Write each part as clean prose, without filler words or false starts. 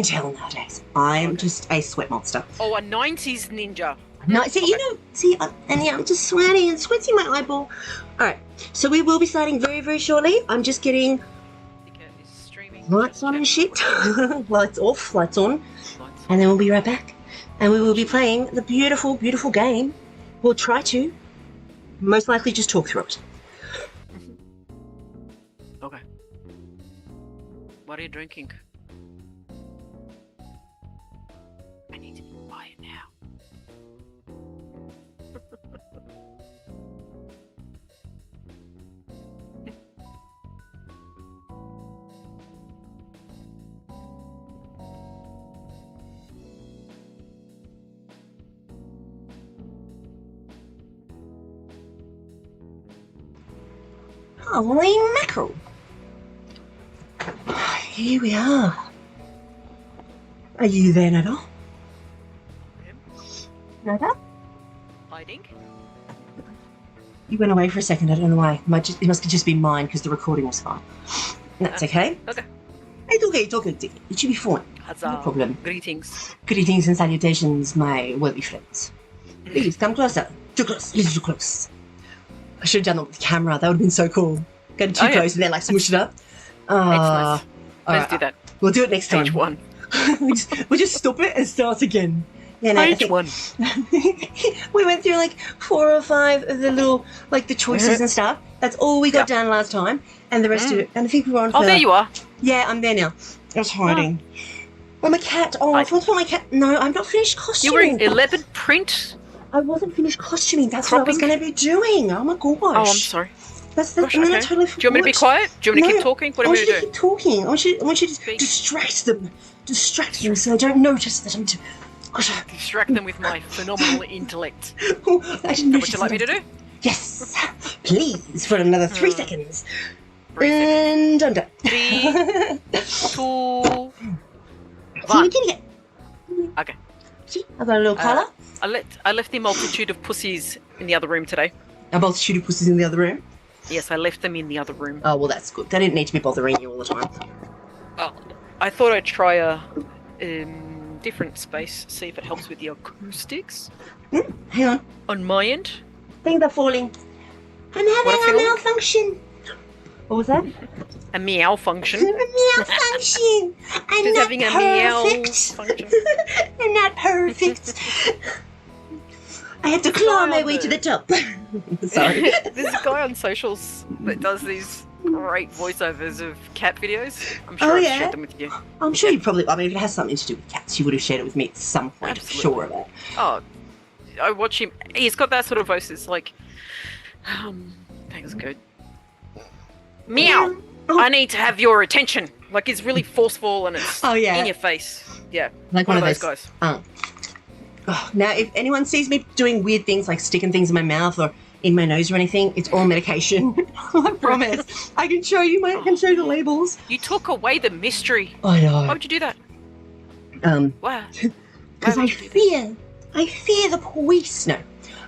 tell nowadays. I'm just a sweat monster. Oh, a 90s ninja. No, see, and yeah, I'm just sweating and sweating my eyeball. All right, so we will be starting very, very shortly. I'm just getting lights on and shit. Lights off, lights on. And then we'll be right back. And we will be playing the beautiful, beautiful game. We'll try to. Most likely just talk through it. Okay. What are you drinking? I need to buy it now. Holy mackerel. Here we are. Are you there, Nada? Nada? Hiding? You went away for a second, I don't know why. It must have just been mine because the recording was fine. That's okay. Okay. It's okay. It should be fine. Huzzah. No problem. Greetings. Greetings and salutations, my worthy friends. Please, come closer. Too close. A little too close. I should have done that with the camera. That would have been so cool. Get too close and then like smoosh it up. Nice. Let's do that. We'll do it next time. Page 1. we'll just stop it and start again. Yeah, no, Page 1. We went through like 4 or 5 of the little, like the choices and stuff. That's all we got done last time. And the rest of it. And I think we were on for... Oh, there you are. Yeah, I'm there now. I was hiding. Oh, my cat. Oh, I thought about my cat. No, I'm not finished costuming. You were in leopard print? I wasn't finished costuming. That's what I was going to be doing. Oh, my gosh. Oh, I'm sorry. That's Gosh, I okay. totally Do you want me to be quiet? Do you want me to keep talking? What do you want me to do? Keep talking. I want you to distract them. Distract them so they don't notice that I'm... Distract them with my phenomenal intellect. I didn't What would you like me to do? Yes. Please, for another 3 seconds. 3 And I'm done. 3, 2, So 1. we can get... Okay. See, I've got a little colour. I left the multitude of pussies in the other room today. A multitude of pussies in the other room. Yes, I left them in the other room. Oh, well, that's good. They didn't need to be bothering you all the time. Oh, I thought I'd try a different space, see if it helps with the acoustics. Hang on. On my end. Things are falling. I'm having a malfunction. What was that? A meow function. A malfunction. I'm She's not having a meow perfect. function. I'm not perfect. I have to claw my way to the top. Sorry. There's a guy on socials that does these great voiceovers of cat videos. I'm sure I've shared them with you. I'm sure you probably... I mean, if it has something to do with cats, you would have shared it with me at some point. Absolutely. Sure of it. Oh, I watch him. He's got that sort of voice. It's like, that was good. Meow. Oh. I need to have your attention. Like it's really forceful and it's in your face. Yeah. Like one of those guys. Oh, now, if anyone sees me doing weird things like sticking things in my mouth or in my nose or anything, it's all medication. I promise. I can show you the labels. You took away the mystery. I know. Why would you do that? Why? Why? Because I fear the police. No.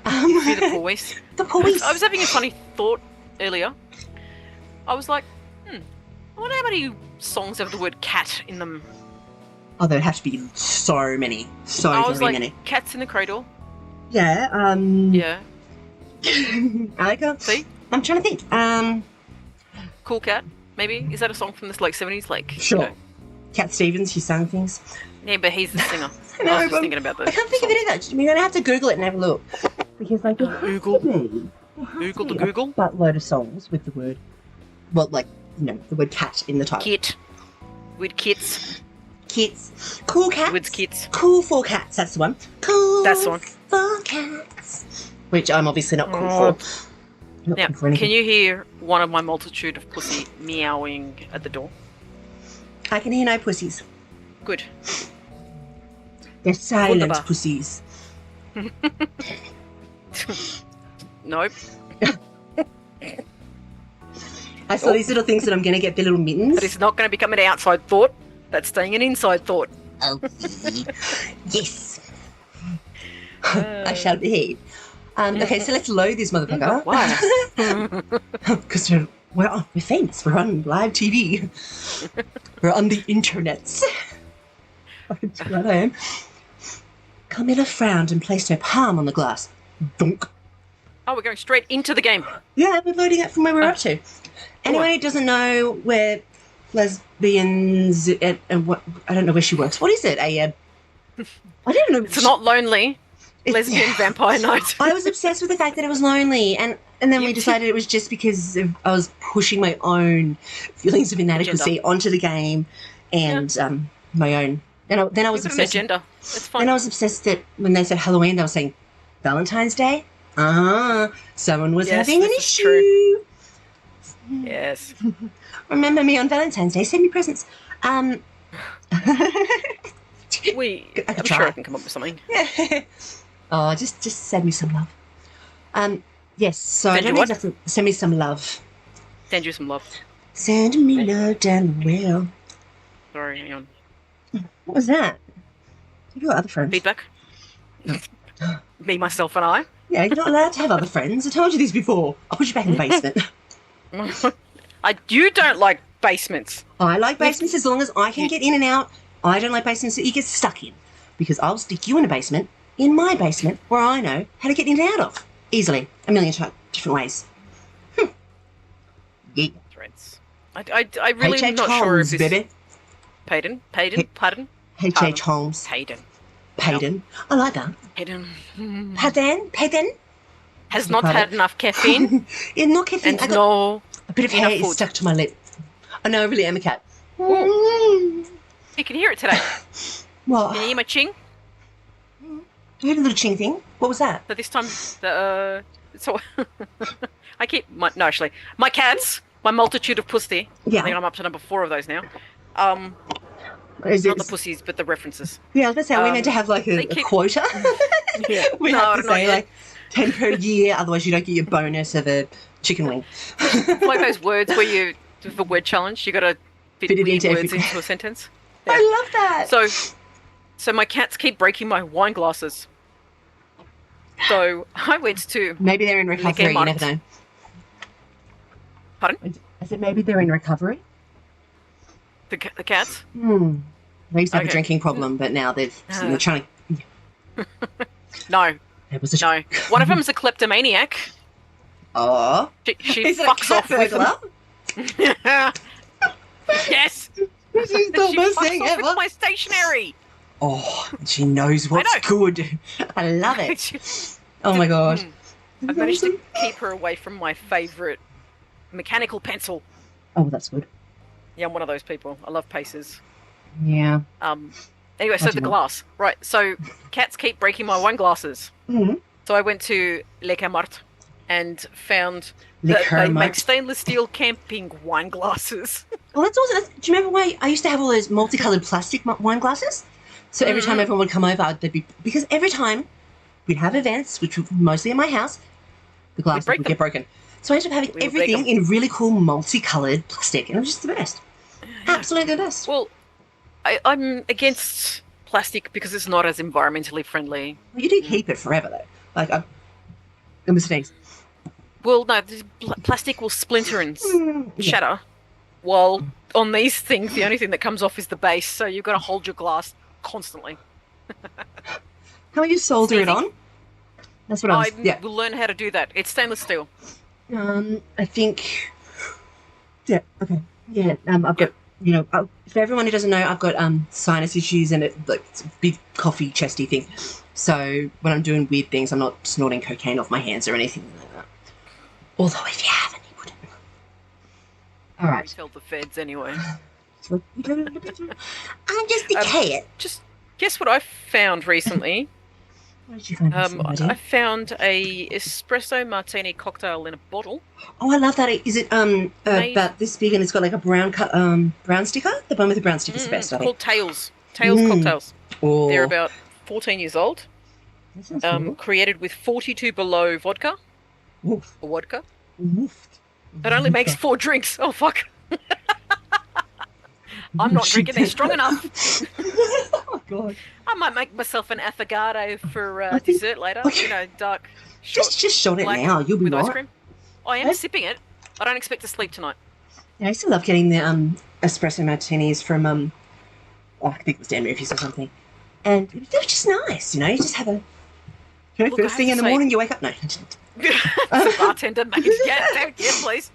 You fear the police? The police. I was having a funny thought earlier. I was like, I wonder how many songs have the word cat in them. Oh, there'd have to be so many. I was very like, many. Cats in the Cradle. Yeah, Yeah. See? I'm trying to think. Cool Cat, maybe? Is that a song from the like 70s? Like, sure. You know. Cat Stevens, he sang things. Yeah, but he's the singer. No, I was just thinking about that. I can't think of it either. We're going to have to Google it and have a look. Because, like, Google the Google. A buttload of songs with the word, well, like, you know, the word cat in the title. Kit. With kits. Kits. Cool cats. With kits. Cool for cats, that's the one. Cool That's the one. for cats. Which I'm obviously not cool for. Not Now, cool for anything. can you hear one of my multitude of pussy meowing at the door? I can hear no pussies. Good. They're silent Wunderbar. pussies. Nope. I saw these little things that I'm going to get the little mittens. But it's not going to become an outside thought. That's staying an inside thought. Oh, yes. I shall behave. Okay, so let's load this motherfucker. Why? Because we're famous. We're on live TV. We're on the internets. Right I am. Carmilla frowned and placed her palm on the glass. Dunk. Oh, we're going straight into the game. Yeah, we're loading it from where we're up to. Anyone who doesn't know where lesbians and what I don't know where she works. What is it? I don't know. It's not lonely. Lesbian vampire night. I was obsessed with the fact that it was lonely, and then we decided it was just because I was pushing my own feelings of inadequacy onto the game, and my own. And then I was obsessed. Agenda. It's fine. Then I was obsessed that when they said Halloween, they were saying Valentine's Day. Someone was having an issue. True. Yes. Remember me on Valentine's Day. Send me presents. I'm sure I can come up with something. Oh, just send me some love. Yes. So I don't need nothing. Send me some love. Send you some love. Send me love down the well. Sorry, hang on. What was that? You got other friends. Feedback. Me, myself, and I. Yeah, you're not allowed to have other friends. I told you this before. I'll put you back in the basement. You don't like basements. I like basements as long as I can get in and out. I don't like basements that you get stuck in, because I'll stick you in a basement, in my basement, where I know how to get in and out of easily, a million different ways. Yeah. Threads. I really am not sure if this... baby. Pardon? H.H. Holmes. Payden. I like that. Payden. Has not had enough caffeine. Yeah, not caffeine. And no... A bit of hair is stuck to my lip. I know, I really am a cat. You can hear it today. What? Can you hear my ching? You heard a little ching thing? What was that? So this time, I keep... actually, my cats, my multitude of pussy. Yeah. I think I'm up to number 4 of those now. Not the pussies, but the references. Yeah, I was going to say, are we meant to have like a quota? Yeah. We have to say like 10 per year, otherwise you don't get your bonus of a chicken wing. Like those words where you, the word challenge, you got to fit it weird into words into a sentence. Yeah. I love that. So my cats keep breaking my wine glasses. So I went to... Maybe they're in recovery, you never know. Pardon? I said maybe they're in recovery. The cats? They used to have a drinking problem, but now they're trying to... No. No. One of them's a kleptomaniac. Oh. She fucks off with them. Yes. This is the best thing ever. With my stationery. Oh, she knows what's good. I love it. Oh my god. I've managed to keep her away from my favourite mechanical pencil. Oh, that's good. Yeah, I'm one of those people. I love pacers. Yeah. Anyway, so the glass. Right, so cats keep breaking my wine glasses. Mm-hmm. So I went to Le Camart and found that they make stainless steel camping wine glasses. Well, that's awesome. Do you remember why I used to have all those multicolored plastic wine glasses? So every time everyone would come over, they'd be... Because every time we'd have events, which were mostly in my house, the glasses would get broken. So I ended up having everything in really cool multicolored plastic, and it was just the best. Absolutely the best. Well, I'm against plastic because it's not as environmentally friendly. Well, you do keep it forever, though. Like, I'm a sneeze. Well, no, plastic will splinter and shatter, while on these things, the only thing that comes off is the base, so you've got to hold your glass constantly. How will you solder it on? That's what I will learn how to do that. It's stainless steel. I think... Yeah, okay. Yeah, I've got... You know, for everyone who doesn't know, I've got sinus issues and it's a big coffee chesty thing. So when I'm doing weird things, I'm not snorting cocaine off my hands or anything like that. Although if you haven't, you wouldn't. All right. Tell the feds anyway. I'm just a cat. Just guess what I found recently. What did you find? I found a espresso martini cocktail in a bottle. Oh, I love that. Is it about this big and it's got like a brown sticker? The one with the brown sticker is the best, I think. Called Tails. Tails cocktails. Oh. They're about 14 years old. Cool. Created with 42 below vodka. Oof. Or vodka. Oof. It only makes 4 drinks. Oh, fuck. I'm not drinking these strong enough. Oh, God. I might make myself an affogato for dessert later. You know, dark. Just shot it now. You'll be with right. ice cream. I am sipping it. I don't expect to sleep tonight. Yeah, I used to love getting the espresso martinis from I think it was Dan Murphy's or something. And it was just nice, you just have a... Look, first thing in the morning, you wake up... No. It's a bartender, mate. Yeah, please.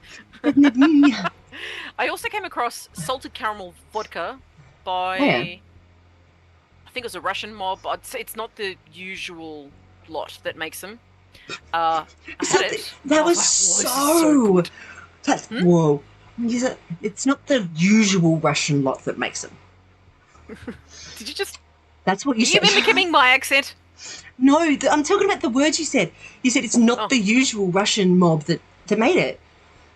I also came across salted caramel vodka by... Oh, yeah. I think it was a Russian mob. It's not the usual lot that makes them. I had it. That was so good. That's, whoa. It's not the usual Russian lot that makes them. Did you just... That's what you said. Are you mimicking my accent? No, I'm talking about the words you said. You said it's not the usual Russian mob that made it.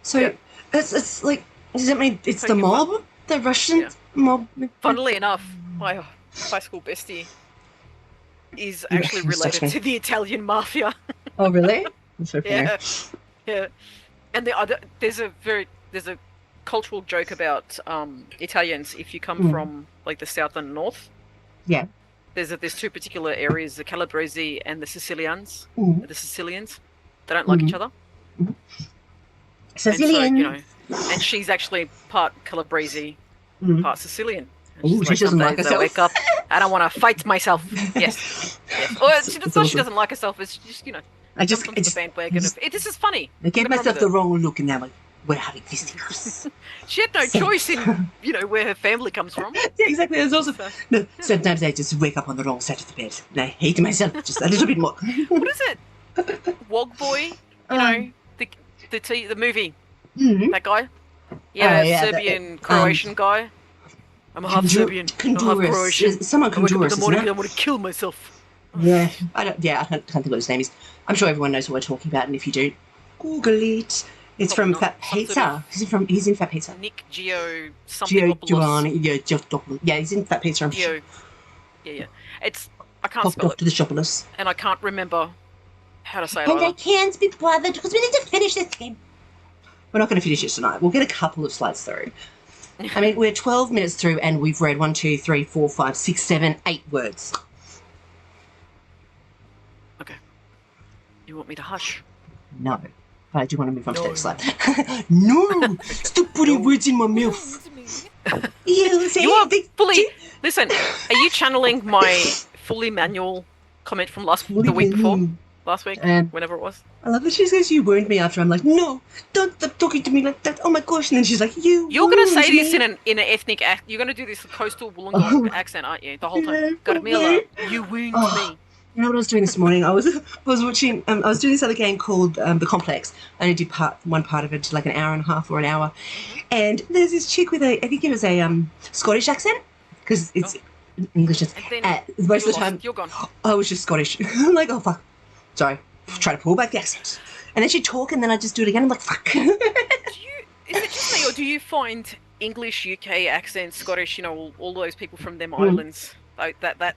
So it's like, does that mean it's the mob? The Russian mob? Funnily enough, my high school bestie is actually related to the Italian mafia. Oh, really? That's so funny. Yeah. And there's a cultural joke about Italians. If you come from like the south and north, there's two particular areas: the Calabrese and the Sicilians. The Sicilians, they don't like each other. Sicilian. And so, and she's actually part Calabrese, part Sicilian. Ooh, she doesn't like herself. I wake up, I don't want to fight myself. Yes. Or it's not she doesn't like herself. It's just the bandwagon of this is funny. I gave myself the wrong look, and now we're having fisticuffs. She had no choice in where her family comes from. Yeah, exactly. There's also sometimes I just wake up on the wrong side of the bed, and I hate myself just a little bit more. What is it? Wog Boy? The movie. That guy. Yeah, Serbian Croatian guy. I'm a half Serbian, I'm half Croatian. Someone I wake up in the Honduras, morning and I want to kill myself. Yeah, I can't think of what his name is. I'm sure everyone knows what we're talking about, and if you don't, Google it. It's from Fat Pizza. He's in Fat Pizza. Nick Gio something. Yeah, he's in Fat Pizza. Gio. Yeah. I can't spell it. To the Shopolis. And I can't remember how to say it. And I can't be bothered because we need to finish this game. We're not going to finish it tonight. We'll get a couple of slides through. I mean, we're 12 minutes through and we've read 1, 2, 3, 4, 5, 6, 7, 8 words. Okay. You want me to hush? No. But I do want to move on to the next slide. No! Stop putting words in my mouth. Listen, are you channeling my fully manual comment from the week before? Last week? Whenever it was? I love that she says you wound me after. I'm like, no, don't stop talking to me like that. Oh my gosh. And then she's like, you're going to say this in an ethnic accent. You're going to do this coastal Wollongong accent, aren't you? The whole time. Garmila, you wound me. You know what I was doing this morning? I was watching. I was doing this other game called The Complex. I only did one part of it, to like an hour and a half or an hour. And there's this chick with I think it was a Scottish accent because it's English. Most of the time, you're gone. I was just Scottish. I'm like, oh fuck. Sorry, try to pull back the accent. And then she'd talk, and then I'd just do it again. I'm like, fuck. Is it just me, or do you find English, UK accent, Scottish? All those people from them islands, like that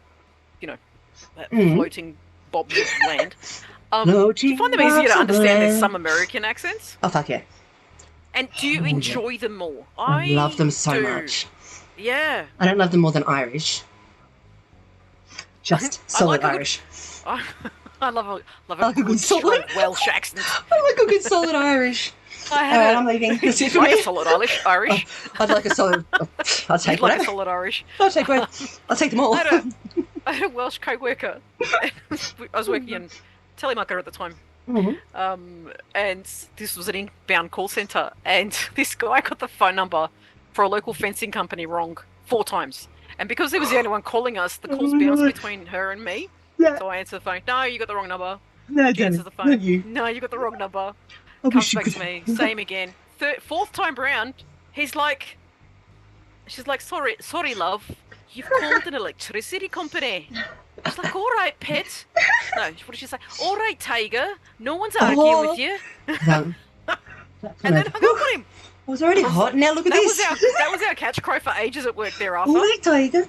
floating bobs of land. Do you find them easier to understand than some American accents? Oh fuck yeah! And do you enjoy them more? I love them so much. Yeah. I don't love them more than Irish. Just solid Irish. I love a good solid Welsh accent. I like a good solid Irish. Alright, I'm leaving. That's it for me. A solid Irish. I'd like a solid. I'll take one. Like a solid Irish. I'll take one. I'll take them all. I had a Welsh co-worker. I was working in telemarketer at the time. And this was an inbound call centre. And this guy got the phone number for a local fencing company wrong 4 times. And because he was the only one calling us, the calls bounced between her and me. Yeah. So I answer the phone. No, you got the wrong number. No, she answers the phone. No, you got the wrong number. Comes back to me. Same again. 4th time round, she's like, sorry, love. You've called an electricity company. She's like, all right, pet. No, what did she say? All right, tiger. No one's arguing with you. And then hung up on him. It was already hot. Now look at this. That was our catch cry for ages at work thereafter. All right, tiger.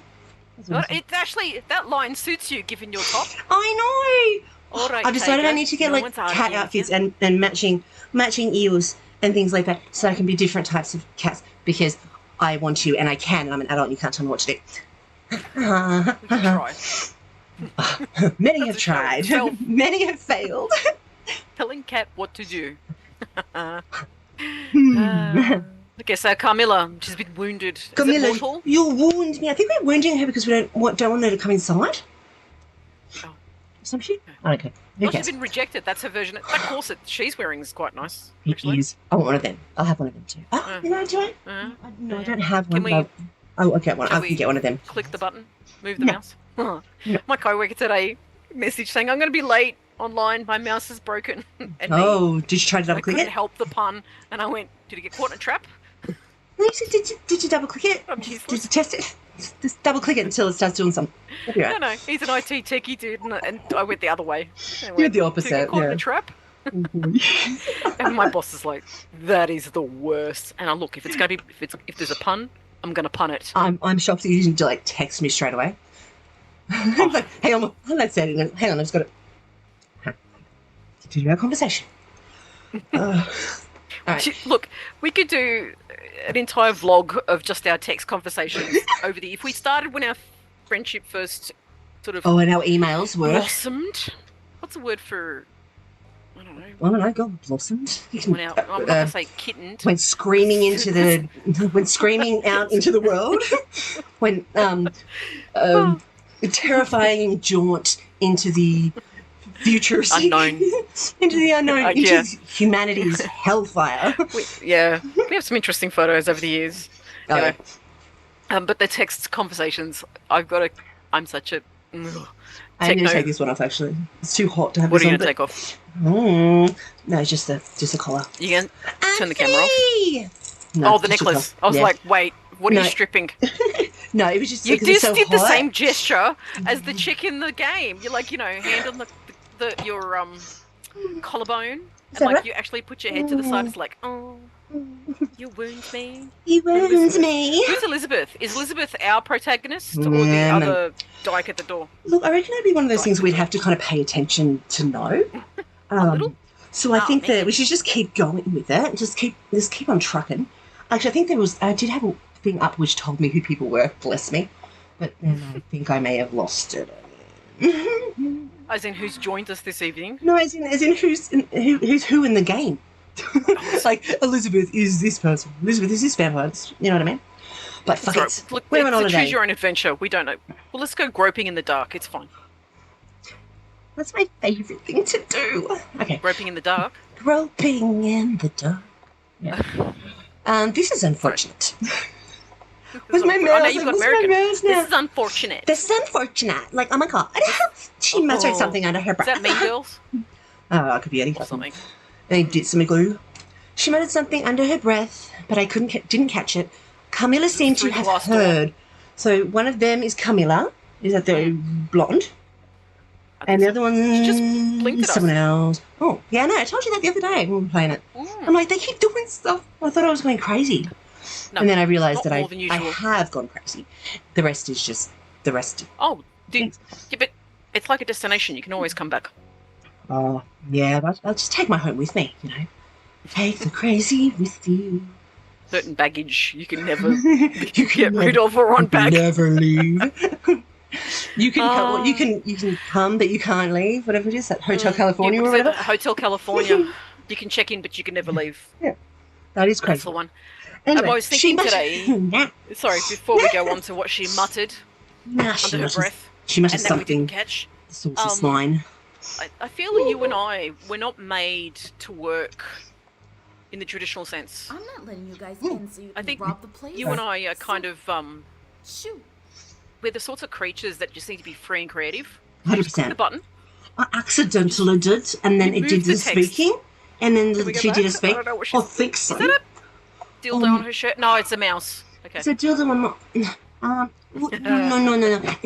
Awesome. It's actually, that line suits you given your top. I know. All right, I've decided I need to get cat outfits and matching ears and things like that so I can be different types of cats because I want to and I can and I'm an adult and you can't tell me what to do. Try. Many have tried. Many have failed. Telling cat what to do. Okay, so Carmilla, she's been wounded. Is it Camilla, mortal? you wound me. I think we're wounding her because we don't want her to come inside. Oh. Some shit. Okay. Who Well, she's cares? been rejected. That's her version. That corset she's wearing is quite nice. It Actually. is. I want one of them. I'll have one of them too. Oh, do I? No, I don't have one. Can we? No. Oh, okay. I can get one of them. Click the button. Move the mouse. No. My co-worker today messaged saying, "I'm going to be late online. My mouse is broken." And Did you try to double I click couldn't it? help the pun, and I went, "Did you get caught in a trap?" No, you said, did you double click it? I'm Did useless. you test it? Just double click it until it starts doing something. That'll be right. No, he's an IT techie dude, and I went the other way. You're the "Did you opposite. get caught in Yeah. a trap?" And my boss is like, "That is the worst." And I look, if there's a pun, I'm gonna pun it. I'm shocked that you didn't like text me straight away. Like, hang on, let's say it. Hang on, I've just got to continue our conversation. All right. Look, we could do an entire vlog of just our text conversations over the. If we started when our friendship first sort of And our emails were. blossomed. What's the word for? I don't know. I don't know. God blossomed. I'm not gonna say kittened. Went screaming went screaming out into the world. Went terrifying jaunt into the future Unknown. into the unknown, into Yeah. humanity's hellfire. We have some interesting photos over the years. Oh, Anyway, but the text conversations, I'm such a. I need to take this one off. Actually, it's too hot to have What this are you on. gonna take off? No, it's just the collar. You can turn the camera off. Anthony! No, Oh, the just the necklace. collar. I was Yeah. like, wait, what are No. you stripping? No, it was just You because it's just so did the hot. same gesture as the chick in the game. You're like, hand on your collarbone, and that like right? you actually put your head to the side. It's like, oh, you wound me. He wounds Elizabeth. me. Who's Elizabeth? Is Elizabeth our protagonist or the Yeah, man. other dyke at the door? Look, I reckon it'd be one of those things we'd have to kind of pay attention to know. little? So I Oh, think that man. we should just keep going with it and just keep on trucking. Actually, I think I did have a thing up which told me who people were, bless me. But then I think I may have lost it. As in, who's joined us this evening? No, as in who's who in the game. Like, Elizabeth is this person. Elizabeth is this vampire. You know what I mean? But fuck Sorry, it. look, We're on it's a holiday. choose your own adventure. We don't know. Well, let's go groping in the dark. It's fine. That's my favourite thing to do. Okay. Groping in the dark. Groping in the dark. Yeah. This is unfortunate. Where's my I know mouse? you've got Where's my American. mouse now? This is unfortunate. This is unfortunate. Like, oh my god. She muttered something under her breath. Is that Mean Girls Oh, it could be or anything. something? They did some glue. She muttered something under her breath, but I didn't catch it. Camilla seemed to through the have glass door. heard. So one of them is Camilla. Is that the blonde? And the other one She just blinked at us. someone else. Oh, yeah, no, I told you that the other day when we were playing it. I'm like, they keep doing stuff. I thought I was going crazy. No, And then I realised not that more than I usual. have gone crazy. The rest is just the rest. Oh, yeah, but it's like a destination. You can always come back. Oh, yeah, but I'll just take my home with me, you know. Take the crazy with you. Certain baggage you can never You get rid of or on back. Never leave. You can come, but you can't leave. Whatever it is, that Hotel California Yeah, or whatever. Hotel California. You can check in, but you can never leave. Yeah, that is That's crazy. the one. Anyway, I was thinking she today. Nah, Sorry, before we go on to what she muttered nah, she under her must breath, She must and have that we something. didn't catch. The saucy swine. I feel that you and I were not made to work in the traditional sense. I'm not letting you guys in so you I can think rob the place. You and I are kind of Shoot. we're the sorts of creatures that just need to be free and creative. 100%. The button. I accidentally did, and then You it did moved the the text. speaking, and then Did we go she did back? a speak. I don't know what I she's- think so. Is that a dildo on her shirt? No, it's a mouse. Okay. So dildo one more. No.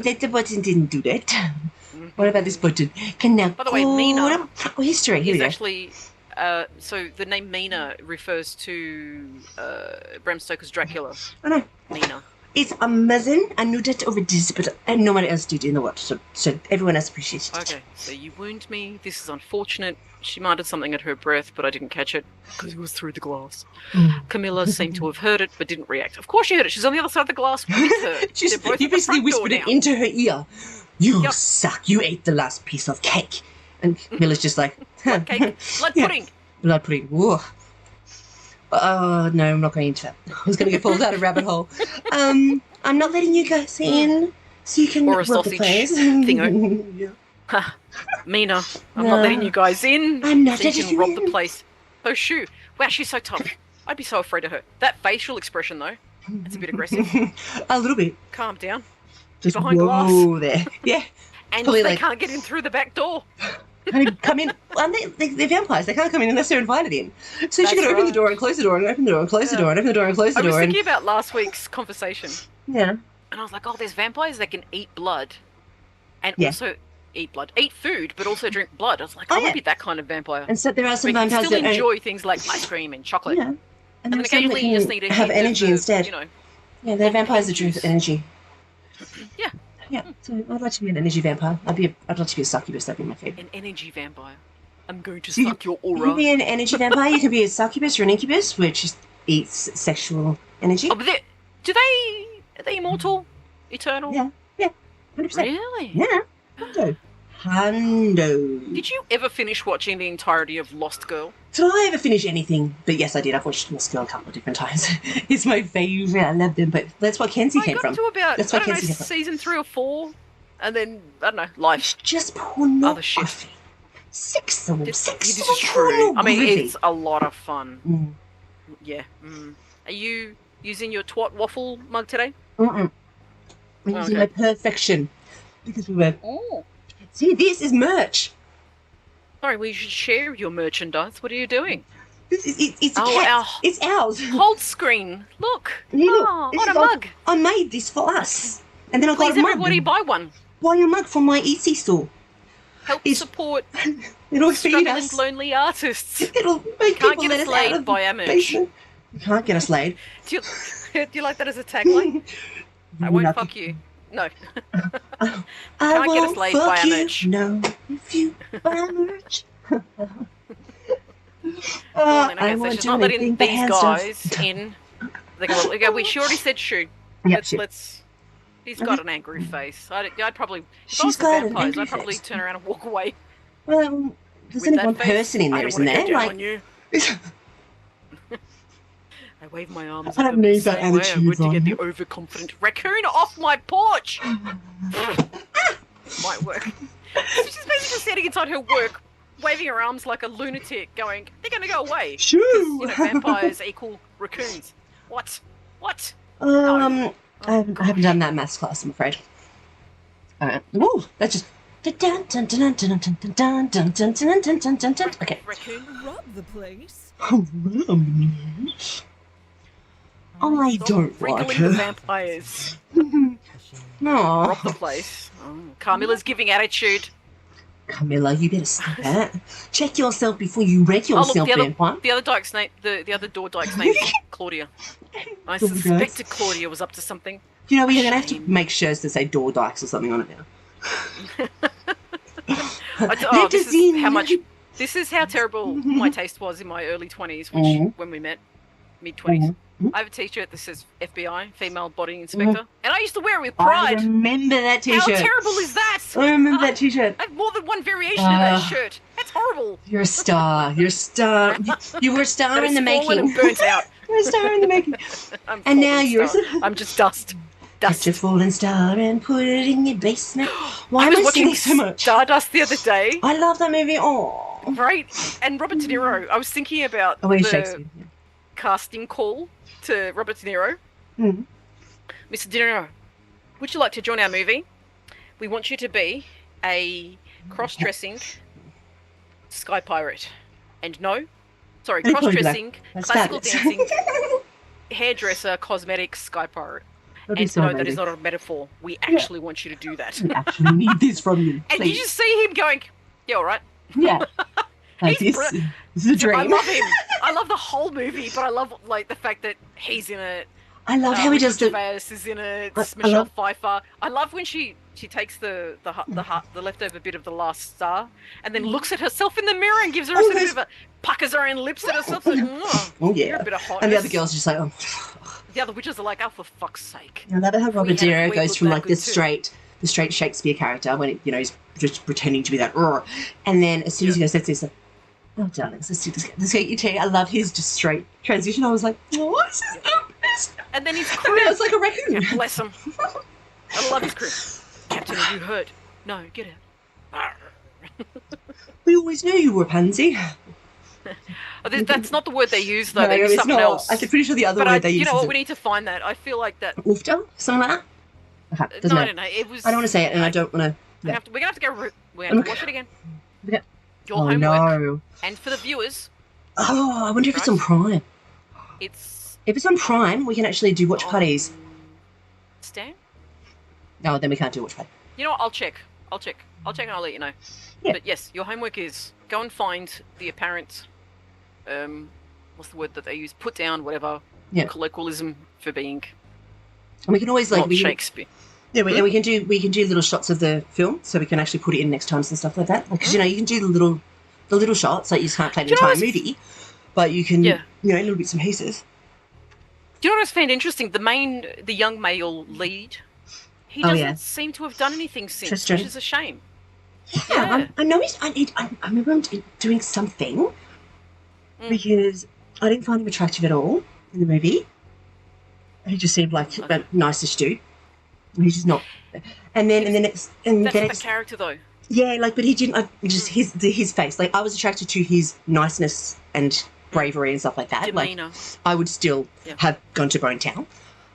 The button didn't do that. What about this button? Can now By the way, Mina Oh, history. Here He's we go. actually so the name Mina refers to Bram Stoker's Dracula. I know. Mina. It's amazing. I knew that over this, but nobody else did in the world. So everyone else appreciates it. Okay, so you wound me. This is unfortunate. She muttered something at her breath, but I didn't catch it because it was through the glass. Camilla seemed to have heard it, but didn't react. Of course she heard it. She's on the other side of the glass with her. Just, They're both you at the basically front door whispered it now. into her ear. You Yep. suck. You ate the last piece of cake. And Milla's just like, Cake, blood Yeah. pudding. blood pudding. Whoa. Oh, no, I'm not going into that. I was going to get pulled out of rabbit hole. I'm not letting you guys in so you can Or a rob the sausage place. thingo. Yeah. Mina, I'm not letting you guys in I'm not so you can letting rob you the in. place. Oh, shoot. Wow, she's so tough. I'd be so afraid of her. That facial expression, though, it's a bit aggressive. A little bit. Calm down. Just behind glass. there. Yeah. And Probably they like- can't get in through the back door. Can't even come in. Well, they're vampires. They can't come in unless they're invited in. So That's she could open the right. door and close the door and open the door and close the door and open the door and close the I was door. thinking about last week's conversation, Yeah. and I was like, oh, there's vampires that can eat blood and Yeah. also eat food, but also drink blood. I was like, Oh, I want yeah. to be that kind of vampire. And so there are some We can vampires still that enjoy things like ice cream and chocolate. Yeah. And And there then are some that occasionally you just need can to have hit energy the, instead. You know, Yeah, they're vampires that drink juice. energy. Yeah. Yeah. So I'd like to be an energy vampire. I'd like to be a succubus. That'd be my favorite. An energy vampire. I'm going to So suck your You can aura. be an energy vampire. You can be a succubus or an incubus, which is, eats sexual energy. Oh, but are they immortal? Eternal? Yeah. 100%. Really? Yeah. Hundo. Did you ever finish watching the entirety of Lost Girl? Did I ever finish anything? But yes, I did. I've watched Lost Girl a couple of different times. It's my favourite. I love them. But that's what Kenzie I came got from. to about, That's I where don't know, Kenzie came from. season 3 or 4, and then, I don't know, life. It's just pornography. Other shit. Sex or This sex is true. I mean, pornography. it's a lot of fun. Mm. Yeah. Mm. Are you using your twat waffle mug today? Mm-mm. I'm Oh, using okay. my perfection. Because we were... Oh. See, this is merch. Sorry, we should share your merchandise. What are you doing? It's a Oh, cat. It's ours. Hold screen. Look. Yeah, look, Oh, this what a is mug. I made this for us. And then I Please, got a mug. everybody buy one. Buy a mug from my Etsy store. Help It's- support It'll feed struggling us. lonely artists. It'll make Can't people get let us us out laid of by the our merch. basement. You can't get us laid. Do you like that as a tagline? I won't Lucky. fuck you. No. I Can't get us won't laid fuck by our you. merch. No, if you buy merch. Go on then, I okay, so won't she's do not letting anything but these hand guys stuff. in. She already said shoot. Yep, shoot. Let's. He's got an angry face. I'd probably. If I She's was the got an vampires, angry I'd probably face. turn around and walk away. Well, there's with only that one face. person in I there, don't isn't wanna there? go down Like, on you. I wave my arms. I at don't them need the that same way. I'm attitude going to get on. the overconfident raccoon off my porch. Might work. So she's basically standing inside her work, waving her arms like a lunatic, going, "They're going to go away." Shoo! You know, vampires equal raccoons. What? I Oh, haven't done that maths class, I'm afraid. Alright. Woo! That's just. Okay. Raccoon. Rob the place. I don't Wriggling like the her. vampires. No. Rob the place. Oh, Carmilla's giving attitude. Camilla, you better stop that. Check yourself before you wreck Oh, look, yourself, vampire. the other dyke's name, the other door dyke's name is Claudia. I Door dyke. suspected Claudia was up to something. You know, we're going to have to Shame. make shirts that say door dykes or something on it now. Oh, this is how terrible my taste was in my early 20s, which when we met, mid 20s. I have a t-shirt that says FBI, female body inspector, and I used to wear it with I pride. remember that How t-shirt. terrible is that? I remember that t-shirt. I have more than one variation of that shirt. That's horrible. You're a star. You're a star. You were a star That in is the fallen making. and burnt out. You're a star in the making. I'm And fallen now you're star. I'm just dust. Catch a falling star and put it in your basement. Why I am was I watching singing so much? Stardust the other day. I love that movie. Oh, Right, and Robert De Niro. I was thinking about oh, where's the Shakespeare? casting call to Robert De Niro. Mm. Mr. De Niro, would you like to join our movie? We want you to be a cross-dressing sky pirate. And no, sorry, They'd probably be cross-dressing, That's classical fabulous. dancing, hairdresser, cosmetic sky pirate. That'd be And so no, that amazing. is not a metaphor. We actually want you to do that. I actually need this from you. And Please. you just see him going, yeah, all right. Yeah. Like He's this, br- this is a dream. I love him. I love the whole movie, but I love like the fact that he's in it. I love how he does the. Gervais is in it. I Michelle love- Pfeiffer. I love when she takes the leftover bit of the last star and then looks at herself in the mirror and gives her a sort of bit of a puckers her own lips at herself. Like, Oh you're yeah. a bit of hotness. And the other girls just like, oh. The other witches are like, oh, for fuck's sake. I love it how Robert De had- Niro we goes look from that like good the straight Shakespeare character when he's just pretending to be that, and then as soon as he goes, that's this, like, Oh, darlings, let's get your tea. I love his just straight transition. I was like, oh, this is the best. And then his And crew. now it's like a raccoon. Yeah, bless him. I love his crew. Captain, are you hurt? No, get out. We always knew you were a pansy. That's not the word they use, though. No, They use it's something not. else. I'm pretty sure the other But word they use you know is what? We need to find that. I feel like that. oofta, something like that. Okay, doesn't No, matter. no, no. It was. I don't want to say it, and I don't want to. We're gonna have to go. We're gonna have to watch it again. Yeah. Your Oh homework, no! and for the viewers, Oh, I wonder if it's on Prime. it's If it's on Prime, we can actually do watch parties. Stan. No, then we can't do watch party. You know what? I'll check. And I'll let you know. Yeah. But yes, your homework is go and find the apparent, what's the word that they use? Put down, whatever. Yeah. Colloquialism for being And we can always like not Shakespeare. Yeah, and we can do little shots of the film, so we can actually put it in next times and stuff like that. Because you know you can do the little shots, like you just can't play the entire movie, but you can little bits and pieces. Do you know what I found interesting? The young male lead, he doesn't seem to have done anything since, which is a shame. Yeah. I know I remember him doing something because I didn't find him attractive at all in the movie. He just seemed like a nicest dude. He's just not. And then that's the character though. Yeah, like, but he didn't. Just his face. Like, I was attracted to his niceness and bravery and stuff like that. Demeanor. Like, I would still have gone to Bone Town.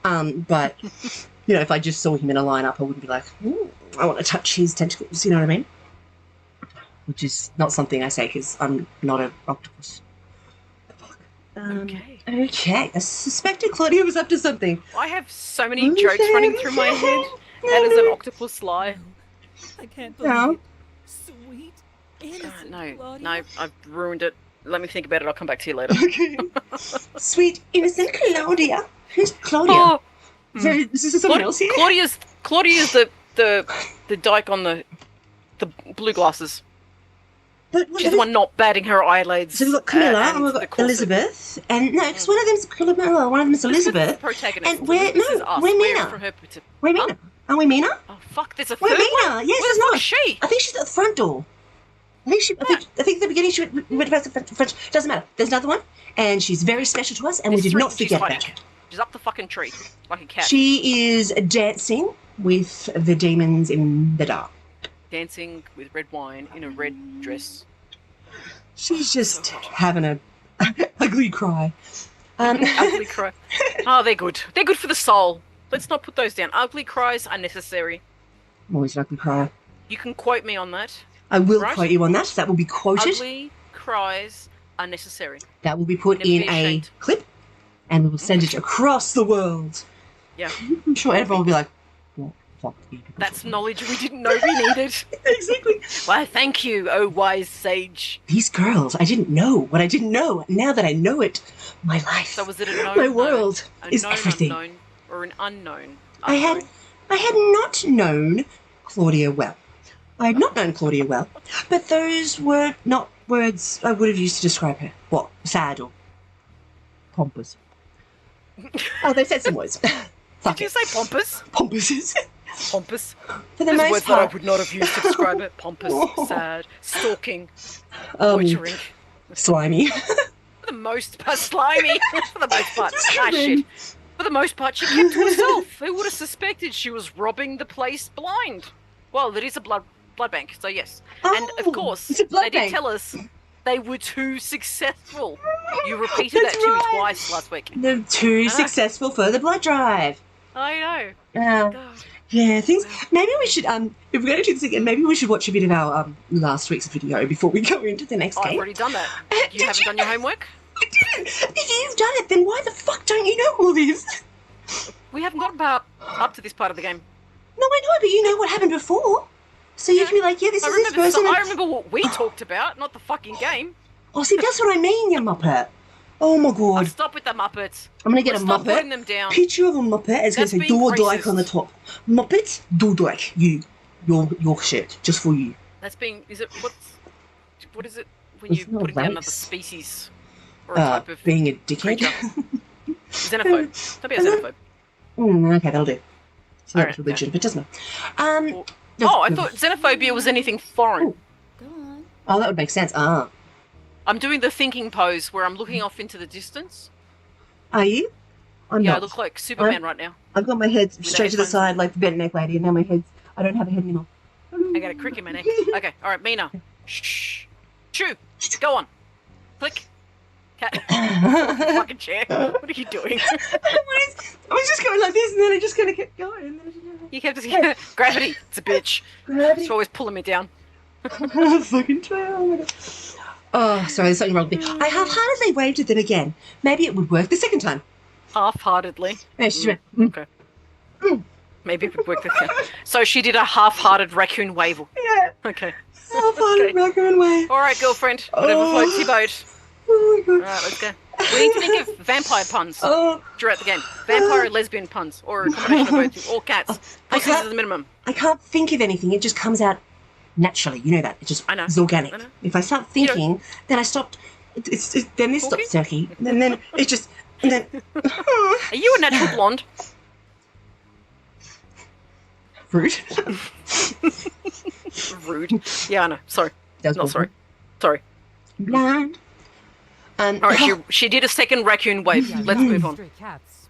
But you know, if I just saw him in a lineup, I wouldn't be like, I want to touch his tentacles. You know what I mean? Which is not something I say because I'm not an octopus. Okay. I suspected Claudia was up to something. I have so many jokes running through my head. That is an octopus lie. I can't believe it. Sweet, innocent No, I've ruined it. Let me think about it. I'll come back to you later. Okay. Sweet, innocent Claudia. Who's Claudia? Is this someone else here? Claudia's the dyke on the blue glasses. But she's the one not batting her eyelids. So we've got Camilla and we've got Elizabeth. And no, because one of them's Camilla, one of them is Elizabeth. The protagonist. And we're Mina. We're Mina. Are we Mina? Oh fuck! There's a third We're Mina. one. Yes, Where the fuck is she? I think she's at the front door. I think at the beginning she went past the front. Doesn't matter. There's another one, and she's very special to us, and we did not forget about her. She's up the fucking tree like a cat. She is dancing with the demons in the dark. Dancing with red wine in a red dress. She's just having a ugly cry. Ugly cry. Oh, they're good. They're good for the soul. Let's not put those down. Ugly cries are necessary. I'm always an ugly crier. You can quote me on that. I will quote you on that. That will be quoted. Ugly cries are necessary. That will be put in a clip, and we will send it across the world. Yeah. I'm sure everyone will be like, what the fuck are you people That's knowledge we didn't know we needed. Exactly. Why, thank you, oh wise sage. These girls, I didn't know what I didn't know. Now that I know it, my life, so was it a known, my world is known, everything. Unknown, or an unknown? I had not known Claudia well. I had not known Claudia well, but those were not words I would have used to describe her. What? Sad or pompous? Oh, they said some words. Did you say pompous? Pompous. Pompous. For the Those most words part, that I would not have used to describe it. Pompous, sad, stalking, loitering. Slimy. For the most part, slimy. For the most part, shit. For the most part, she kept to herself. Who would have suspected she was robbing the place blind? Well, it is a blood bank, so yes. And of course, they did tell us they were too successful. You repeated that to me twice last week. They're too successful for the blood drive. I know. Yeah, things. Maybe we should. If we're going to do this again, maybe we should watch a bit of our last week's video before we go into the next game. I've already done that. You haven't done your homework? I didn't. If you've done it, then why the fuck don't you know all this? We haven't gotten up to this part of the game. No, I know, but you know what happened before. So you can be like, yeah, this is this person. I remember what we talked about, not the fucking game. Oh, see, that's what I mean, you Muppet. Oh my god. Stop with the Muppets. I'm going to get a Muppet. Putting them down. Picture of a Muppet. It's going to say Doordike on the top. Muppet, Doordike. Your shit. Just for you. That's being... What is it when you put down another species? Or a type of... Being a dickhead. Xenophobe. Don't be a xenophobe. Okay, that'll do. It's not religion, but it doesn't matter. I thought xenophobia was anything foreign. Go on. Oh, that would make sense. I'm doing the thinking pose where I'm looking off into the distance. Are you? I'm Yeah, not. I look like Superman right now. I've got my head the straight to the headphones side in. like the bent neck lady, and now my head's... I don't have a head anymore. I got a crick in my neck. Okay, all right, Mina. Shh. Shoo. Go on. Click. Cat. Fucking chair. What are you doing? I was just going like this, and then I just kind of kept going. You kept gravity. It's a bitch. Gravity. It's always pulling me down. Fucking trail. Oh, sorry, there's something wrong with me. I half-heartedly waved at them again. Maybe it would work the second time. Half-heartedly. Yeah, she's right. Okay. Maybe it would work this time. So she did a half-hearted raccoon wave. Yeah. Okay. Half-hearted raccoon wave. All right, girlfriend. Whatever floats your boat. Oh my All god. right, let's go. We need to think of vampire puns throughout the game. Vampire or lesbian puns, or a combination of both, or cats. Pussies is the minimum. I can't think of anything. It just comes out naturally. You know that. It just is organic. I know. If I start thinking, then I stop. Then this stops talking, and then it just. And then, Are you a natural blonde? rude. Rude. Yeah, I know. Sorry. That was Not awful. sorry. Sorry. Blind. All right, she did a second raccoon wave. Let's move on. Stray cats.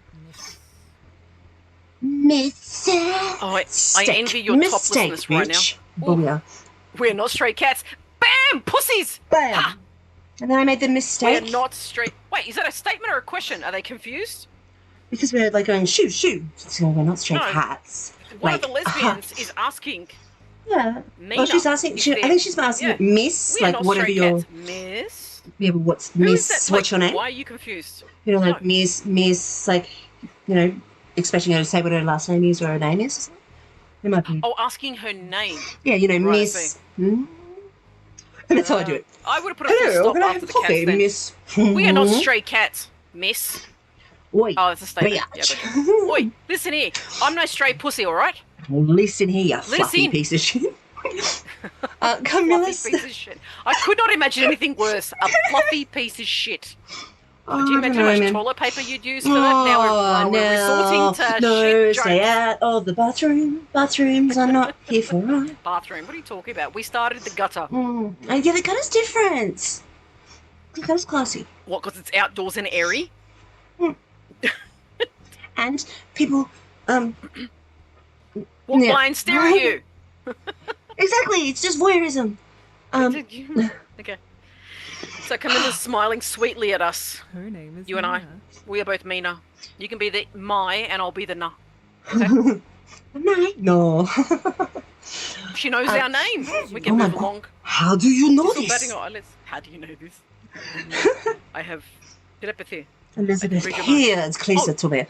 Miss. Oh, I envy your toplessness right now. Oh yeah. We're not stray cats. Bam! Pussies! Bam. Ha! And then I made the mistake. We're not straight. Wait, is that a statement or a question? Are they confused? Because we're like going shoo shoo. So we're not straight No. cats. One Like, of the lesbians is asking. Yeah. Mina, Well, she's asking. if I they're- think she's asking yeah. Miss, We are like not whatever stray your. cats. Miss. Yeah, but what's Who is Miss? that? What's your Like, name? Why are you confused? You know, like No. Miss, like, you know, expecting her to say what her last name is or her name is. It might be. Oh, asking her name. Yeah, you know, Right, I Miss. see. And that's how I do it. I would have put a full Hello, stop can I after have the coffee, cats then. Miss? We are not stray cats, miss. Oi. Oh, it's a statement. Yeah, Biatch. but... Oi, listen here. I'm no stray pussy, all right? Well, listen here, you fluffy Listen. piece of shit. Fluffy Camillus. piece of shit. I could not imagine anything worse. A fluffy piece of shit. Oh, Do you I imagine don't how know, much man. toilet paper you'd use for that? Now we're resorting to no, shit stay jokes. out of the bathroom. Bathrooms are not here for us. Bathroom. What are you talking about? We started the gutter. Oh, yeah, the colour's different. The colour's classy. What? Because it's outdoors and airy. And people, Walk Yeah. by and stare at you. exactly, it's just voyeurism. Okay. So Camilla's smiling sweetly at us. Her name is You and I. Mina. We are both Mina. You can be the my, and I'll be the na. No. She knows our name. We can Oh my move God. along. How do you know Still batting this? our eyelids. How do you know this? I have telepathy. Elizabeth Read your Here's closer to me.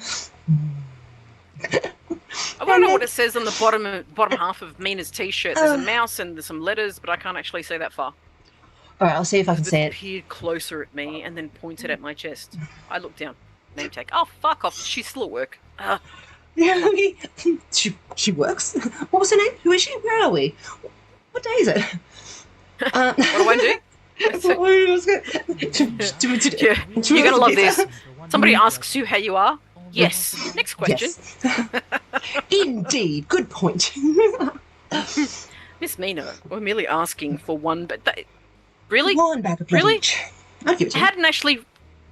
I want to know what it says on the bottom half of Mina's t-shirt. There's a mouse and there's some letters, but I can't actually see that far. Alright, I'll see if I can Elizabeth say it. peered closer at me and then pointed at my chest. I looked down. Name tag. Oh, fuck off. She's still at work. Yeah, I mean, she works. What was her name? Who is she? Where are we? What day is it? What do I do? Yeah, you're gonna love this. Somebody asks you how you are. Yes. Next question. Yes. Indeed. Good point. Miss Mina, we're merely asking for one, but really? One bag of Really? each. I'll give it to you. Hadn't actually,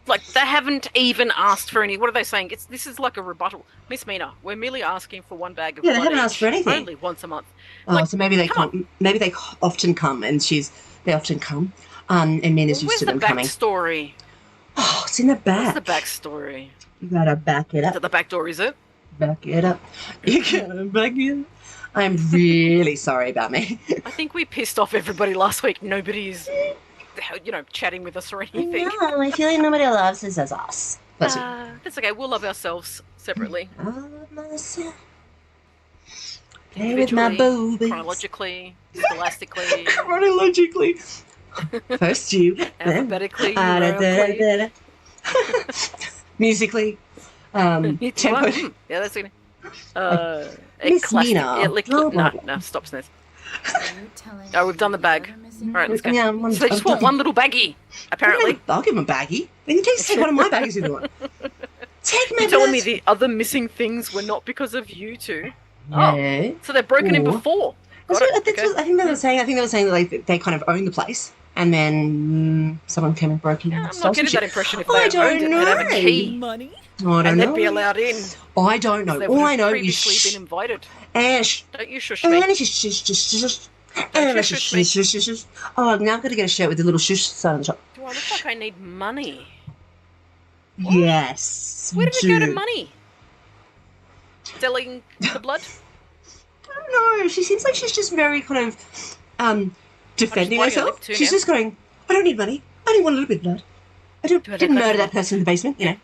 like, they haven't even asked for any. What are they saying? This is like a rebuttal. Miss Mina, we're merely asking for one bag of Yeah, they blood haven't asked each, for anything. Only once a month. Oh, Like, so maybe they come come. Maybe they often come, and they often come. And Mina's used Where's to the them coming. backstory? Oh, it's in the back. What's the backstory? You gotta back it Is up. it the back door, is it? Back it up. You gotta back it up. I'm really sorry about me. I think we pissed off everybody last week. Nobody's, chatting with us or anything. No, I feel like nobody loves us as us. Bless you. That's okay. We'll love ourselves separately. I love myself. Play with my Individually, boobies. chronologically, scholastically, Chronologically. First you, then alphabetically, da-da-da-da-da. numerically. Musically, tempo. Yeah, that's it. Miss Mina. No, stop, Sniz. Oh, we've done the bag. All right, let's go. Yeah, So they just want one little baggie, apparently. I'll give him a baggie. Then you take one of my baggies if you want. Take my You're telling me bag. the other missing things were not because of you two? No. So they've broken in Or- before. That's Got what, it, that's what I think they were saying. I think they were saying that they kind of own the place. and then someone came and broke in. Yeah, and I'm stole not some getting shit. that impression if I they owned it don't and have a know. key. Money? I don't And know. they'd be allowed in. I don't know. They All would I have know is previously been invited. Ash. Don't you shush me. And shush. Don't you shush me. Shush. Oh, now I've got to get a shirt with the little shush sign on the top. Do I look like I need money? Yes. Where did it go to money? Selling the blood? I don't know. She seems like she's just very kind of defending biting her lip herself. too She's now. just going, I don't need money. I only want a little bit of blood. I Do I look didn't like murder I- that person in the basement, you know.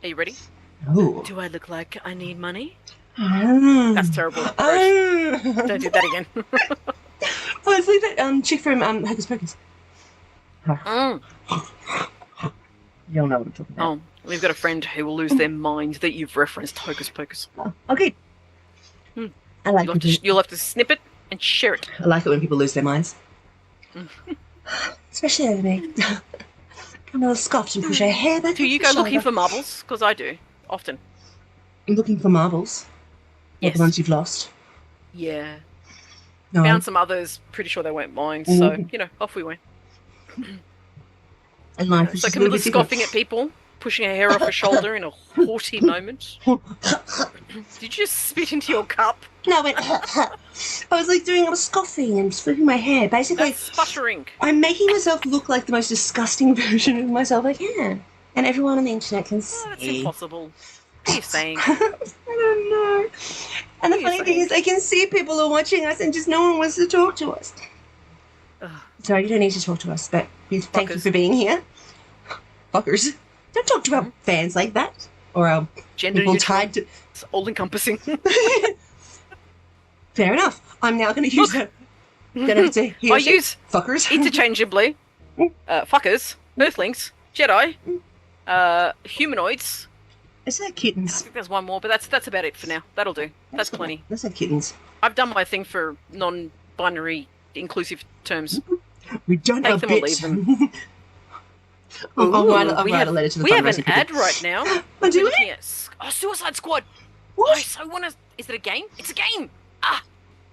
Are you ready? Oh. Do I look like I need money? Oh. That's terrible. Gross. Oh. Don't do that again. Oh, it's like that chick from Hocus Pocus. Mm. You'll know what I'm talking about. Oh, we've got a friend who will lose their mind that you've referenced Hocus Pocus. Oh, okay. Hmm. I like it. You'll have to snip it and share it. I like it when people lose their minds. Especially over me. Come on, scoffed and push her hair back. Do you go looking for marbles? Because I do, often. Looking for marbles? Or Yes. the ones you've lost? Yeah. No. Found some others, pretty sure they weren't mine, so, off we went. And life is So just a little Camilla's bit scoffing at people, pushing her hair off her shoulder in a haughty moment. Did you just spit into your cup? No, I went. I was like I was scoffing and flipping my hair. Basically, That's sputtering. I'm making myself look like the most disgusting version of myself I can. And everyone on the internet can see. Oh, that's impossible. What are you saying? I don't know. And the What are you funny thing is, they can see people are watching us and just no one wants to talk to us. Ugh. Sorry, you don't need to talk to us, but thank you Fuckers. for being here. Fuckers. Don't talk to our fans like that. Or our Gender people neutral. tied to... It's all encompassing. Fair enough. I'm now going to use it. Gonna say, he or I she, use fuckers. interchangeably fuckers, earthlings, Jedi, humanoids. Is that I kittens? think there's one more, but that's about it for now. That'll do. That's plenty. That's not kittens. I've done my thing for non-binary inclusive terms. We don't Take know them or bits. leave them. I'll write a we letter to the we have an fundraising people. ad right now. Oh, We're do we? looking at Suicide Squad. What? I so want to. Is it a game? It's a game.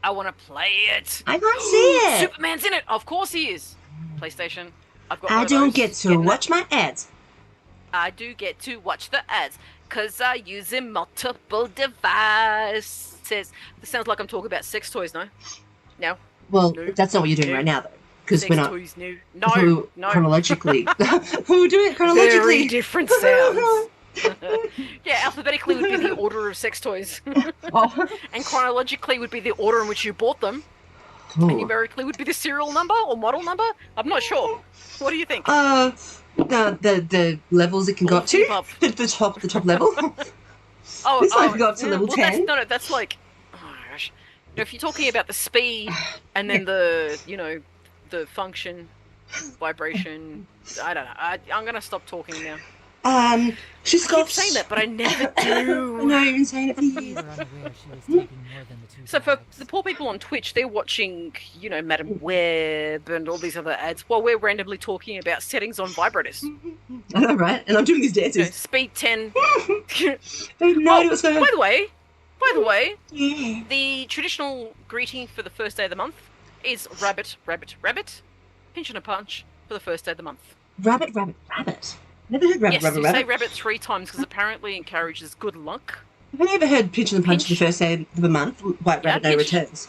I want to play it. I can't see it. Superman's in it. Of course he is. PlayStation. I've got. one I of don't those. get to Getting that. watch my ads. I do get to watch the ads because I use a multiple devices. This sounds like I'm talking about sex toys, no? No. Well, No. that's not what you're doing No. right now, though. Because Sex we're not. toys, no. We're No. chronologically. We're doing it chronologically. Very different sounds. Yeah, alphabetically would be the order of sex toys. Oh. And chronologically would be the order in which you bought them. And numerically would be the serial number or model number? I'm not sure. What do you think? The levels it can go up to. Keep up. The top level. Oh, This one can go up to yeah, level well, 10. That's like, oh my gosh. You know, if you're talking about the speed and then the function, vibration, I don't know. I'm gonna stop talking now. She I keep scoffs. saying that, but I never I do. know, you've been saying it for years. We were unaware she was taking more than the two So for bags. the poor people on Twitch, they're watching, Madam Web and all these other ads while we're randomly talking about settings on vibrators. I know, right? And I'm doing these dances. Speed 10. They have no idea what's going on. By the way, Yeah. the traditional greeting for the first day of the month is rabbit, rabbit, rabbit, pinch and a punch for the first day of the month. Rabbit, rabbit, rabbit. Never heard rabbit, Yes, rabbit, you rabbit. say rabbit 3 times because apparently encourages good luck. Have you ever heard pinch and the punch Pinch? the first day of the month? White Yeah, Rabbit No pinch. Returns.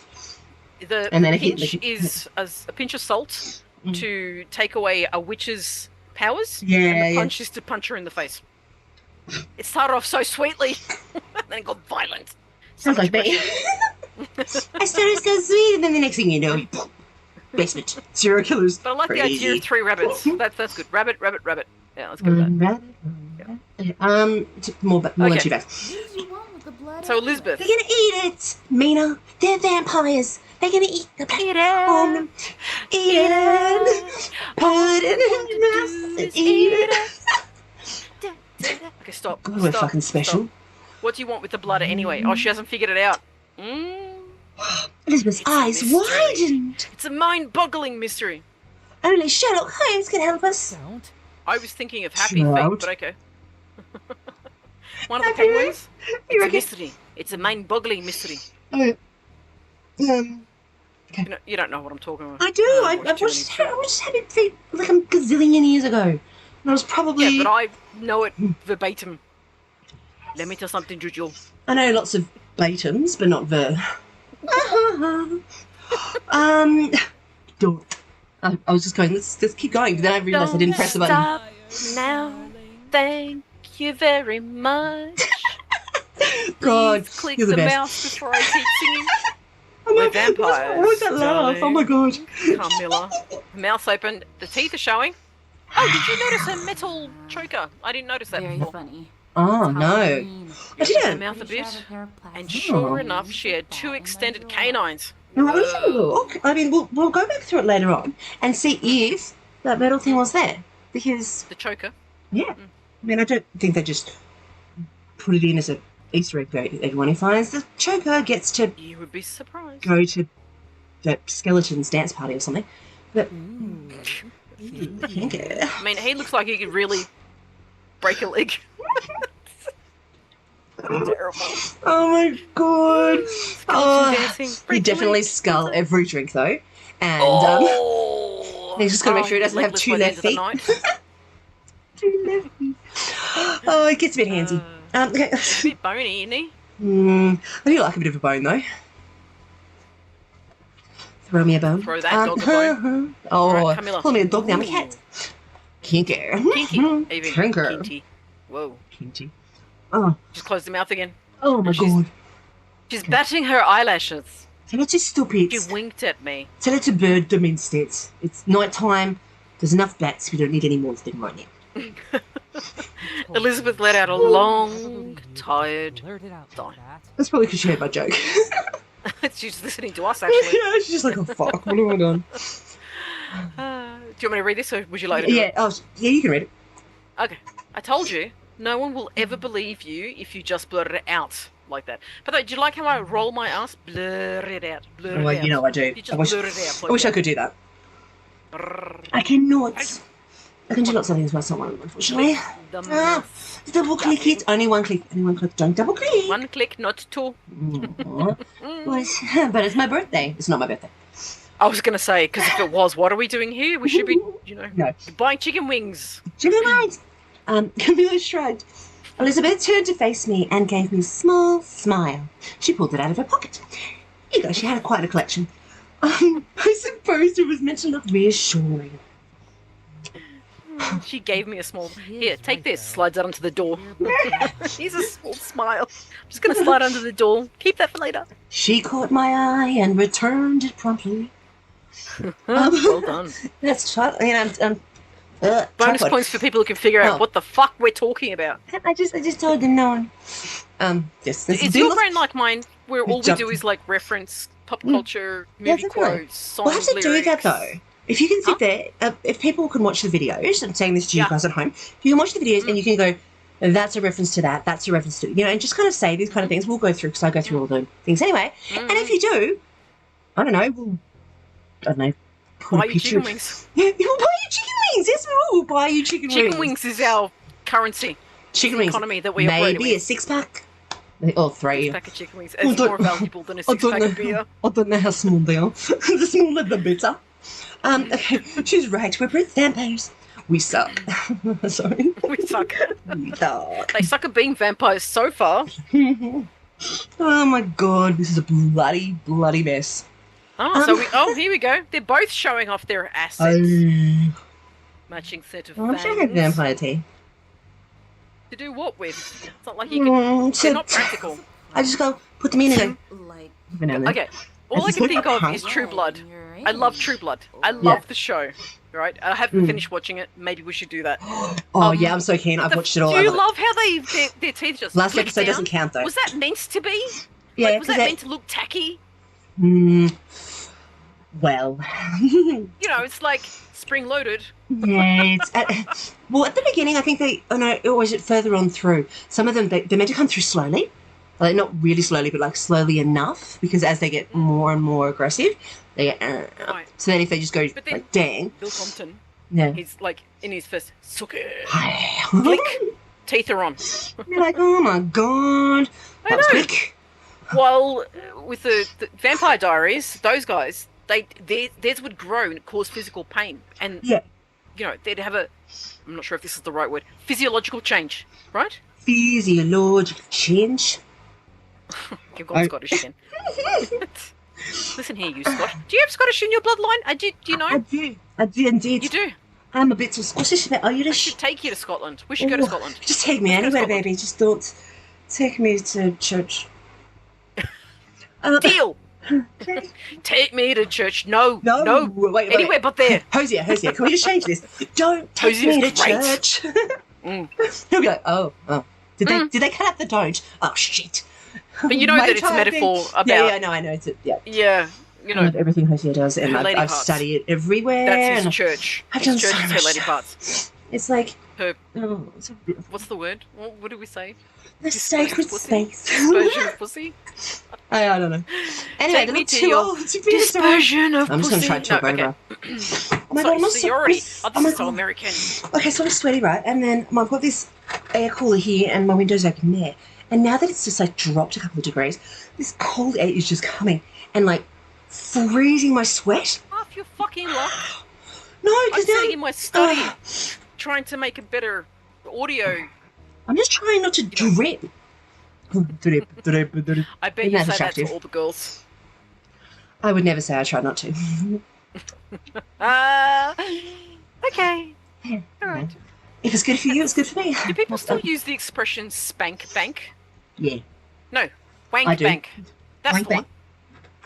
The And then if you- pinch is a pinch of salt to take away a witch's powers, and Yeah, the punch is to punch her in the face. It started off so sweetly, and then it got violent. So Sounds like much me. pressure. I started so sweet, and then the next thing you know, basement. Serial killers. But I like the Crazy. idea of 3 rabbits. That's good. Rabbit, rabbit, rabbit. Yeah, let's go with that. Rabbit. More than Okay. 2 bags. What did you want with the blood? So Elizabeth, They're gonna eat it, Mina. They're vampires. They're gonna eat the blood. Eat Oh, it. eat it. Put it in your mouth and eat it. Okay, stop. God, we're stop, fucking special. stop. What do you want with the blood anyway? Oh, she hasn't figured it out. Elizabeth's It's a eyes mystery. widened. It's a mind-boggling mystery. Only Sherlock Holmes can help us. Don't. I was thinking of Happy Chill Feet, out. but okay. One of the Happy penguins. You It's a reckon? mystery. It's a mind-boggling mystery. Oh, You don't know what I'm talking about. I do. I watched Happy Feet like a gazillion years ago. And I was probably... Yeah, but I know it verbatim. Let me tell something, Juju. I know lots of batums, but not ver. Don't. I was just going, let's keep going, but then I realised I didn't press the button. Stop now. Thank you very much. God, Please click you're the the best. mouse before I keep singing. Oh, We're vampires. What was that laugh? Oh my God. Camilla. Mouth open. The teeth are showing. Oh, did you notice her metal choker? I didn't notice that Very before. funny. Oh, no. I Her didn't. mouth a bit. And sure enough, she had 2 extended canines. No, let's have a look. I mean, we'll go back through it later on and see if that metal thing was there. Because, The choker. yeah. I mean, I don't think they just put it in as an Easter egg for everyone who finds the choker gets to You would be surprised. go to the skeleton's dance party or something. But, yeah. I mean, he looks like he could really break a leg. Terrible. Oh my God. Oh, dancing. he definitely skull every drink though. And he's just got to make sure he doesn't have legless 2 by the left end of feet. the night. 2 left feet. Oh, it gets a bit handsy. Okay. He's a bit bony, isn't he? I do like a bit of a bone though. Throw me a bone. Throw that dog a bone. Oh, Right, Camilla. call me a dog now, I'm a cat. Kinker. Kinky. Even Kinker. kinky. Whoa. Kinky. Oh, Just closed the mouth again. oh my She's- God. She's batting her eyelashes. Tell her to stupid. She winked at me. Tell her to bird them instead. It's night time. There's enough bats. We don't need any more of them right now. Elizabeth let out a long, tired Blurt it out, sigh. Cat. That's probably because she heard my joke. She's listening to us, actually. Yeah, she's just like, oh fuck, what have I done? Do you want me to read this, or would you like to do Yeah, yeah, you can read it. it? Okay. I told you, no one will ever believe you if you just blurt it out like that. But do you like how I roll my ass? Blur it out. Blur Well, it out. you know I do. You just blur it out. I wish I could do that. I cannot. I can do lots of things by someone, unfortunately. The mouth. Double click it. Only one click. Only one click. Don't double click. One click, not 2. Aw. But it's my birthday. It's not my birthday. I was going to say, because if it was, what are we doing here? We should be, No. buying chicken wings. Chicken wings. Camilla shrugged. Elizabeth turned to face me and gave me a small smile. She pulled it out of her pocket. Here you go. She had quite a collection. I suppose it was meant to look reassuring. She gave me a small. Here, take this. Slides out onto the door. Here's a small smile. I'm just going to slide under the door. Keep that for later. She caught my eye and returned it promptly. Well done. That's bonus Bonus points for people who can figure out what the fuck we're talking about. I just told them no one. Yes. Is your brain like mine, where all we do is like reference pop culture, movie that's right. quotes, songs, We'll have to do that lyrics? though. If you can sit there, if people can watch the videos, I'm saying this to you guys at home, if you can watch the videos and you can go, that's a reference to that, that's a reference to, and just kind of say these kind of things. We'll go through, because I go through all the things anyway. And if you do, I don't know, put Buy a you picture. chicken wings. Yeah, we'll buy you chicken wings. Yes, we will buy you chicken wings. Chicken wings is our currency. Chicken wings. Economy that we operate Maybe with. a 6-pack. Or 3. Pack of chicken wings. It's more valuable than a 6-pack of beer. I don't know how small they are. The smaller the better. Okay, she's right. We're both vampires. We suck. Sorry. We suck. We suck. They suck at being vampires so far. Oh my God, this is a bloody mess. Here we go. They're both showing off their assets. Matching set of I wish I had fangs. vampire tea. To do what with? It's not like you can. They're not practical. I just go put them in and go. Like, Every now and then. Okay. All I It's can like think a of punk. is True Blood. you're I love in. True Blood. I love the show. Right? I haven't finished watching it. Maybe we should do that. Oh yeah, I'm so keen. I've watched it all. Do you love how their teeth just Last click episode down? doesn't count though. Was that meant to be? Yeah, Was that meant to look tacky? Well. It's like spring loaded. Yeah, well, at the beginning, I think or is it further on through? Some of them, they're meant to come through slowly. Like, not really slowly, but like slowly enough, because as they get more and more aggressive, they get, Right. so then if they just go But then- like, dang. Bill Compton, Yeah. he's like in his first suck it. You're Click. Teeth are on. like, oh my God. I That was know. quick. While with the Vampire Diaries, those guys, theirs would grow and cause physical pain, and they'd have I'm not sure if this is the right word, physiological change, right? Physiological change. You've gone Scottish again. Listen here, you Scottish. Do you have Scottish in your bloodline? Do you know? I do indeed. You do? I'm a bit too Scottish, a bit Irish. I should take you to Scotland. We should go to Scotland. Just take me anywhere, baby. Just don't take me to church. Deal! Take me to church. No. Wait. Anywhere but there. Hosier, can we just change this? Don't take me to church. He'll be like, oh. Did they cut out the don't? Oh, shit. But you know that it's a metaphor about... Yeah, no, I know. Yeah, you know. Everything Hosier does, and I've studied it everywhere. That's his church. I've done church so is much her lady parts. It's like... What's the word? What do we say? The sacred space. Dispersion of pussy? I don't know. Anyway, Take me to your dispersion of pussy. I'm just going to try to talk over. Oh my God, I'm so you're already... this is so American. Okay, so I'm sweaty, right? And then I've got this air cooler here and my window's open there. And now that it's just like dropped a couple of degrees, this cold air is just coming and like freezing my sweat. Half your fucking luck. No, I'm because sitting in my study trying to make a better audio. I'm just trying not to drip. I bet you say that to all the girls. I would never say I try not to. Okay. Yeah. All right. If it's good for you, it's good for me. Do people still use the expression spank bank? Yeah. No. Wank bank. That's wank the one.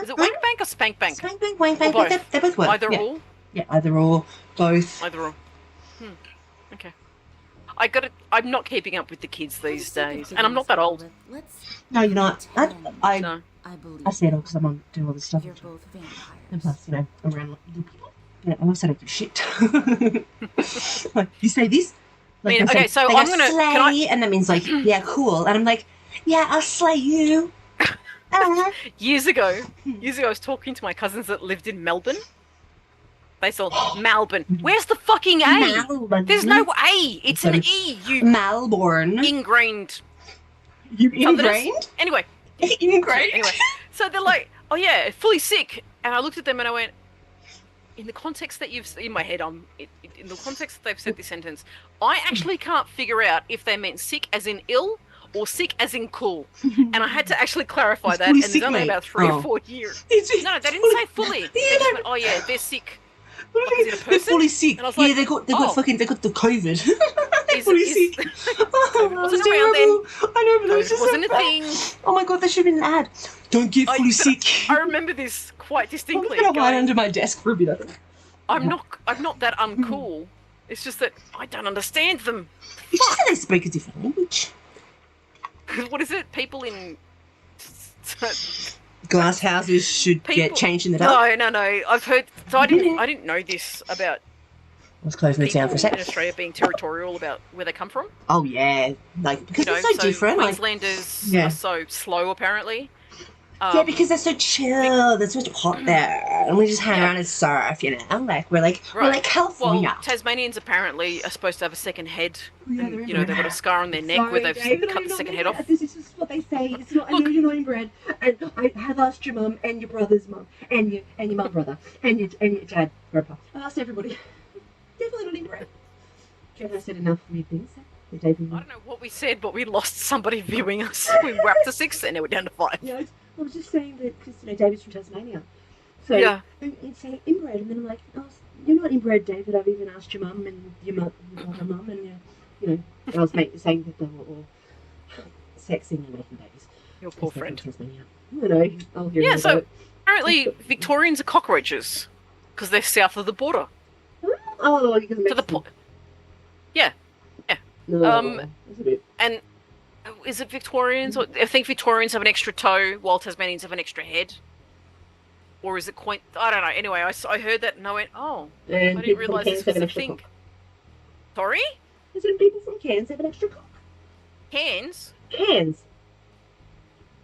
Is it wank bank or spank bank? Spank bank, wank bank. They both work. Either or? Yeah, either or. Both. Either or. Okay. I'm not keeping up with the kids these days, and I'm not that old. No, you're not. I say it all because I'm doing all this stuff. You're both vampires. And plus, I'm around little people. Yeah, I also don't give shit. Like, you say this? Like, okay, so I'm gonna slay, and that means like, yeah, cool. And I'm like, yeah, I'll slay you. Years ago, I was talking to my cousins that lived in Melbourne. They saw Melbourne. Where's the fucking A? Melbourne. There's no A. It's an E. You Melbourne. Ingrained. You ingrained? Anyway. Ingrained? Anyway. So they're like, oh yeah, fully sick. And I looked at them and I went, in the context that you've... In my head, in the context that they've said this sentence, I actually can't figure out if they meant sick as in ill or sick as in cool. And I had to actually clarify that, and there's only about 3 or 4 years. No, they didn't say fully. They just went, oh yeah, they're sick. They're fully sick. And I was like, they got the COVID. They're fully sick. Wasn't around then. I know, but it was just wasn't so a thing. Oh my God, there should have been an ad. Don't get fully sick. I remember this quite distinctly. I'm gonna hide under my desk for a bit. I'm not that uncool. It's just that I don't understand them. It's just that they speak a different language. What is it? People in glass houses should get changed in the dark. No. I've heard. So I didn't know this about. I was closing it down for a second. In Australia being territorial about where they come from. Oh yeah, like because they're so different. Queenslanders are so slow apparently. Yeah, because they're so chill. There's so much hot there, and we just hang around and surf. You know, like we're like California. Well, Tasmanians apparently are supposed to have a second head. Yeah, and, they've got a scar on their neck where they've cut the second head off. This is what they say. It's not. I know you're not inbred, and I have asked your mum and your brother's mum and your mum brother and your dad grandpa. I asked everybody. Definitely not inbred. Have I said enough weird things? I don't know what we said, but we lost somebody viewing us. We were up to 6 and now we're down to 5. Yeah, I was just saying that because David's from Tasmania. So and say inbred, and then I'm like, oh, you're not inbred, David. I've even asked your mum and your other mum, and and I was saying that they were all sexing and making babies. Your poor friend. Tasmania. I know. I'll hear so about it. Apparently Victorians are cockroaches because they're south of the border. Oh, because to the point. Yeah. No, and is it Victorians? Or I think Victorians have an extra toe, while Tasmanians have an extra head. Or is it quite? I don't know. Anyway, I heard that and I went, oh, and I didn't realise this was a thing. Cock. Sorry? Isn't people from Cairns have an extra cock? Cairns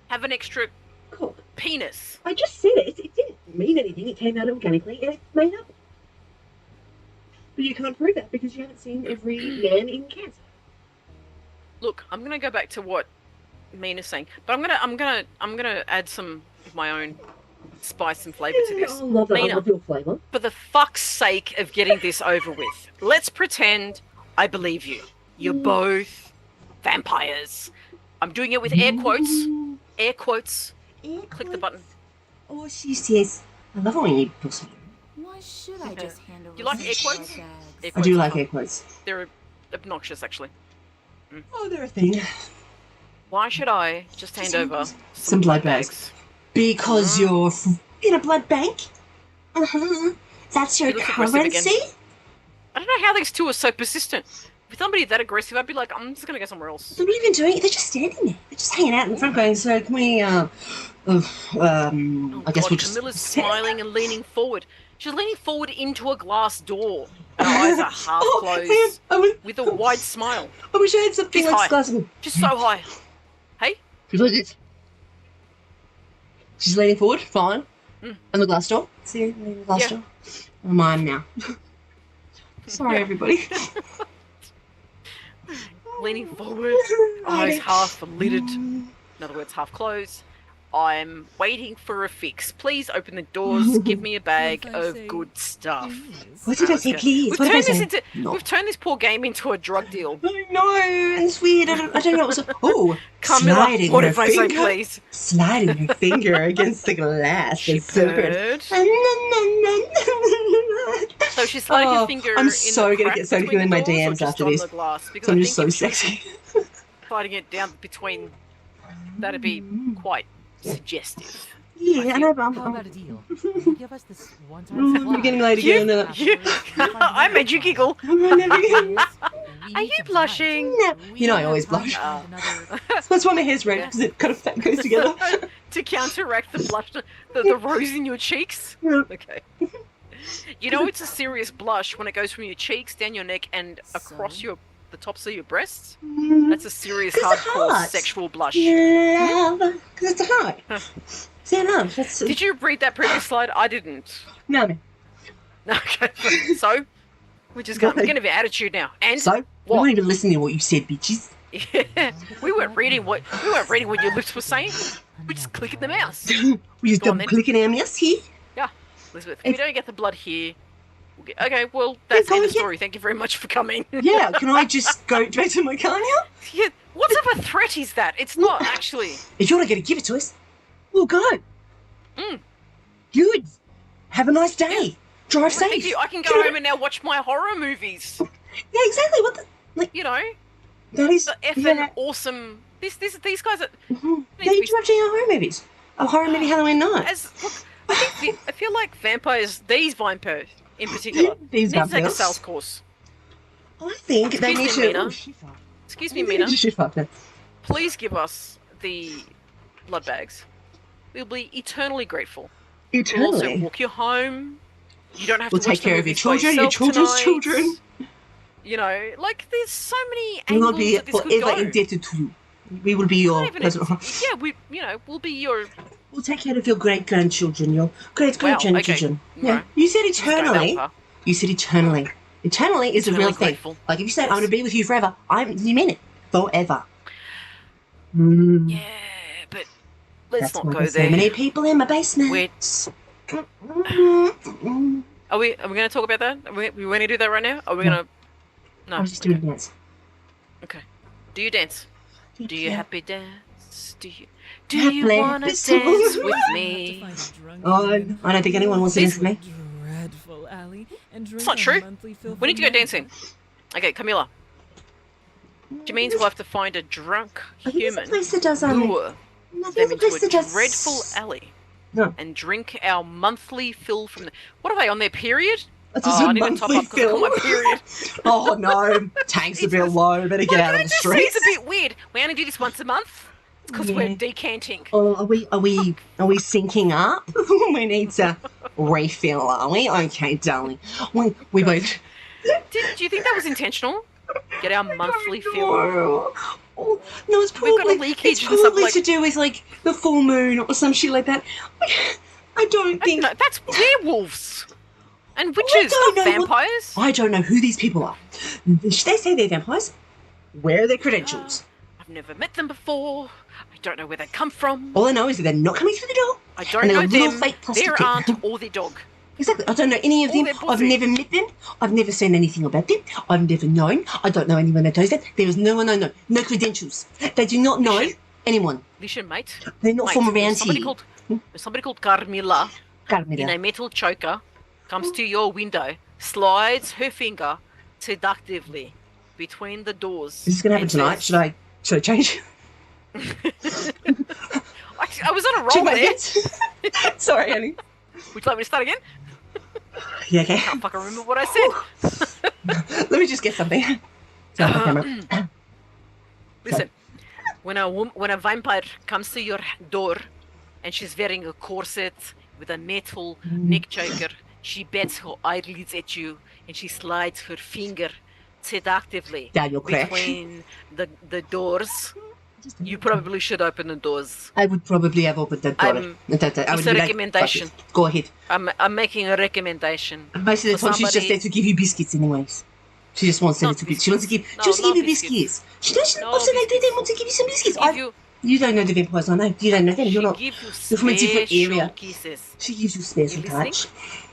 have an extra cock. Penis. I just said it. It didn't mean anything. It came out organically and it's made up. But you can't prove that because you haven't seen every man in Cairns. Look, I'm gonna go back to what Mina's saying, but I'm gonna add some of my own spice and flavour to this. I love that. I Mina, love your flavour. for the fuck's sake of getting this over with, let's pretend I believe you. You're both vampires. I'm doing it with air quotes. Air quotes. Click the button. Oh, she says. I love it when you push me. Why should I just hand over You like some air quotes? blood bags? Air I quotes do are like fun. air quotes. They're obnoxious, actually. Oh, they're a thing. Why should I just hand over Some blood bags. Because you're in a blood bank. That's your You look aggressive again. currency. I don't know how these two are so persistent. If somebody that aggressive, I'd be like, I'm just gonna go somewhere else. They're not even doing it. They're just standing there. They're just hanging out in front, going. So can we? I guess we'll just. Camilla's smiling and leaning forward. She's leaning forward into a glass door. Her eyes are half closed, with a wide smile. I wish I had something She's like high. glass. She's so high. Hey? She's like this. She's leaning forward, fine. And the glass door. See, the glass door. I'm mine now. Sorry, everybody. Leaning forward, eyes half lidded. In other words, half closed. I'm waiting for a fix. Please open the doors. Give me a bag of good stuff. What did I say, please? We've What did I turned, say? we've turned this poor game into a drug deal. I know, and it's weird. I don't know what was. Oh, Camilla, sliding what her if I say finger, please? sliding her finger against the glass. She It's so good. purred. So she's sliding her finger I'm in so the gonna crack get so between in my the doors or DMs just after on this. the glass? Because So I'm I just so think if sexy. she's sliding it down between, that'd be quite suggestive. Yeah, I know, but How about a deal? You give us this one-time supply. You're getting late again. I made you giggle. Are you blushing? You know I always blush. That's why my hair's red, because it kind of goes together. To counteract the blush, the rose in your cheeks? Okay. You know it's a serious blush when it goes from your cheeks, down your neck, and across the tops of your breasts. That's a serious, hardcore sexual blush. Yeah, because it's a heart. See, no, that's... Did you read that previous slide? I didn't. No. Okay, so we're just going to have attitude now. And So, we what? weren't even listening to what you said, bitches. Yeah, we weren't reading what your lips were saying. We're just clicking the mouse. We just Go on, then. clicking our mouse here. Yeah, Elizabeth, if we don't get the blood here. Okay, well, that's the end of the story. Thank you very much for coming. Yeah, can I just go back to my car now? Yeah, what type of threat is that? It's not actually. If you're not going to give it to us, we'll go. Good. Have a nice day. Drive safe. Thank you. I can go home and now watch my horror movies. Yeah, exactly. What the... Like, You know, that is... the effing awesome. These guys are. They're interrupting our horror movies. A horror movie Halloween night. Look, I feel like vampires. These vampires in particular. These need to take a vampires. sales course. I think they need Excuse me, to... Mina. Oh, shit, fuck. Excuse me, Mina. Shit, fuck that. Please give us the blood bags. We'll be eternally grateful. We'll also Eternally. walk you home. You don't have We'll to watch take care of the your movies by children, your yourself children's tonight. children. You know, like there's so many We will angles be that this could forever go. indebted to you. We will be your Not even personal... we'll be your. We'll take care of your great-grandchildren, your great-grandchildren. okay. Yeah. Right. You said Let's go that eternally. far. You said eternally. Eternally is a real Eternally thing. grateful. Like if you say I'm going to be with you forever, you mean it. Forever. Mm. Yeah, but let's That's not why go there's there. so many people in my basement. Are we going to talk about that? Are we going to do that right now? Are we going to? No. I was just doing a dance. Okay. Do you dance? Do you Yeah. happy dance? Do you Happily want to festival. dance with me? Oh, I don't think anyone wants to dance with me. Dreadful alley and It's not true. We need to go dancing. Okay, Camilla. Which means we'll have to find a drunk I think there's a human, place that does lure No, them there's a into place a that does... dreadful alley, No. and drink our monthly fill from the... What are they, on their period? It's Oh, a I need to top monthly up because I've got my fill. period. Oh no, tank's a bit low. Better get out of the It streets. seems a bit weird. We only do this once a month. It's because Yeah. we're decanting. Oh, are we syncing up? We need to refill, are we? Okay, darling. We both... Do you think that was intentional? Get our monthly fill. No. Oh, no, it's We've got a probably, leakage it's and stuff probably like- to do with like the full moon or some shit like that. I don't think... No, that's werewolves and witches, don't not know what- vampires. I don't know who these people are. They say they're vampires. Where are their credentials? I've never met them before. I don't know where they come from. All I know is that they're not coming through the door. I don't and they're know a little them, fake plastic their kid. aunt, or their dog. Exactly. I don't know any of Or them. their I've pussy. never met them. I've never seen anything about them. I've never known. I don't know anyone that knows them. There is no one I know. No credentials. They do not know anyone. Listen, mate. They're not from around somebody here. There's somebody called Carmilla in a metal choker comes to your window, slides her finger seductively between the doors. Is this going to happen tonight? Should I change? I was on a roll there. Sorry, honey. Would you like me to start again? Yeah, okay. I can't fucking remember what I said. Let me just get something. Listen, when a vampire comes to your door and she's wearing a corset with a metal neck choker, she bats her eyelids at you and she slides her finger seductively between the doors. You probably should open the doors. I would probably have opened that door. It's a recommendation. Go ahead. I'm making a recommendation. Most of the time, she's just there to give you biscuits, anyways. She just wants to give. She wants to give you biscuits. She doesn't. Also, they do. They want to give you some biscuits. You don't know the vampires, I know. You don't know them. You're from a different area. Kisses. She gives you special touch.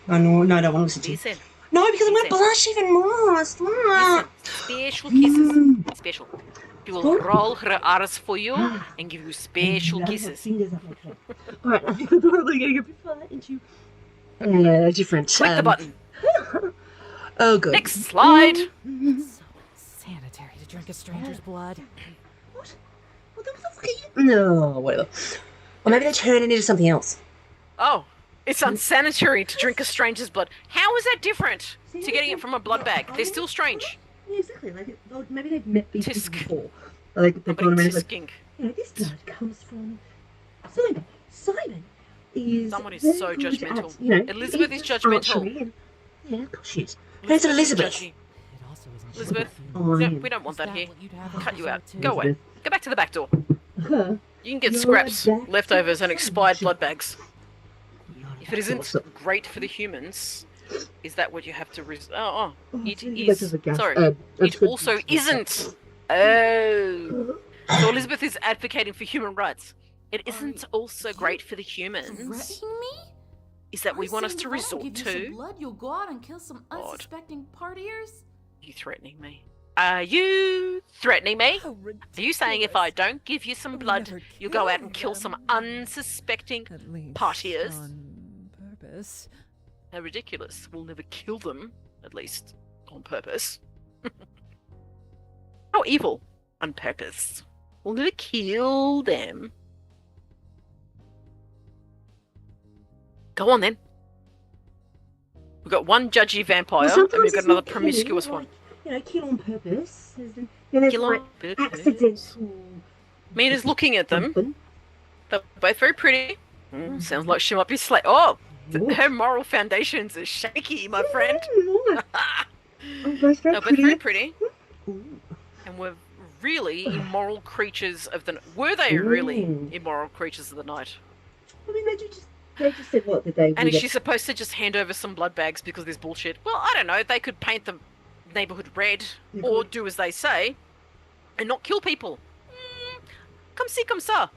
I know. No, I don't want to listen to you. Listen. No, because I'm going to blush even more. Stop. Special kisses. Special. She will roll her arms for you and give you special kisses. Alright, I think we're probably getting a bit far into different. Click the button. Oh, good. Next slide. So sanitary to drink a stranger's blood. What? What the fuck are you? No, whatever. Or maybe they turn it into something else. Oh, it's unsanitary to drink a stranger's blood. How is that different to getting it from a blood bag? They're still strange. Yeah, exactly. Like, maybe they've met these people Tisk. before. Like, they've gone around and like, Tisking. this blood comes from Simon. Simon is Someone is very so good judgmental. At, Elizabeth is eating judgmental. archery and- yeah, of course she is. Where's Elizabeth? It also isn't Elizabeth, Oh, no, yeah. we don't want that here. What you'd have Cut you out. too. Go away. Go back to the back door. Huh? You can get You're scraps, back. leftovers, and expired blood bags. If it That's isn't awesome. great for the humans, is that what you have to it Oh, is. Sorry. It also isn't. Oh. So Elizabeth is advocating for human rights. It isn't also great for the humans. Threatening me? Is that we want us to If I don't resort give you some to? blood, you'll go out and kill some God. unsuspecting partiers? Are you threatening me? Are you threatening me? How Are you saying if I don't give you some blood, Never you'll go out and kill kill some them. unsuspecting At least partiers? on purpose. How ridiculous. We'll never kill them, at least on purpose. How evil. On purpose. We'll never kill them. Go on then. We've got one judgy vampire, and we've got another promiscuous one. Kill on purpose. There's Kill like on purpose. accidental. Mina's looking at them. something. They're both very pretty. Sounds like she might be Oh, her moral foundations are shaky, my friend. Oh, that's very They're both very pretty. pretty. And were really immoral creatures of the... Were they really immoral creatures of the night? I mean, they just said what that they. And is she supposed to just hand over some blood bags because there's bullshit? Well, I don't know. They could paint the neighborhood red or do as they say and not kill people. Come see, come ça.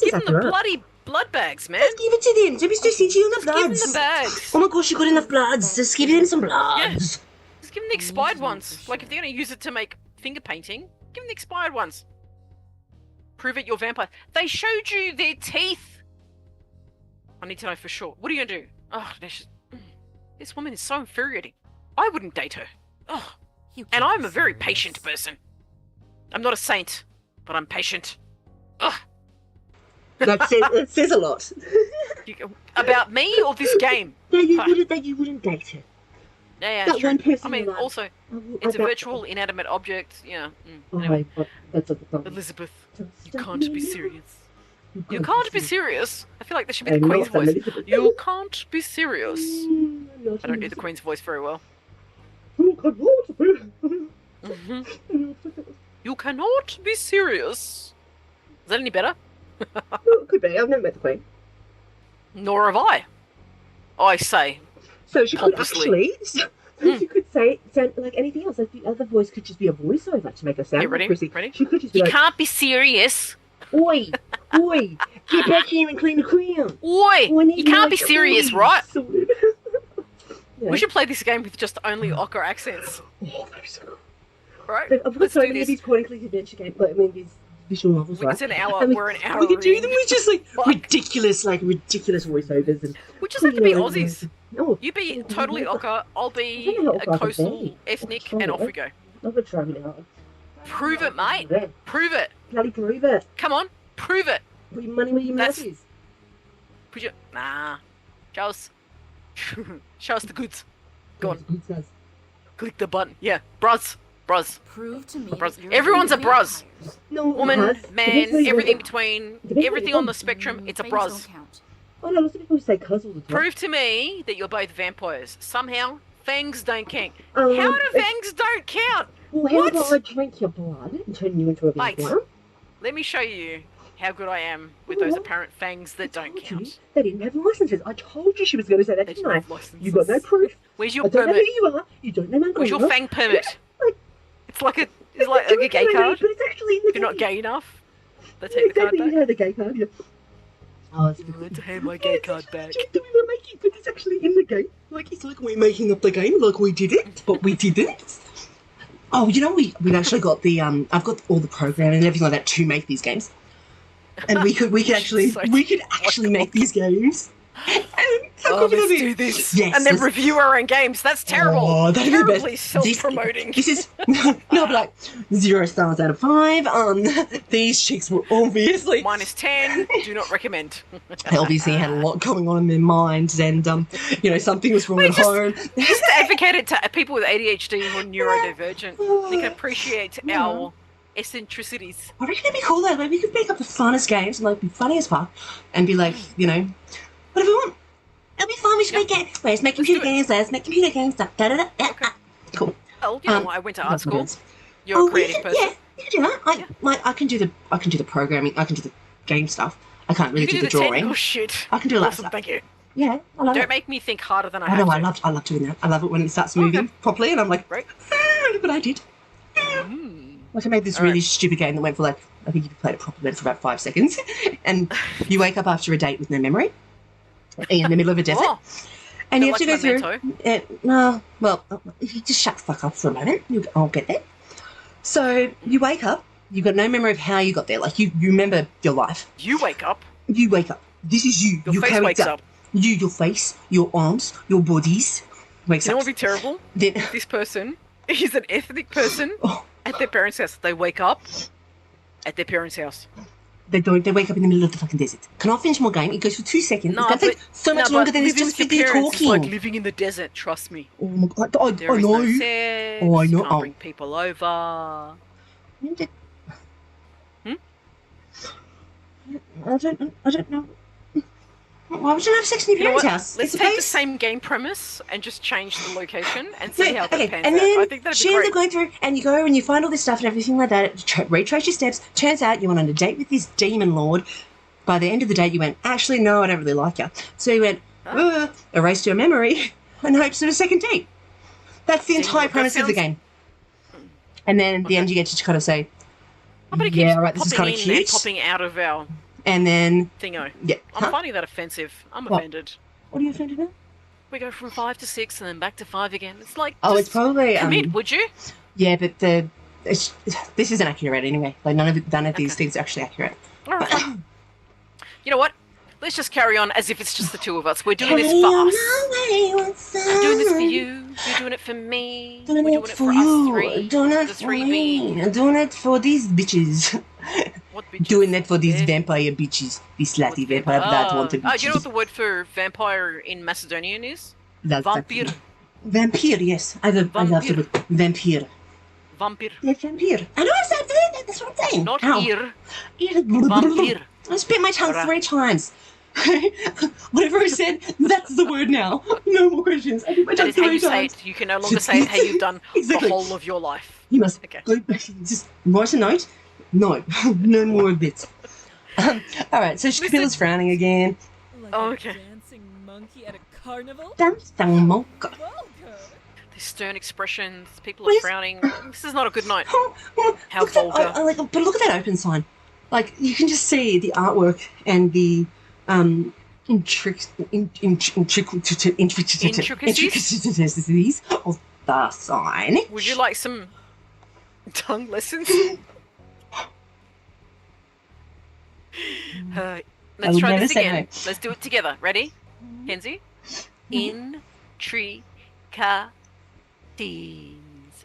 Give them the bloody blood bags, man. Just give it to them. Don't be so stingy on the Just give them bloods. the bags. Oh my gosh, you got enough bloods. Just give them some bloods. Just give them the expired ones. Like if they're going to use it to make finger painting, give them the expired ones. Prove it, you're vampire. They showed you their teeth. I need to know for sure. What are you going to do? Oh, this woman is so infuriating. I wouldn't date her. Oh, and I'm a very patient person. I'm not a saint, but I'm patient. Ugh. That says a lot. About me or this game? That you wouldn't date her. Yeah, That it's true. one person I mean, you like. also, it's a virtual inanimate object. Yeah. Anyway. Elizabeth, you can't be serious. You can't be serious. I feel like there should be the Queen's voice. You can't be serious. I don't do the Queen's voice very well. You cannot be serious. Is that any better? Could be. I've never met the Queen. Nor have I say. So she could pompously. actually. She could sound like anything else. Like the other voice could just be a voiceover to make her sound You ready? more prissy. Ready? She could just be You like, can't be serious. "Oi, Oi, get back here and clean the crown. Oi! Oh, I need You can't my be serious, toys right? sorted. Yeah. We should play this game with just only Ochre accents. Oh, that'd be so cool. Right? But I've got Let's so do many of this. these point-and-click adventure games, like, I mean, these visual novels, right? It's an hour. And We're an hour. we could do in. them with just, like, Fuck. ridiculous voiceovers and... We just have to be you know, Aussies. No, You be totally Ochre, I'll be I don't know a what I could coastal be. ethnic, I'm and sure. off we go. I'm gonna try it out. Prove it, mate. Yeah, Prove it. bloody prove it. Come on, prove it. Put your money where your mouth That's- is. Put your nah. Show us. Show us the goods. Go on. Good guys. Click the button. Yeah, bros. Prove to me. Bros. that you're Everyone's a bros. vampires. No, Woman, it has. man, Depends where you everything in want it. between, Depends everything where on you the want spectrum, it's a Fangs bros. don't count. Oh no, lots of people say cuz all the time. Prove to me that you're both vampires. Somehow, fangs don't count. Um, How do it's- fangs don't count? Well, how What? about I drink your blood and turn you into a Mate. vampire? Let me show you how good I am with those apparent fangs that don't I told you, count. they didn't have licenses. I told you she was going to say that, They didn't don't I? have licenses. You got no proof. Where's I your don't know who permit? you are. You don't know my Where's your number. fang permit? Like, It's like a gay card. But it's actually in the If you're not game. gay enough, they Yeah, take the card exactly, back. you have the gay card, yeah. Oh, it's I want to have my gay card back. Just we were making, but it's actually in the game. Like, it's like we're making up the game, like we did it, but we didn't. Oh, you know, we've actually got the, I've got all the programming and everything like that to make these games. And we could actually make these games. And how Oh, cool would let's it be? do this. Yes, and then let's- review our own games. That's terrible. Oh, that'd be the Terribly best. self-promoting. This is no, but like 0 stars out of 5. These chicks were obviously -10. Do not recommend. they obviously had a lot going on in their minds, and you know, something was wrong at just- home. Just advocate it to people with ADHD who are neurodivergent. They can appreciate our eccentricities. I reckon it'd be cool though. Like, we could make up the funnest games and like be funny as fuck, and be like, you know, whatever we want. It'll be fun. We should make games. Let's make computer do it. games. Let's make computer games. Da, da, da, da. Okay. Cool. Oh, you know what? I went to art school. yes. You're a we creative can- person. Yeah, you can do that. I can do the programming. I can do the game stuff. I can't really You can do do the the drawing. technical shit. I can do a lot of Awesome, stuff. thank you. Yeah, I love Don't it. make me think harder than I I have know. to. I love doing that. I love it when it starts moving properly, and I'm like, Right. But I did. Like I made this All really right. stupid game that went for like, I think you played it properly for about 5 seconds, and you wake up after a date with no memory in the middle of a desert, Oh, and you bit have to go like through. No, well, if you just shut the fuck up for a moment, I'll get there. So you wake up, you've got no memory of how you got there. Like you remember your life. you wake up. You wake up. This is you. Your face character. wakes up. You, your face, your arms, your bodies wakes You know up. what would be terrible? Then, This person is an ethnic person oh, at their parents' house. They wake up at their parents' house. they don't. They wake up in the middle of the fucking desert. Can I finish my game? It goes for 2 seconds. No, it's gonna take so much no, longer but than it's living just with for your you parents talking. is like living in the desert. Trust me. Oh my god! I There is know. no sex. Oh, I know. Can't Oh. bring people over. I don't know. Why would you have sex in your You know parents' what? house? Let's It's a take the place. same game premise and just change the location and see Yeah, how that okay, pans and out. then I think that'd she be ends up great. going through, and you go and you find all this stuff and everything like that. Retrace your steps. Turns out you went on a date with this demon lord. By the end of the date, you went, actually, no, I don't really like you. So you went, erased your memory in hopes of a second date. That's the See, entire that premise of the sounds- game. And then at the end, you get to kind of say, How about it yeah, keeps right, this is popping kind of in and cute. popping out of our And then, thingo? yeah. I'm Huh? finding that offensive. I'm What? offended. What are you offended about? We go from 5 to 6 and then back to 5 again. It's like, Oh, just it's probably commit, would you? yeah, but this isn't accurate anyway. Like none of these Okay. things are actually accurate. All right. fine. You know what? Let's just carry on as if it's just the two of us. We're doing this for us. I'm doing this for you. You're doing it for me. We're doing it for us three. Doing it The for three me. beings. Doing it for these bitches. What bitches? Doing that for these Yeah. vampire bitches. These What slutty vampire that want to do you know what bitches. the word for vampire in Macedonian is? That's Vampire. Vampire, yes. I love the Vampire. word vampire. Vampire. Yeah, vampire. I know that's what I'm saying. Not Ow. here. Yeah. Vampire. I spit my tongue Alright. 3 times. Whatever I said, that's the word now. No more questions. I spit my That tongue is how 3 you say times. it. You can no longer say it how you've done Exactly. the whole of your life. You must Okay. go back, just write a note. No, no more bits. All right, so Capilla's frowning again. Like Oh, a okay. dancing monkey at a carnival? Dance down, monk. Vulgar. These stern expressions. People Well, are yes. frowning. This is not a good night. How Look at that- vulgar. but look at that open sign. like you can just see the artwork and the intricacies of the sign. Would you like some tongue lessons? Let's try this again. No. Let's do it together. Ready? Kenzie? Intricacies.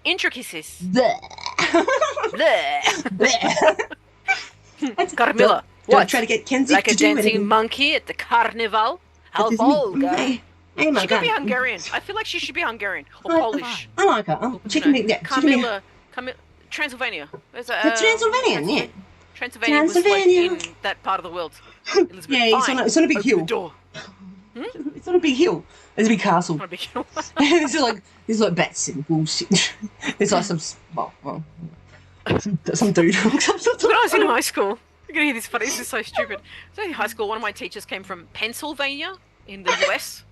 Intricacies. Carmilla, what? Try to get Kenzie like to a dancing monkey at the carnival? How vulgar. She could be Hungarian. I feel like she should be Hungarian or Polish. I like her. She can be, yeah. Carmilla, Transylvania. Transylvanian, yeah. Transylvania was like in that part of the world. Elizabeth, yeah, it's on a big hill. It's on a big hill. There's a big castle. On a big hill. there's like bats and bullshit. There's like some dude. When I was in high school, you're gonna hear this funny. This is so stupid. So in high school, one of my teachers came from Pennsylvania in the US.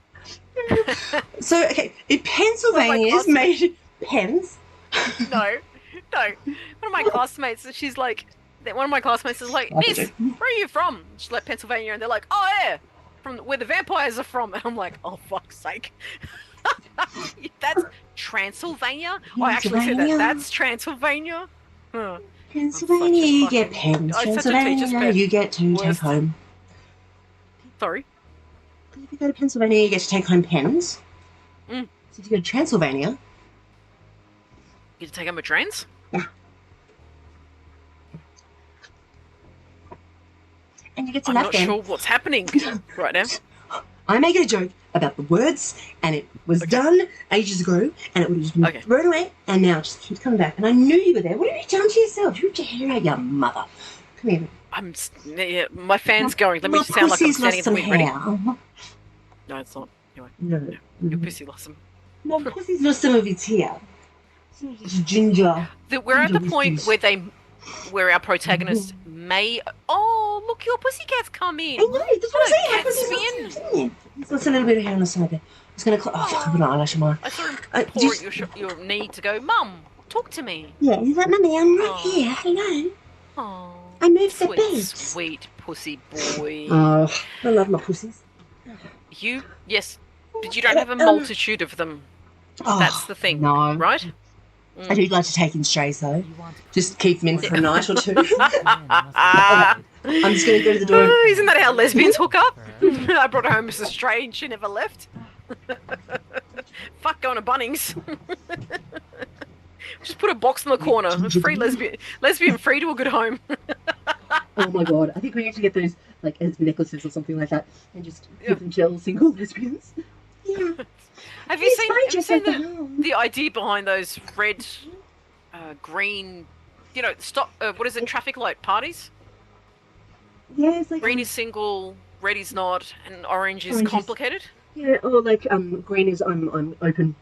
So okay, in Pennsylvania is made pens. No. One of my classmates, she's like, one of my classmates is like, Miss, where are you from? She's like, Pennsylvania, and they're like, oh yeah, from where the vampires are from. And I'm like, oh fuck's sake. That's Transylvania? I actually said that. That's Transylvania? Huh. Pennsylvania, you get pens. Pennsylvania, you get to take home. Sorry? If you go to Pennsylvania, you get to take home pens. So if you go to Transylvania... You get to take home a trans? Yeah. And you get to I'm laugh not them. sure what's happening right now. I make a joke about the words, and it was done ages ago, and it would have just been thrown away, and now it just keeps coming back. And I knew you were there. What have you done to yourself? You ripped your hair out, your mother. Come here. My fan's going. Let me sound like I'm standing at the window. Ready? No, it's not. Anyway. No. Your pussy lost some. My pussy's lost some of its hair. Some of its ginger. We're at the point where our protagonist may... Oh, look, your pussycat's come in. I know, that's what I'm saying. There's a little bit of hair on the side there. It's going to... Oh, fuck, I put an eyelash on mine. I saw him paw at your knee to go, Mum, talk to me. Yeah, he's like, Mummy, I'm right here. Hello. Oh, I moved the bed. Sweet pussy boy. Oh, I love my pussies. Yes, but you don't have a multitude of them. That's the thing, right? I do like to take in strays, though. Just keep them in for a night or two. I'm just going to go to the door. Isn't that how lesbians hook up? I brought her home as a stray and she never left. Fuck going to Bunnings. Just put a box in the corner. It's free lesbian free to a good home. Oh my god, I think we need to get those like as necklaces or something like that and just give them gel single lesbians. Yeah. Have you seen the idea behind those red, green, what is it, traffic light parties? Yeah, it's like... Green is single, red is not, and orange is complicated? Yeah, or like green is I'm open,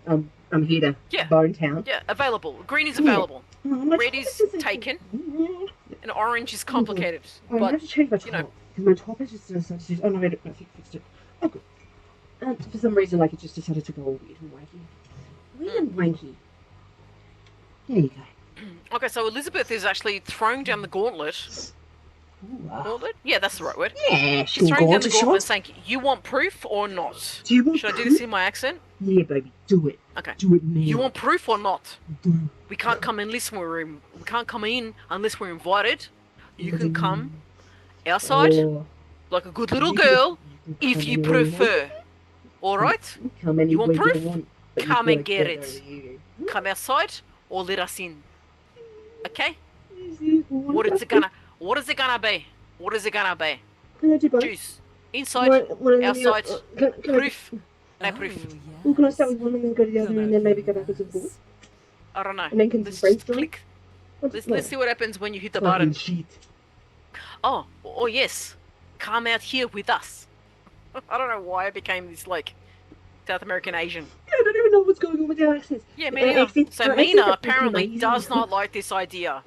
I'm here to Bone Town. Yeah, available. Green is available. Yeah. Red is taken, and orange is complicated. I have to change my top, because my top is just decided to... Oh no, I fixed it. Oh good. For some reason, like, it just decided to go all weird and wanky. Weird and wanky. There you go. Okay, so Elizabeth is actually throwing down the gauntlet. Gauntlet? Yeah, that's the right word. Yeah, she's throwing down the gauntlet and saying, you want proof or not? Should I do this in my accent? Yeah, baby, do it. Okay. Do it now. You want proof or not? Do. We can't come in unless we're invited. You can come outside, like a good little girl, if you prefer. Alright? You want proof? Come and get it. Come outside or let us in. Okay? What is it gonna be? What is it gonna be? Juice. Inside, outside, proof. No proof. Well, can I start with one and then go to the other and then maybe go back to the board? I don't know. And then can let's just click. Let's see what happens when you hit the button. Oh yes. Come out here with us. I don't know why I became this, like, South American Asian. Yeah, I don't even know what's going on with our accents. Yeah, me neither. So Mina apparently does not like this idea.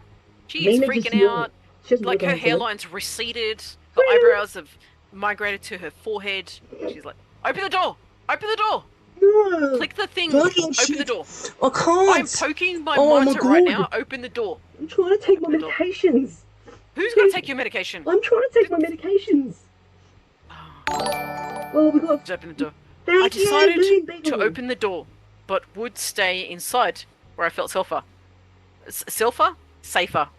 She is freaking out. Like, her hairline's receded. Her eyebrows have migrated to her forehead. She's like, open the door! Open the door! No! Click the thing. Open the door. I can't! I'm poking my monitor right now. Open the door. I'm trying to take my medications. Who's going to take your medication? I'm trying to take my medications. Oh, we got. Just open the door. Thank I decided you, to open the door, but would stay inside where I felt safer. Safer.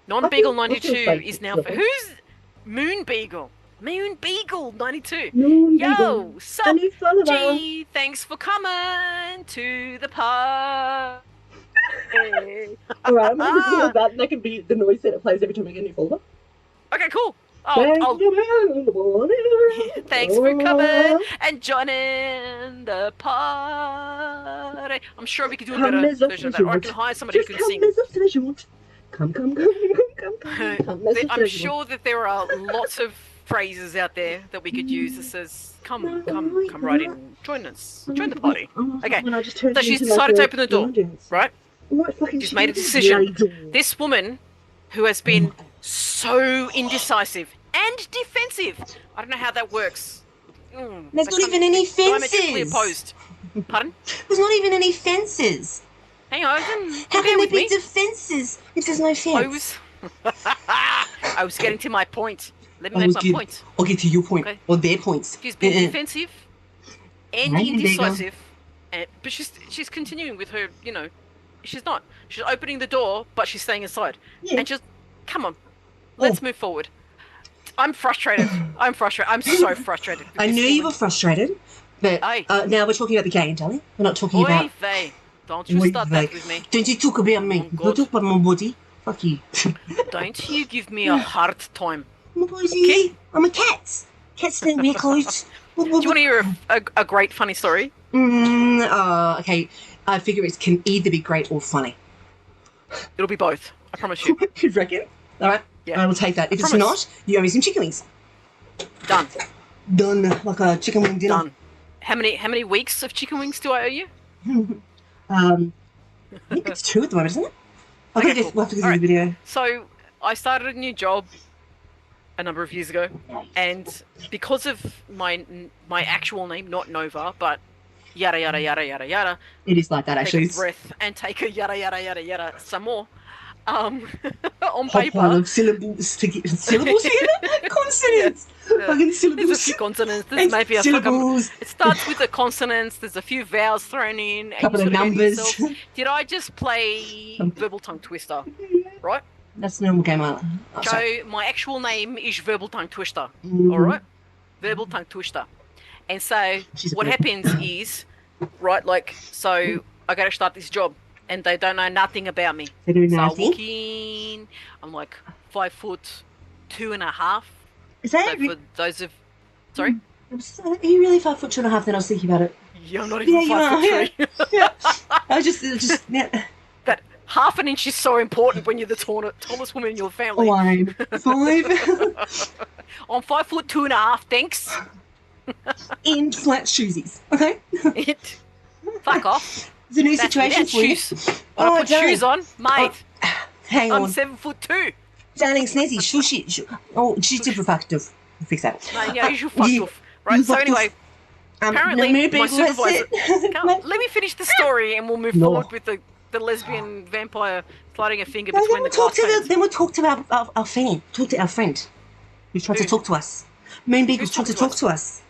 Non-Beagle 92 is now for who's Moon Beagle? Moon Beagle 92. Yo, sup? Gee, thanks for coming to the park. Alright, I'm gonna record that, and that can be the noise that it plays every time I get a new folder. Okay, cool. Thanks for coming and joining the party. I'm sure we could do a better version of that, or I can hire somebody who can sing. Come. I'm sure that there are lots of phrases out there that we could use that says, come right in, join us, join the party. Okay, so she's decided to open the door, right? She's made a decision. This woman, who has been so indecisive and defensive, I don't know how that works. There's not even any Diametrically fences. opposed. Pardon? There's not even any fences. Hang on. How can there be defences if there's no fence? I was getting to my point. Let me make my point. I'll get to your point, Okay. or their points. She's been defensive and indecisive, but she's continuing with her, she's not. She's opening the door, but she's staying inside. Yeah. And just, come on, let's move forward. I'm frustrated. I'm so frustrated. I knew you were frustrated, but now we're talking about the game, darling. We're not talking about... Don't you start that with me. Don't you talk about me. Don't talk about my body. Fuck you. Don't you give me a hard time. My body's easy. I'm a cat. Cats don't wear clothes. Do you want to hear a great funny story? Okay. I figure it can either be great or funny. It'll be both. I promise you. You reckon? All right. Yeah. I will take that. If it's not, you owe me some chicken wings. Done. Like a chicken wing dinner. Done. How many weeks of chicken wings do I owe you? I think it's 2 at the moment, isn't it? We'll have to get the video. So I started a new job a number of years ago, and because of my actual name, not Nova, but yada yada yada yada yada. It is like that, actually. Take a breath and take a yada yada yada yada some more. On Hop paper, on of syllables together. Consonants. Fucking syllables. there's a few consonants. There's maybe a syllables. It starts with the consonants. There's a few vowels thrown in. And Couple you of sort numbers. yourself, did I just play verbal tongue twister? Right. That's the normal game, Isla. So my actual name is verbal tongue twister. Mm-hmm. All right. Verbal tongue twister. And so what happens is, right, so I got to start this job, and they don't know nothing about me. They do So I nothing. walk in, I'm like 5'2.5". Is that So for those of, sorry, Are you really 5'2.5"? Then I was thinking about it. yeah, I'm not even Yeah, you 5'3". Yeah. I was just yeah. That half an inch is so important when you're the tallest woman in your family. Oh, I'm 5 I'm 5'2.5", thanks. in flat shoesies. Okay. Fuck off. It's a new That's situation without for you. shoes. When I put shoes on, mate, Hang I'm on. 7'2". Darling, snazzy, shushi. Oh, she's too reflective. Fix that. No, yeah, you fucked off. Right, You so fucked anyway, apparently my Beagle, supervisor... that's it. Let me finish the story and we'll move No. forward with the lesbian vampire sliding a finger No, between the glass panes. then we'll talk to our friend. Talk to our friend who's trying to talk to us. Moon Beagle's trying to talk to us.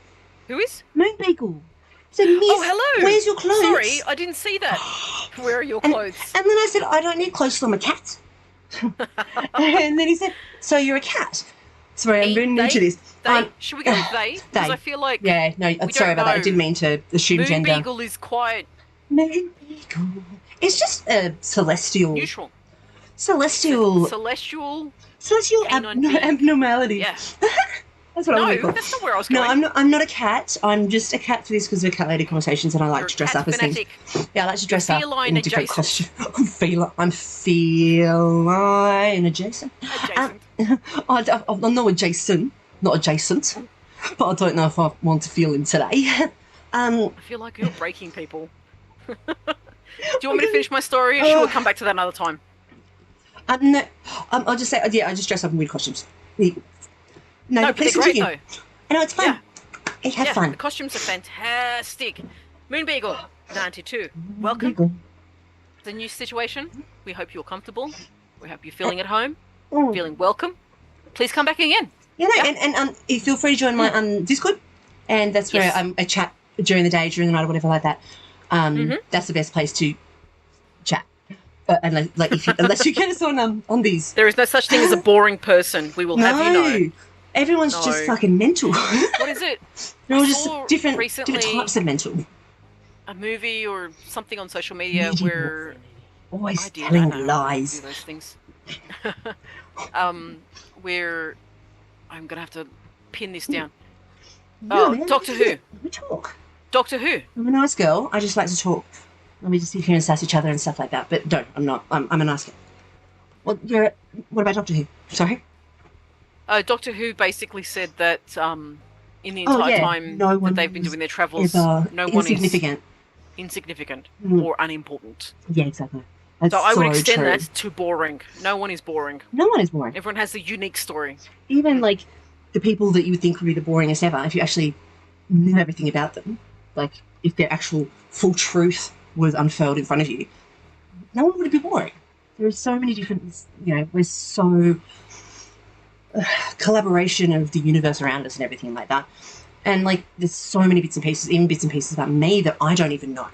Who is? Moon Beagle. So, Miss, Oh, hello. where's your clothes? Sorry, I didn't see that. Where are your clothes? And then I said, I don't need clothes, I'm a cat. And then he said, so you're a cat? Sorry, I'm very new to this. Should we go with they? Because They. I feel like Yeah, no, we sorry don't about that. I know. didn't mean to assume Moon gender. Beagle is quite Moon Beagle. It's just a celestial. neutral. Celestial Celestial. Canine being. Abnormality. Yeah. That's what I No, want to call. that's not where I was No, going. I'm not a cat. I'm just a cat for this because of cat lady conversations, and I like You're to a dress cat up as things. fanatic. Yeah, I like to dress up feline in different adjacent. costumes. I'm feline adjacent. Adjacent. I'm not adjacent, but I don't know if I want to feel him today. I feel like you're breaking people. Do you want me to finish my story, or should we come back to that another time? No, I'll just say, I just dress up in weird costumes. No, But please they're great continue. though. I know it's fun. Yeah. Have fun. The costumes are fantastic. Moon Beagle 92. Welcome. The new situation. We hope you're comfortable. We hope you're feeling at home. feeling welcome, please come back again. Yeah, no, and you feel free to join my Discord, and that's where I chat during the day, during the night, or whatever like that. That's the best place to chat. Unless, unless you get us on these. There is no such thing as a boring person. We will have you know. Everyone's just fucking mental. What is it? They're all just different types of mental. A movie or something on social media where always telling lies. Those things. Where I'm gonna have to pin this down. No, man, Doctor Who. We talk. Doctor Who. I'm a nice girl. I just like to talk. Let me just sit here and sass each other and stuff like that. But don't. I'm not. I'm a nice girl. What about Doctor Who? Sorry. Doctor Who basically said that in the entire time that they've been doing their travels, no one is insignificant or unimportant. Yeah, exactly. That's so I would extend that to boring. No one is boring. No one is boring. Everyone has a unique story. Even like the people that you would think would be the boringest ever, if you actually knew everything about them, like if their actual full truth was unfurled in front of you, no one would be boring. There are so many different, we're so collaboration of the universe around us and everything like that. And like there's so many bits and pieces about me that I don't even know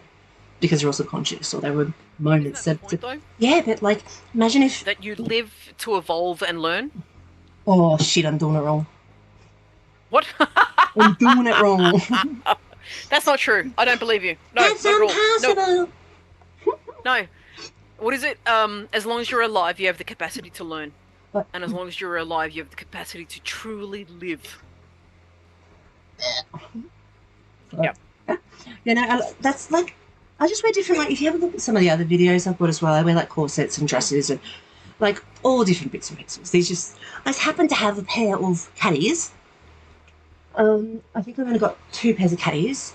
because they're all subconscious, or there were moments Isn't that the point, though? Yeah, but like imagine if that you live to evolve and learn. Oh shit, I'm doing it wrong. What? I'm doing it wrong. That's not true. I don't believe you. No, that's impossible. No. What is it? As long as you're alive, you have the capacity to learn. What? And as long as you're alive, you have the capacity to truly live. Yep. That's like, I just wear different, like, if you have a look at some of the other videos I've got as well, I wear like corsets and dresses and like all different bits and pieces. I just happen to have a pair of caddies. I think I've only got 2 pairs of caddies.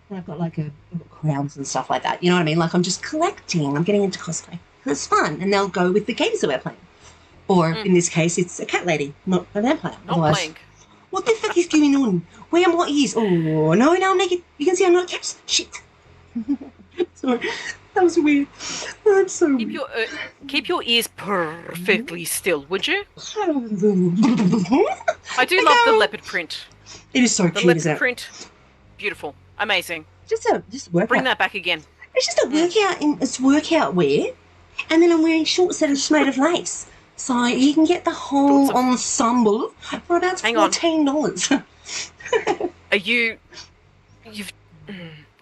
And I've got like I've got crowns and stuff like that. You know what I mean? Like I'm just collecting. I'm getting into cosplay. It's fun. And they'll go with the games that we're playing. Or in this case, it's a cat lady, not a vampire. Not playing. What the fuck is going on? Where am I ears? Oh, no, I'm naked. You can see I'm not caps. Shit. Sorry. That was weird. That's so weird. Keep your ears perfectly still, would you? I do Okay. love the leopard print. It is so The cute, leopard isn't it? print, beautiful, amazing. Just a workout. Bring that back again. It's just a workout. It's workout wear. And then I'm wearing shorts that are made of lace. So you can get the whole ensemble for about $14.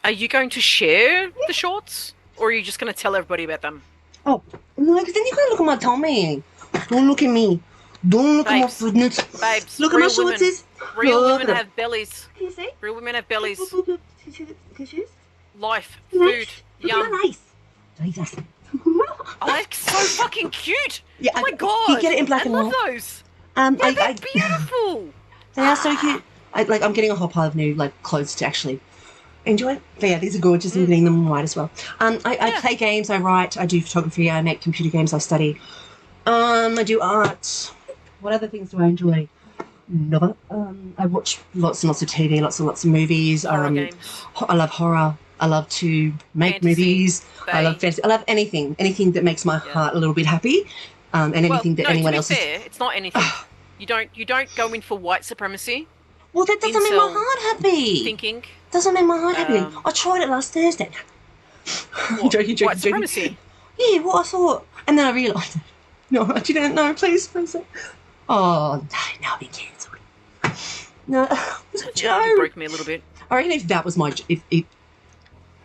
Are you going to share the shorts, or are you just going to tell everybody about them? Oh, no, because then you gotta look at my tummy. Don't look at me. Don't look at my footnotes. Babes, Look at my shorts. Real women have bellies. Can you see? Real women have bellies. Tissues? Life, food, Look yum. at my lace. Jesus. Oh, that's so fucking cute. Yeah, oh my god. You get it in black and I love white. those. Yeah, they're beautiful. They are so cute. I'm getting a whole pile of new clothes to actually enjoy. But yeah, these are gorgeous. I'm getting them in white as well. I play games. I write. I do photography. I make computer games. I study. I do art. What other things do I enjoy? Never. I watch lots and lots of TV, lots and lots of movies. Horror games. I love horror. I love to make movies. I love fantasy. I love anything that makes my heart a little bit happy, and anything that anyone else. To be fair, it's not anything. You don't go in for white supremacy. Well, that doesn't make my heart happy. Thinking doesn't make my heart happy. I tried it last Thursday. Joking. White supremacy. Yeah, what I thought, and then I realised. No, I didn't. No, please. Oh no, I've been cancelled. No, it's a joke. You broke me a little bit. I reckon if that was if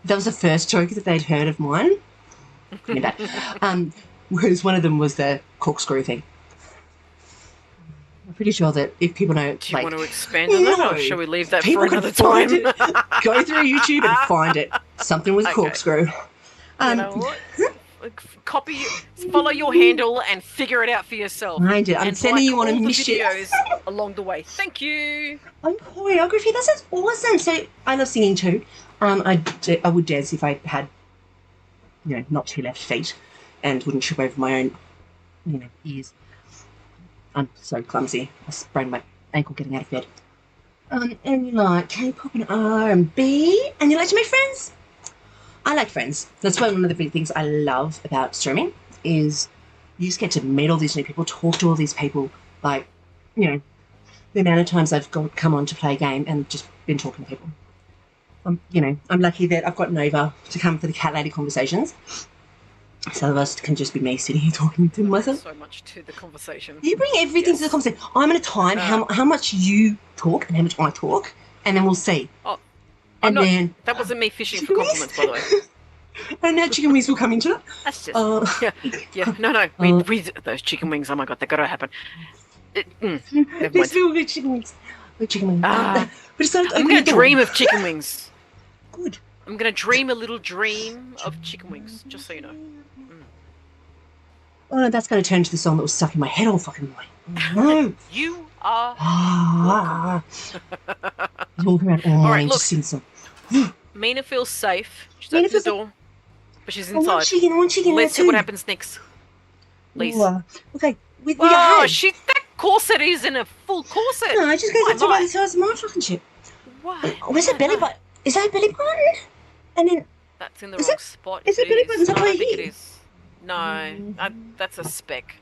that was the first joke that they'd heard of mine. Pretty bad. Whereas one of them was the corkscrew thing. I'm pretty sure that if people know, do you want to expand on that, or shall we leave that for another time? Go through YouTube and find it. Something with corkscrew. You know what? Follow your handle and figure it out for yourself. Find it. I'm sending you on a mission. Videos along the way. Thank you. Choreography. That sounds awesome. So I love singing too. I would dance if I had, not 2 left feet, and wouldn't trip over my own, ears. I'm so clumsy. I sprained my ankle getting out of bed. And you like K-pop and R&B, and you like to make friends. I like friends. That's one of the big things I love about streaming is you just get to meet all these new people, talk to all these people. Like, you know, the amount of times I've come on to play a game and just been talking to people. I'm lucky that I've got Nova to come for the cat lady conversations. So otherwise it can just be me sitting here talking to myself. So much to the conversation. You bring everything to the conversation. I'm going to time how much you talk and how much I talk, and then we'll see. Oh, then that wasn't me fishing for compliments, by the way. And now chicken wings will come into it. That's just yeah. No. We those chicken wings. Oh my god, they got to happen. Never There's mind. still good chicken wings. Good chicken wings. But it's not, I'm going to dream of chicken wings. Good. I'm going to dream a little dream of chicken wings, just so you know. Oh, no, that's going to turn to the song that was stuck in my head all fucking way. No. You are. Walk around all morning look. just sing song. Mina feels safe. She's Mina at the feels door, but she's I want inside. chicken. I want chicken. Let's see too. what happens next. Please. Ooh, okay. With your Oh, head. that corset is in a full corset. No, I just goes Why up to about not? the size of my fucking shit. Why? Where's that belly button? Is that a belly button? And then That's in the Is wrong it- spot. is if it belly is. button's No, up I right don't think it here? is. No, that's a speck.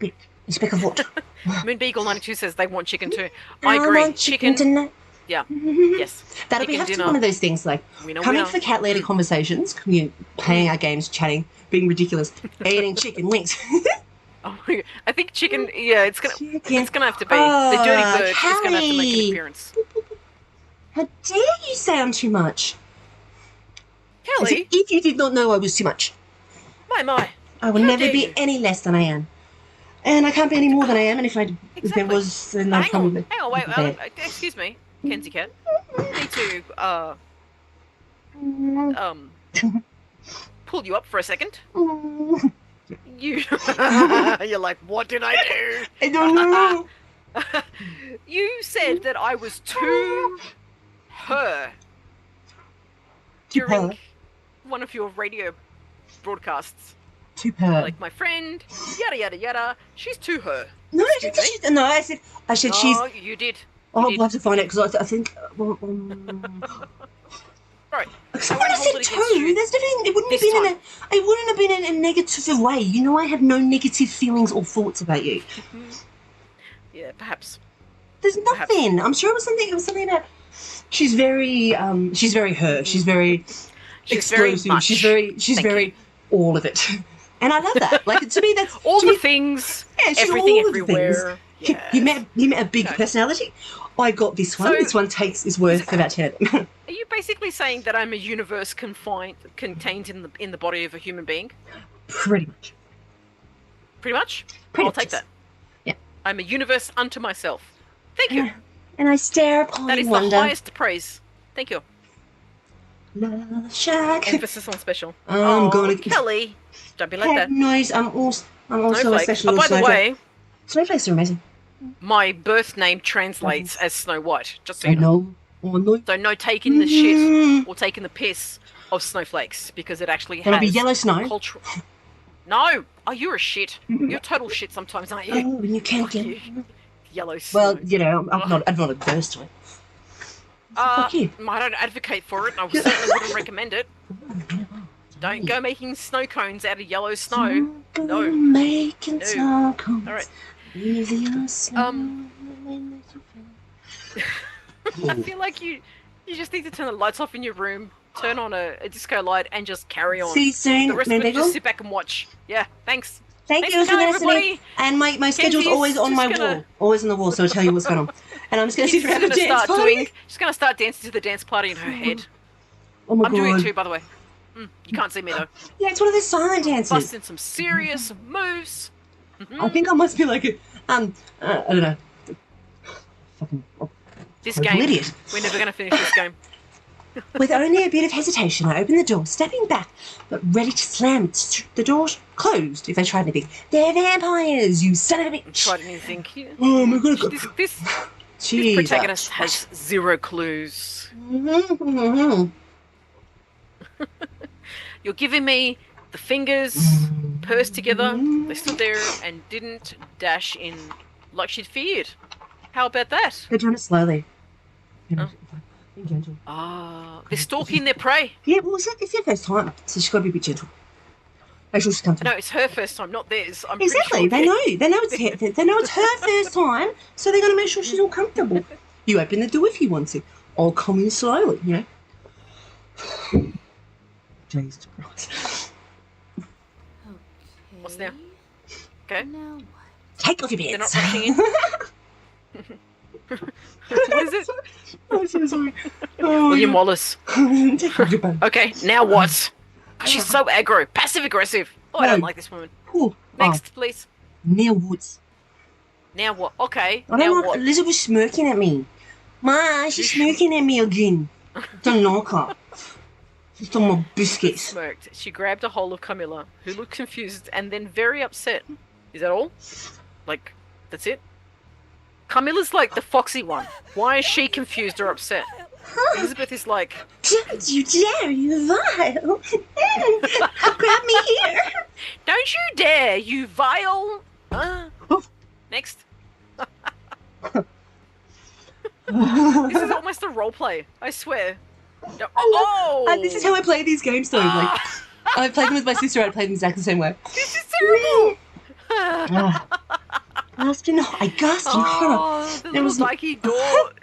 a speck of what? Moonbeagle92 says they want chicken too. I I agree. want chicken tonight. Yeah. Yes. That'll be Chicken have to be dinner. one of those things like Winner, coming winner. for cat lady conversations, playing our games, chatting, being ridiculous, eating chicken wings. Oh my God. I think chicken. Yeah, it's gonna have to be Oh, the dirty bird. Is gonna have to make Callie. an appearance. How dare you sound too much? As Kelly, if you did not know I was too much. my. I will How never dare be you. any less than I am. And I can't be any more than I am, and if there Exactly. was, then I'd Hang probably on, wait. be bad. Excuse me, Kenzie Cat. Need to pull you up for a second. You, you're like, what did I do? I don't know. You said that I was too her during her? one of your radio broadcasts. Too per. Like my friend, yada yada yada. She's too her. No, I Excuse didn't. No, I said she's. Oh, you did. I'll did. have to find out because I think. Right. Because I when I won't hold said it against two, you there's nothing. It wouldn't have this been time. it wouldn't have been in a negative way. You know, I have no negative feelings or thoughts about you. Yeah, perhaps. There's nothing. I'm sure it was something. It was something about. She's very her. She's very She's very explosive. much. She's Thank very you. all of it. And I love that. Like to me, that's All to the me, things, yeah, she's everything, all of the things. everywhere. You met a big Okay. personality. I got this one. So- This one is worth about 10 of them. Are you basically saying that I'm a universe contained in the body of a human being? Pretty much. Pretty much. Pretty I'll much, take yes. that. Yeah. I'm a universe unto myself. Thank you. And I stare upon That is and the wonder. highest praise. Thank you. Love Shack. Emphasis on special. I'm gonna Kelly. Don't be like Head that. noise. I'm also a Snowflake. special. Oh, by the snowflake. way, Snowflakes are amazing. my birth name translates as Snow White. Just so I you know. know. Oh no. So no taking the shit or taking the piss of snowflakes because it actually It'll has be yellow snow. cultural. No. Oh, you're a shit. You're total shit sometimes, aren't you? Oh, and you can't Fuck get. you. Yellow snow. Well, you know, I'm not adverse to it. Fuck you. I don't advocate for it. I certainly wouldn't recommend it. Don't go making snow cones out of yellow snow. No. Making No. snow cones. All right. With your snow. I feel like you just need to turn the lights off in your room, turn on a disco light, and just carry on. See you soon, The rest of it, Mandeville. just sit back and watch. Yeah, thanks. Thank Thanks you for for coming, listening. everybody. And my schedule's Kenzie's always on just my gonna- wall. Always on the wall, so I'll tell you what's going on. And I'm just going to She's sit around gonna and dance start party. doing. She's gonna start dancing to the dance party in her head. Oh my I'm god. doing it too, by the way. You can't see me though. Yeah, it's one of those silent dances. Busting some serious moves. I think I must be like a, I don't know. Fucking This total game. idiot. We're never gonna finish this game. With only a bit of hesitation, I opened the door, stepping back, but ready to slam it. The door closed if they tried anything. They're vampires, you son of a bitch. Tried anything. Oh my god. This Jeez. protagonist has zero clues. You're giving me the fingers pursed together. They stood there and didn't dash in like she'd feared. How about that? They're doing it slowly. You know, Oh. be gentle. They're stalking their prey. Yeah, well, it's their first time, so she's got to be a bit gentle. Make sure she's comfortable. No, it's her first time, not theirs. I'm pretty Exactly. sure They know. They know it's her first time, so they're going to make sure she's all comfortable. You open the door if you want to. I'll come in slowly, you know. Jesus Christ. Okay. What's now? Okay. Now what? Take off your They're pants. not rushing in. What is it? I'm so sorry. Oh, William Wallace. Take off your pants. Okay, now what? She's so aggro, passive aggressive. Oh, I don't No. like this woman. Ooh, Next, please. Neil Woods. Now what? Okay. I Now don't like what? Elizabeth smirking at me. Ma, she's smirking at me again. Don't like her. She's on my biscuits. Smirked. She grabbed a hold of Camilla, who looked confused and then very upset. Is that all? Like, that's it? Camilla's like the foxy one. Why is she confused or upset? Elizabeth is like, Don't you dare, you vile. Grab me here. don't you dare, you vile. Next. This is almost a role play, I swear. Oh! This is how I play these games, though. Like, I played them with my sister. I played them exactly the same way. This is terrible. Gasped in, I gasped in horror. Oh, the There little was dykey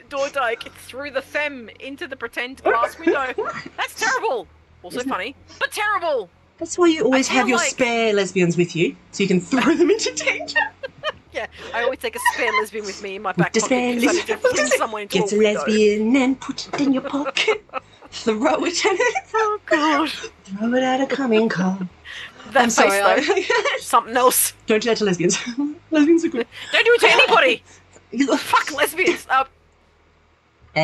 door dyke through the femme into the pretend glass window. That's terrible. Also funny, but terrible. That's why you always I feel have your like- spare lesbians with you, so you can throw them into danger. Yeah, I always take a spare lesbian with me in my back The pocket spare because I need to fling someone into Get a a window. lesbian and put it in your pocket. Throw it at it. Oh god, Throw it at a coming car. that I'm face sorry. though. Something else. Don't do that to lesbians. Lesbians are good. Don't do it to anybody. You- Fuck lesbians. And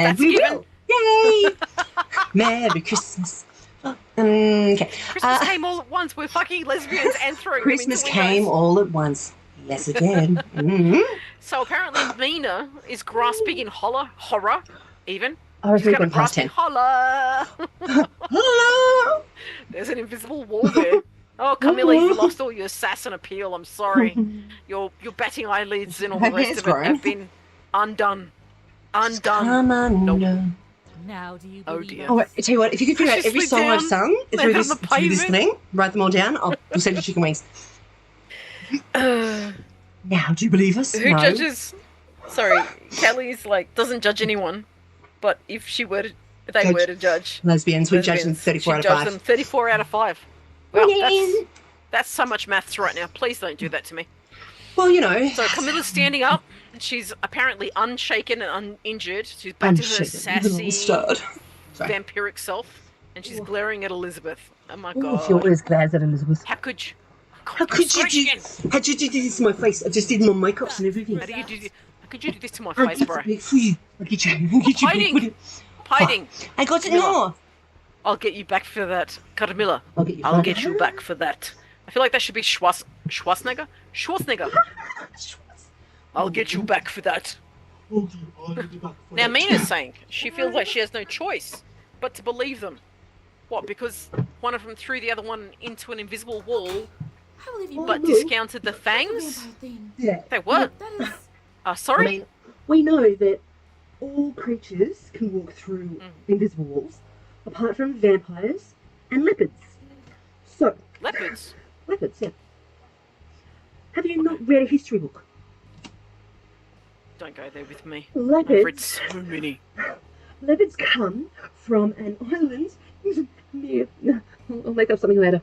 That's we given. will. Yay! Merry Christmas. Okay. Christmas came all at once. We're fucking lesbians and throwing Christmas them into came windows. all at once. Yes, it did. Mhm. So apparently Mina is grasping in horror, even. I was She's gonna reading past grasp in 10. holler. Hello! There's an invisible wall there. Oh, Camilla, you lost all your sass and appeal. I'm sorry. Your batting eyelids and all the Her rest hair's of it grown. have been undone. Undone. Come on. Nope. No. Now do you Oh, believe dear. us? Oh, wait, I tell you what, if you could figure out every Preciously song I've down, sung land through on this, the through this pavement. thing, write them all down, I'll send you chicken wings. Now, do you believe us? Who No. judges? Sorry, Kelly's like doesn't judge anyone, but if she were to, they Judge were to judge Lesbians, we judge them lesbians, 34 out she'd of judge 5. them 34 out of 5. Wow, Yay. that's so much maths right now. Please don't do that to me. Well, you know. So Camilla's standing up. She's apparently unshaken and uninjured. She's back to her Unshaken, sassy, stirred. Sorry. vampiric self, and she's glaring at Elizabeth. Oh my Oh, god! you're always glad that Elizabeth. How could you? How could you do? How could you do this to my face? I just did my makeups and everything. How could you do this to my I'll face, get bro? it big for you. I'll get you. I'll get you Hiding. big for you. Hiding. I got it Camilla. now. I'll get you back for that, Carmilla. I'll get you. I'll get you back for that. I feel like that should be Schwarzenegger. Schwarzenegger. I'll get you back for that. Now Mina's saying she feels like she has no choice but to believe them. What? Because one of them threw the other one into an invisible wall, I believe you. but no. discounted the The fangs. vampire thing. Yeah. They were. That is. I Sorry. mean, we know that all creatures can walk through invisible walls, apart from vampires and leopards. So, Leopards. leopards, yeah. Have you not read a history book? Don't go there with me. I've read Leopards, so many. leopards come from an island near. I'll make up something later.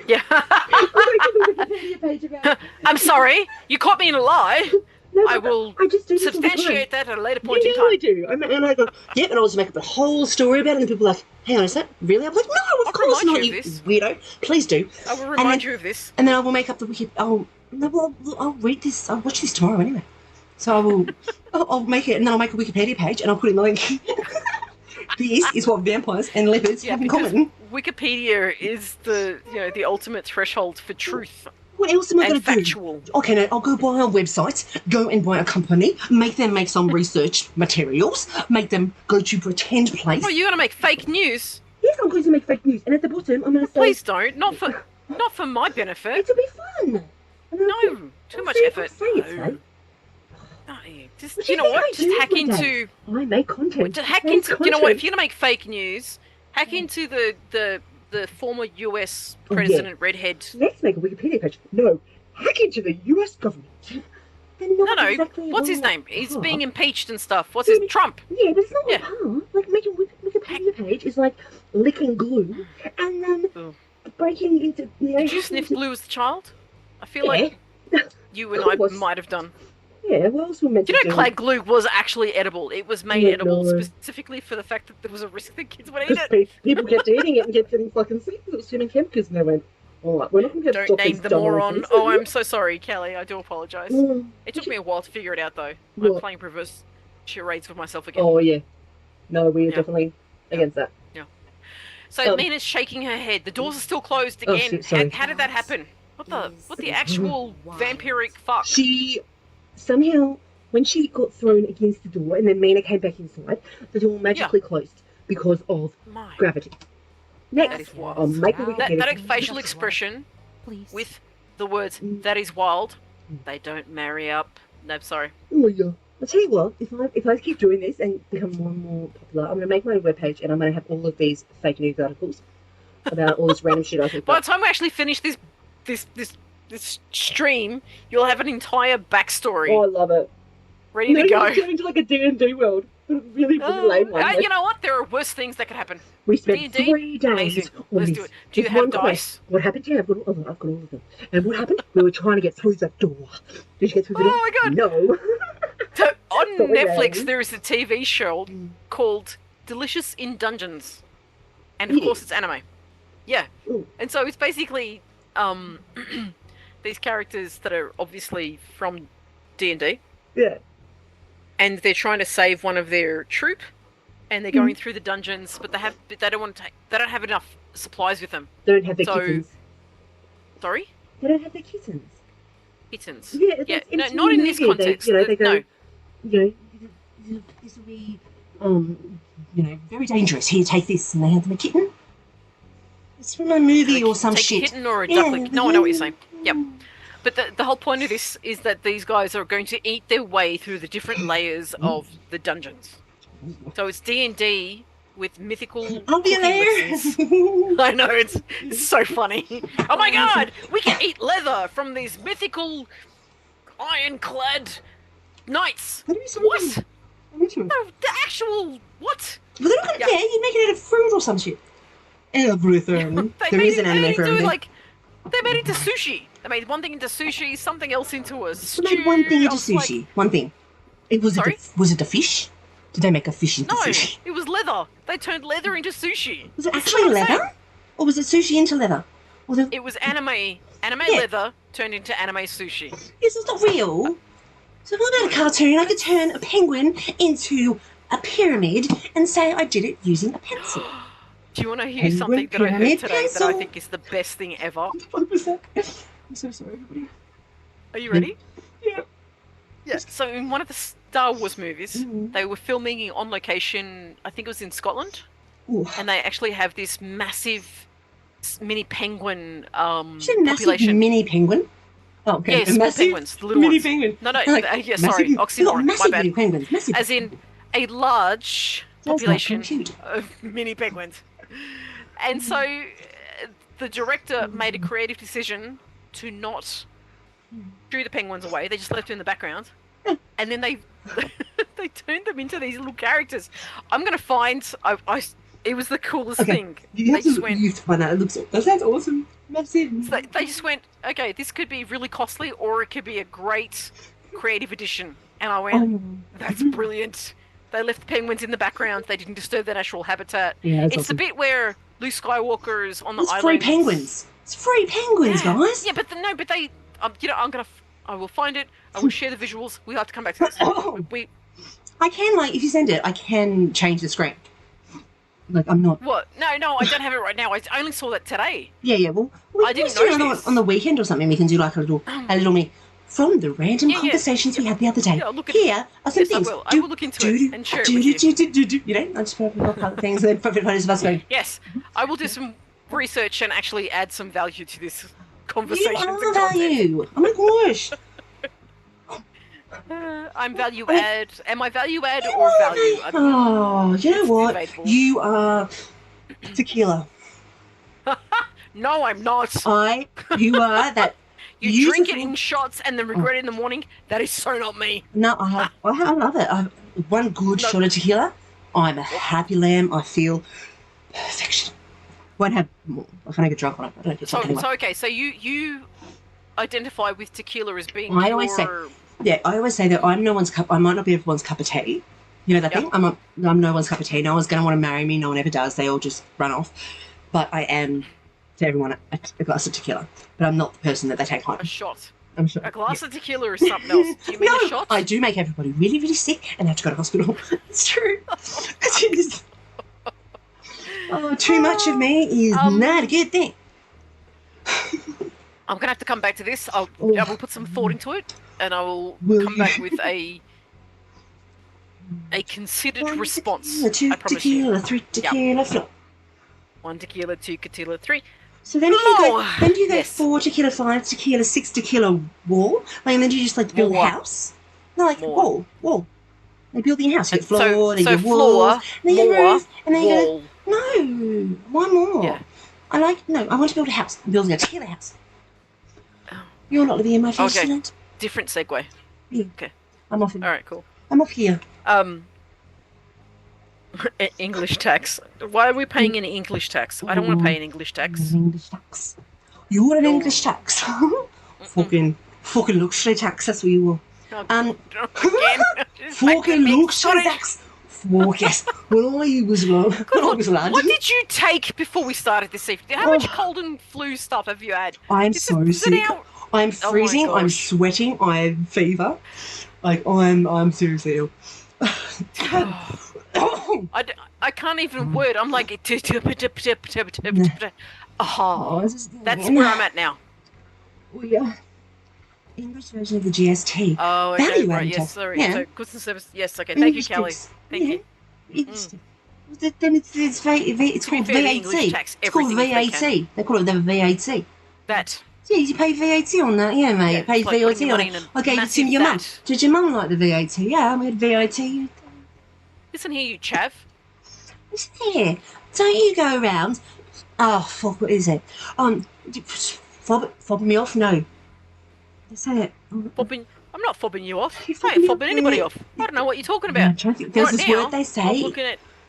Yeah. I'll make a Wikipedia page about it. I'm sorry. You caught me in a lie. No, I but will I just do this all the time. substantiate that at a later point You in know I time. do. And I go, yep, and I'll just make up a whole story about it, and people are like, hang on, is that really? I'm like, no, of I'll course remind not, you you of this. weirdo. Please do. I will And remind then- you of this. And then I will make up the wiki. I'll read this. I'll watch this tomorrow anyway. So I will. I'll make it, and then I'll make a Wikipedia page, and I'll put in the link. This is what vampires and leopards Yeah, have in because common. Wikipedia is the ultimate threshold for truth What else am I going and to do? factual. Okay, now I'll go buy a website, go and buy a company, make them make some research materials, make them go to pretend place. Oh, you're gonna make fake news? Yes, I'm going to make fake news, and at the bottom, I'm going to say, Please don't. Not for my benefit. it'll be fun. And I'll No, say- too I'll much say it, effort. I'll say it, No. say. No, just What you do know you what? think I Just do hack with my into. I make content. Just hack I make into. You know what? content. If you're gonna make fake news, hack into the the former US Oh, yeah. president redhead. Let's make a Wikipedia page. No, hack into the US government. They're not No, exactly what's his on that name? He's path. being impeached and stuff. What's his Trump? Yeah, but it's not Yeah. the path. Like making Wikipedia page is like licking glue and then Ugh. breaking into. Did you sniff glue as a child? I feel like you and Of I course. might have done. Yeah, what else were meant Do to you do? know clay glue was actually edible? It was made Yeah, edible no. specifically for the fact that there was a risk that kids would eat Because it. people kept eating it and kept getting fucking sick. It was swimming chemicals, and they went, "All right, we're not going to Don't stop name this the dumb moron. nonsense." Oh, I'm so sorry, Kelly. I do apologise. Mm. It took me a while to figure it out, though. What? I'm playing reverse charades with myself again. Oh yeah, no, we're Yeah. definitely against that. So Mina's shaking her head. The doors are still closed Oh, again. shit, sorry. How did that happen? What the actual vampiric fuck? She somehow, when she got thrown against the door, and then Mina came back inside, the door magically closed because of My. gravity. Next, That is wild. I'll make a Wikipedia. That facial expression Please. with the words "that is wild," they don't marry up. No, sorry. Oh yeah. I'll tell you what, if I keep doing this and become more and more popular, I'm going to make my own webpage and I'm going to have all of these fake news articles about all this random shit I think By the about. time we actually finish this stream, you'll have an entire backstory Oh, I love it. ready to go. Turn into like a D&D world, but a really lame one. Like, You know what? There are worse things that could happen. we spent D&D? 3 days Amazing. on Let's this. do it. Do you This have one dice? quest. What happened? Yeah, I've got all of them. And what happened? We were trying to get through that door. Did you get through the door? Oh my god! No. So, on Sorry, Netflix, guys. there is a TV show called Delicious in Dungeons, and of Yeah. course, it's anime. Yeah, Ooh. and so it's basically these characters that are obviously from D&D, Yeah. and they're trying to save one of their troop, and they're going through the dungeons, but they don't have enough supplies with them. They don't have their So- kittens. Sorry, They don't have their kittens. kittens. Yeah, Yeah, that's no, into not the in this movie. context. They go, No. this will be, very dangerous. Here, take this, and they hand them a kitten. It's from a movie or some Take shit. a kitten or a Yeah, duckling. No, I know what you're saying. Yep. But the whole point of this is that these guys are going to eat their way through the different layers of the dungeons. So it's D&D with mythical I'll be cooking there. lessons. I know, it's so funny. Oh my god! We can eat leather from these mythical ironclad knights. That'd be so What? cool. I'm into it. No, the actual... What? But they're not gonna Yeah. care. You make it out of fruit or some shit. Everything. There is an anime for everything. They made it into sushi. They made one thing into sushi, something else into a stew. They made one thing into I was like, sushi. One thing. Sorry? Was it a fish? Did they make a fish into No, sushi? it was leather. They turned leather into sushi. Was it That's actually what I'm saying. leather? Or was it sushi into leather? Or the... It was anime Yeah. leather turned into anime sushi. Yes, it's not real. So if I made a cartoon, I could turn a penguin into a pyramid and say I did it using a pencil. Do you want to hear Penguin something that I heard pyramid today that I pencil. think is the best thing ever? What was that? I'm so sorry, everybody. Are you ready? Yeah. Yeah. So in one of the Star Wars movies, Mhm. they were filming on location. I think it was in Scotland, Ooh. and they actually have this massive mini penguin Is it a massive population. mini penguin? Oh, okay. Yeah, A small massive penguins, the little mini ones. penguin. No, Like, yeah, sorry, massive, oxymoron, massive my bad. mini penguins. Massive. As in a large Sounds like population compute. of mini penguins. And so the director made a creative decision to not drew the penguins away. They just left them in the background. And then they they turned them into these little characters. I'm going to find... it was the coolest Okay. thing. You have, They just to, went... you have to find out. That sounds awesome. Massive. So they just went, okay, this could be really costly or it could be a great creative addition. And I went, Oh. that's brilliant. They left the penguins in the background. They didn't disturb their natural habitat. Yeah, that's It's awesome. the bit where Luke Skywalker's on the It's island. free penguins. It's free penguins, Yeah. guys. Yeah, but they, I will find it. I will share the visuals. We have to come back to this. Oh. We I can, like, if you send it, I can change the screen. Like, I'm not... what? No, I don't have it right now. I only saw that today. Yeah, well, we I can didn't just do know another this. one on the weekend or something. We can do, like, a little me. From the random Yeah, yeah. conversations we had the other day. Yeah, I'll look at Here are some Yes, I things. will. I will look into it and share it with you. You know, I just put up other things and then put photos of us going, Yes, I will do some research and actually add some value to this you conversation. are value. Oh my gosh. I'm value add. Am I value add or value? Oh, you know It's what? debatable. You are tequila. No, I'm not. You are that. You drink it beautiful- in shots and then regret it in the morning. That is so not me. No, I love it. One good No. shot of tequila, I'm a happy lamb. I feel perfection. Won't have more. I can't get drunk on it. I don't get drunk anyway. So okay, so you identify with tequila as being I always say, yeah, I always say that I'm no one's cup. I might not be everyone's cup of tea. You know that thing? I'm no one's cup of tea. No one's going to want to marry me. No one ever does. They all just run off. But I am, to everyone, a glass of tequila. But I'm not the person that they take home. a shot. I'm sure. A glass of tequila is something else. Do you mean No, a shot? I do make everybody really, really sick and have to go to hospital. It's true. Too much of me is not a good thing. I'm gonna have to come back to this. I will put some thought into it, and I will come back with a considered response. Two I promise tequila, you. three tequila, flop. 1 tequila, 2 tequila, 3. So then do you go, Yes. 4 tequila, 5 tequila, 6 tequila wall? Like, and then do you just like build More. a house? No, like More. wall. Like building a house. You get So- floor, then so you get walls, floor, and then you more, roof, and then you wall. go, no, one more. Yeah. I want to build a house. I'm building a tequila house. Oh. You're not living in my face, Okay. Jeanette. Different segue. Yeah. Okay. I'm off. All right, cool. I'm off here. English tax. Why are we paying any English tax? I don't want to pay an English tax. English tax. You want an No. English tax? fucking luxury tax. That's what you want. Again. Fucking luxury tax. Fuck yes. When I was London, What did you take before we started this evening? How much cold and flu stuff have you had? I'm Is so it sick. out? I'm Oh my freezing. I'm gosh. sweating. I have fever. Like I'm seriously ill. I can't even word. I'm like, oh, that's where I'm at now. We are English version of the GST. Oh, okay, Value right, added yes, tax. sorry. Yeah. So, goods and service, yes, okay. Thank you, English Kelly. tax. Thank Yeah. you. English tax. Then it's called fair, the VAT. English tax It's called everything if they VAT. They call it the VAT. That. Yeah, you pay VAT on that. Yeah, mate. Yeah, you pay it's like VAT putting your on money it. in a I gave it to massive your mum. vat. Did your mum like the VAT? Yeah, I made VAT. Listen here, you chav. Listen here. Don't you go around. Oh, fuck, what is it? Fobbing me off? No. Say it. I'm not fobbing you off. You're I ain't fobbing fobbing me anybody off. off. I don't know what you're talking Yeah, I'm about. trying to think. There's Right this now, word they say.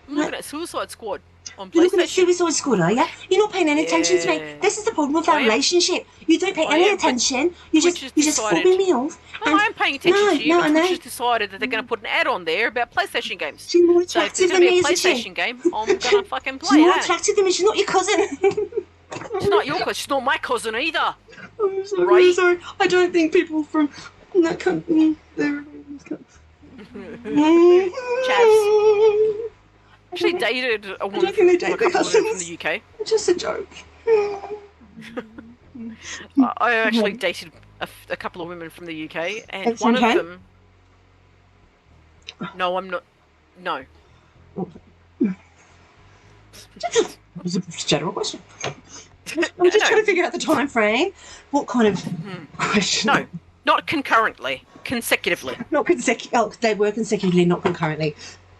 I'm looking at Suicide Squad on You're looking at PlayStation. Suicide Squad, are you? You're not paying any attention to me. Yeah. This is the problem with our I am. relationship. You don't pay I any am, but attention. You're which just is fobbing decided- me off. No, and I am paying attention no, to you. no, but I know. Twitch has decided that they're going to put an ad on there about PlayStation games. She's more So if attractive there's than going to me, be a isn't PlayStation she? game, I'm going to fucking She's play more it. attractive than me. She's not your cousin. She's not your cousin. She's not my cousin either. I'm sorry. Right? I'm sorry. I don't think people from that country. They're Actually dated a woman don't think they date a couple their of women from cousins. the UK. It's just a joke. I actually dated a couple of women from the UK, and At one some of time? them. No, I'm not. No. It was a general question. I'm just No. trying to figure out the time frame. What kind of question? No, not concurrently, consecutively. Not consecutive. Oh, they were consecutively, not concurrently.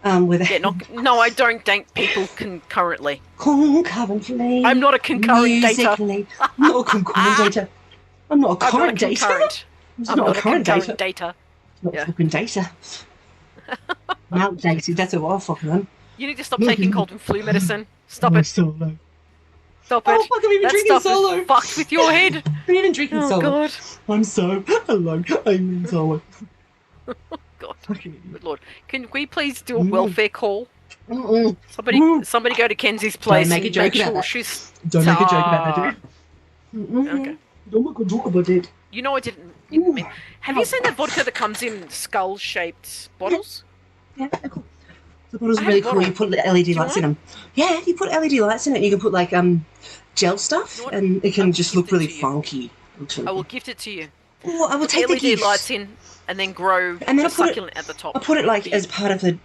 With Yeah, no, I don't date people concurrently. concurrently. I'm not a concurrent dater. musically. I'm not a concurrent dater. I'm not a I'm not a current dater. concurrent. It's I'm not not a a current concurrent dater. dater. Not Yeah. a fucking dater. I'm outdated. That's what I fucking am. You need to stop taking cold and flu medicine. Stop it. Solo. Stop Oh, it. fuck, I'm even That drinking stuff solo. is fucked with your head. I'm even drinking Oh solo. god. I'm so alone. I'm in solo. God. Fucking idiot. Good lord. Can we please do a welfare call? Mm-mm. Somebody go to Kenzie's place make a and joke make about sure that. she's. Don't make a joke about that, dude. Okay. Don't make a joke about it. You know I didn't mean. Have you seen the vodka that comes in skull-shaped bottles? Yeah, they're cool. The bottles I are have really a cool. bottle. You put LED you lights in want them. Yeah, you put LED lights in it. You can put like gel stuff, You know what? and it I can will just gift look it really to you. funky. Looks really I will good. gift it to you. Oh, I will Put take the LED gift. lights in, and then grow And then a I'll put it- succulent at the top. I put it like for as you. part of the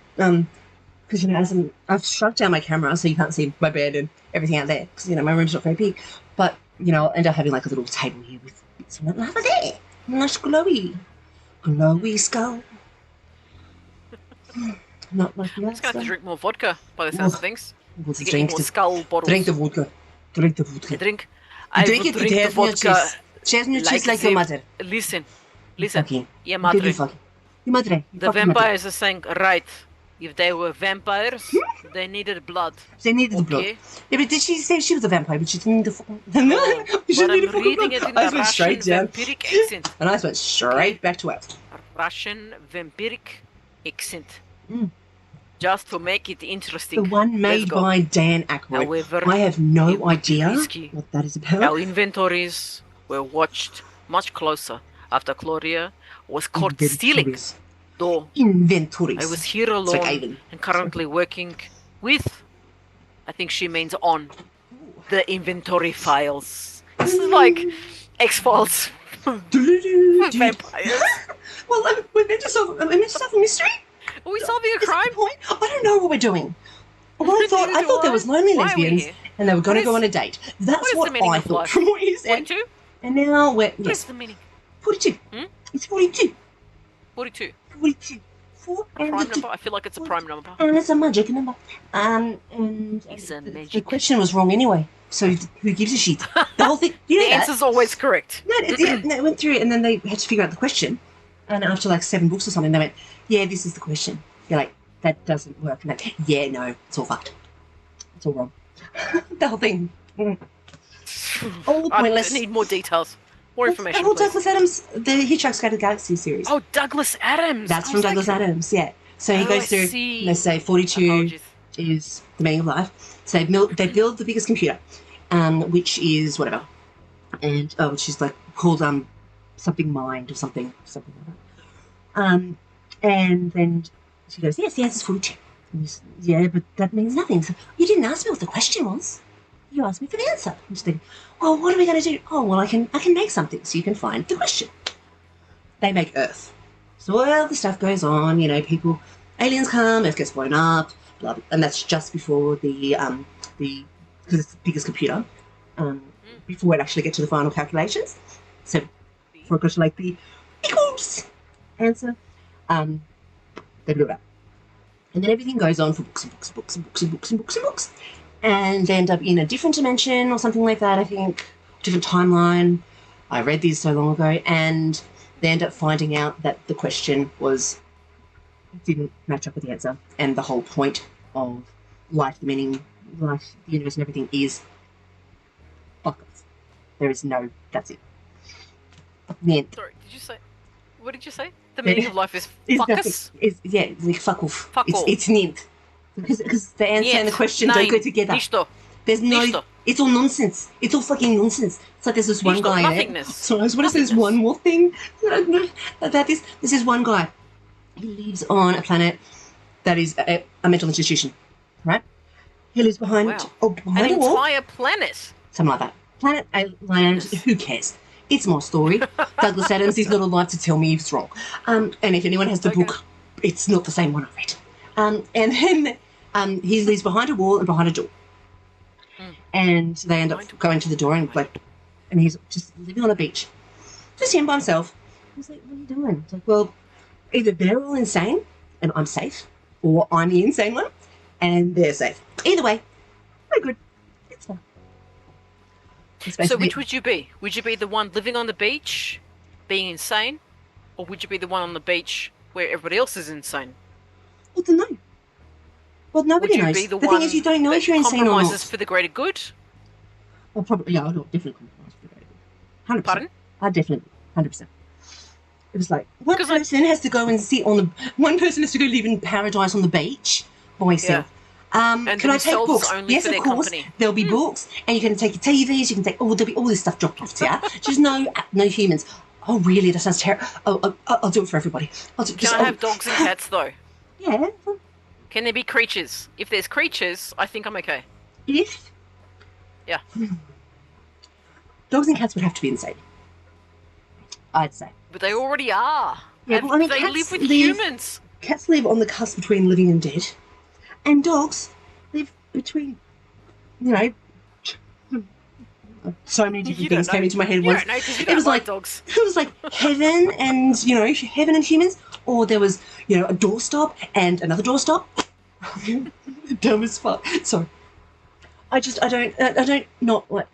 because I've shrunk down my camera so you can't see my bed and everything out there because my room's not very big. But I'll end up having like a little table here with some lava there, nice glowy skull. Not like the I'm other just gonna have to stuff. drink more vodka by the sounds of things. Well, To get you more skull bottles. Drink the vodka. Drink the Yeah, vodka. drink. I Drink would it, drink the there's no vodka. cheese. There's no cheese like your the- mother. Listen, Fucking. yeah, Okay, madre. you fucking. Your mother. You The fucking mother. vampires are saying, right, if they were vampires, they needed blood. They needed the blood. Okay? Yeah, but did she say she was a vampire? But she didn't need the fucking. No, She but didn't need I'm the fucking reading blood. it in I the just went straight Russian down. vampiric accent. And I just went straight Okay. back to it. Russian vampiric accent. Mm. Just to make it interesting. The one Let's made go. by Dan Aykroyd. However, I have it no would be idea risky. what that is about. Our inventories were watched much closer after Claudia was caught stealing. Though Inventories. I was here It's like alone Avon. and currently working with, I think she means on, the inventory files. This is like X-Files. Vampires. Well, we're meant to solve a mystery. Are we solving a Is that crime? the point? I don't know what we're doing. Well, I thought Neither do there was lonely Why are we lesbians here? and they were going to What go is- on a date. That's what is what the meaning I of thought life? from what you said. 42? And now we're What is yes, the meaning? 42. Hmm? It's 42. 42. 42. Four A and prime the two. number? I feel like it's a prime number. And it's a magic number. And It's a the magic. question was wrong anyway. So who gives a shit? The whole thing. You know The that? answer's always correct. No, they went through it and then they had to figure out the question. And after like 7 books or something, they went, yeah, this is the question. You're like, that doesn't work. And like, yeah, no, it's all fucked. It's all wrong. The whole thing. All pointless. I need more details. More information, The whole please. Douglas Adams, the Hitchhiker's Guide to the Galaxy series. Oh, Douglas Adams! That's I from was Douglas like, Adams, yeah. So he Oh, goes I through, see. they say 42 Apologies. is the meaning of life. So they build the biggest computer, which is whatever. And, which is like called something mind or something like that. And then she goes, yes, the answer's 42. And he's, yeah, but that means nothing. So, you didn't ask me what the question was. You asked me for the answer. I'm just thinking, well, what are we going to do? Oh, well, I can make something so you can find the question. They make Earth. So all the stuff goes on, aliens come, Earth gets blown up, blah, blah, and that's just before because it's the biggest computer, before it actually gets to the final calculations. So before it goes to like the equals answer, they blew it up. And then everything goes on for books and books and books and books and books and books and books. And they end up in a different dimension or something like that, I think. Different timeline. I read these so long ago. And they end up finding out that the question didn't match up with the answer. And the whole point of life, the meaning, life, the universe and everything is fuck off. There is no, that's it. The end. Sorry, what did you say? The meaning of life is It's fuck nothing. us? It's like fuck off. Fuck off. It's nint. Because the answer and the question don't go together. Nisto. There's no. Nisto. It's all nonsense. It's all fucking nonsense. It's like there's this one Nisto, guy. nothingness. So I just want to say this one more thing about this. There's this one guy. He lives on a planet that is a mental institution, right? He lives behind An behind a wall, entire planet. something like that. Planet, land. Who cares? It's my story. Douglas Adams, his little life to tell me if it's wrong. And if anyone has the book, it's not the same one I read. And then he lives behind a wall and behind a door. And they end up going to the door and he's just living on a beach. Just him by himself. I was like, what are you doing? It's like, well, either they're all insane and I'm safe, or I'm the insane one and they're safe. Either way, we're good. It's fine. So which would you be? Would you be the one living on the beach, being insane? Or would you be the one on the beach where everybody else is insane? Well, then no. Well, nobody Would you knows. be the thing one is, you don't know that if you're insane or compromises not. for the greater good? Well, probably, yeah, I'd definitely compromise for the greater good. 100%. Pardon? I'd definitely, 100%. It was like, one 'Cause person has to go and sit one person has to go live in paradise on the beach by myself. And Can I take themselves books? only Yes, for of their course. company. There'll be books, and you can take your TVs, you can take, there'll be all this stuff dropped off to you. Just no humans. Oh, really? That sounds terrible. Oh, I'll do it for everybody. Can I have dogs and cats, though? Yeah. Can there be creatures? If there's creatures, I think I'm okay. If? Yeah. Dogs and cats would have to be insane. I'd say. But they already are. Yeah, And well, I mean, they cats live with live- humans. Cats live on the cusp between living and dead, and dogs live between, so many different You things don't came know. into my head You once. don't know because you It don't was like like dogs. it was like heaven and heaven and humans, or there was a doorstop and another doorstop. Dumb as fuck. Sorry. I don't not like.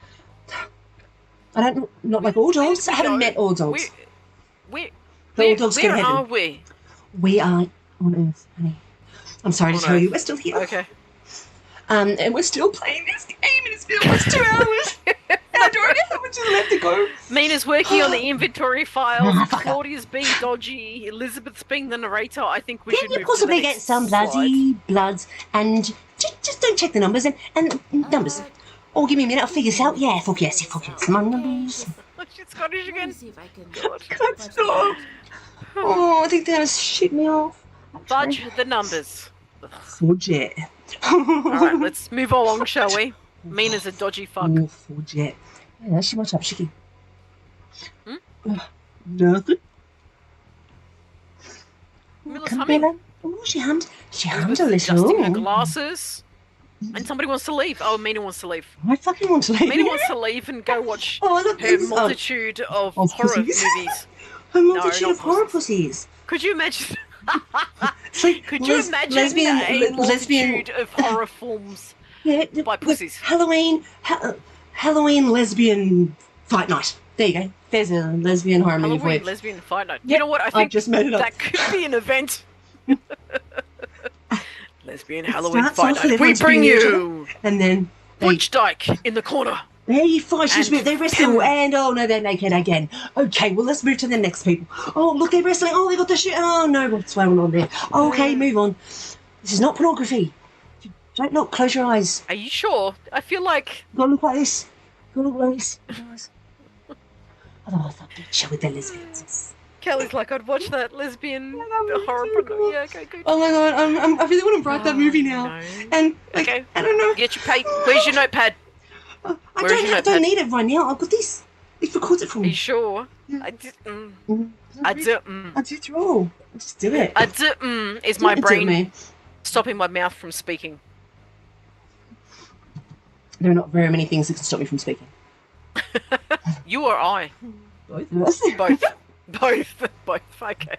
I don't not like all dogs. I haven't met all dogs. Where But all dogs go to are heaven. we? We are on Earth, honey. I'm sorry to On tell you, Earth. we're still here. Okay. And we're still playing this game, and it's been almost 2 hours. And I don't know how much is left to go. Mina's working on the inventory files. Ah, fuck Claudia's being dodgy. Elizabeth's being the narrator. I think we should Can you move to the possibly next get some slide. bloody bloods and just don't check the numbers and numbers? Or give me a minute, I'll figure this out. Yeah, fuck yes, my numbers. She's Scottish Let me again. see if I can. God, stop. Oh, I think they're gonna shit me off. Fudge the numbers. Fudge it. Alright, let's move along, shall we? Mina's a dodgy fuck. Oh, fudge it. Yeah, she what's up, Shiki? Nothing. Mila's Come humming. here, then. Oh, she hummed a Elizabeth's adjusting her little. glasses. And somebody wants to leave. Oh, Mina wants to leave. I fucking want to leave. Mina wants to leave and go watch Oh, look, her this- multitude of of horror pussies. movies. A multitude not of horror pussies. pussies. Could you imagine? It's like Could you imagine a multitude of horror films yeah, by pussies? Halloween lesbian fight night. There you go. There's a lesbian horror movie for Halloween you. lesbian fight night. Yep, You know what? I think just made it up. that could be an event. Lesbian Halloween starts fight off with night. We everyone's bring being you And then Butch Dyke in the corner. they fight, And they wrestle, and oh no, they're naked again. Okay, well let's move to the next people. Oh look, they're wrestling. Oh, they got the shit. Oh no, what's going on there? Okay, move on. This is not pornography. Don't look. Close your eyes. Are you sure? I feel like Gotta look like this. Gotta look like this. Otherwise, I'll beat you with the lesbians. Kelly's like, I'd watch that lesbian horror. Yeah, okay, good. Oh my god, I really want to write that movie now. No. And like, Okay. I don't know. Get your paper. Where's your notepad? I Where's your don't notepad? need it right now. I've got this. It records it for Are you me. sure? Yeah. I did. I I do. Mm. I do draw. I just do it. I do. Is my Do it, brain man. stopping my mouth from speaking? There are not very many things that can stop me from speaking. You or I? Both of us. Both. Both. Okay.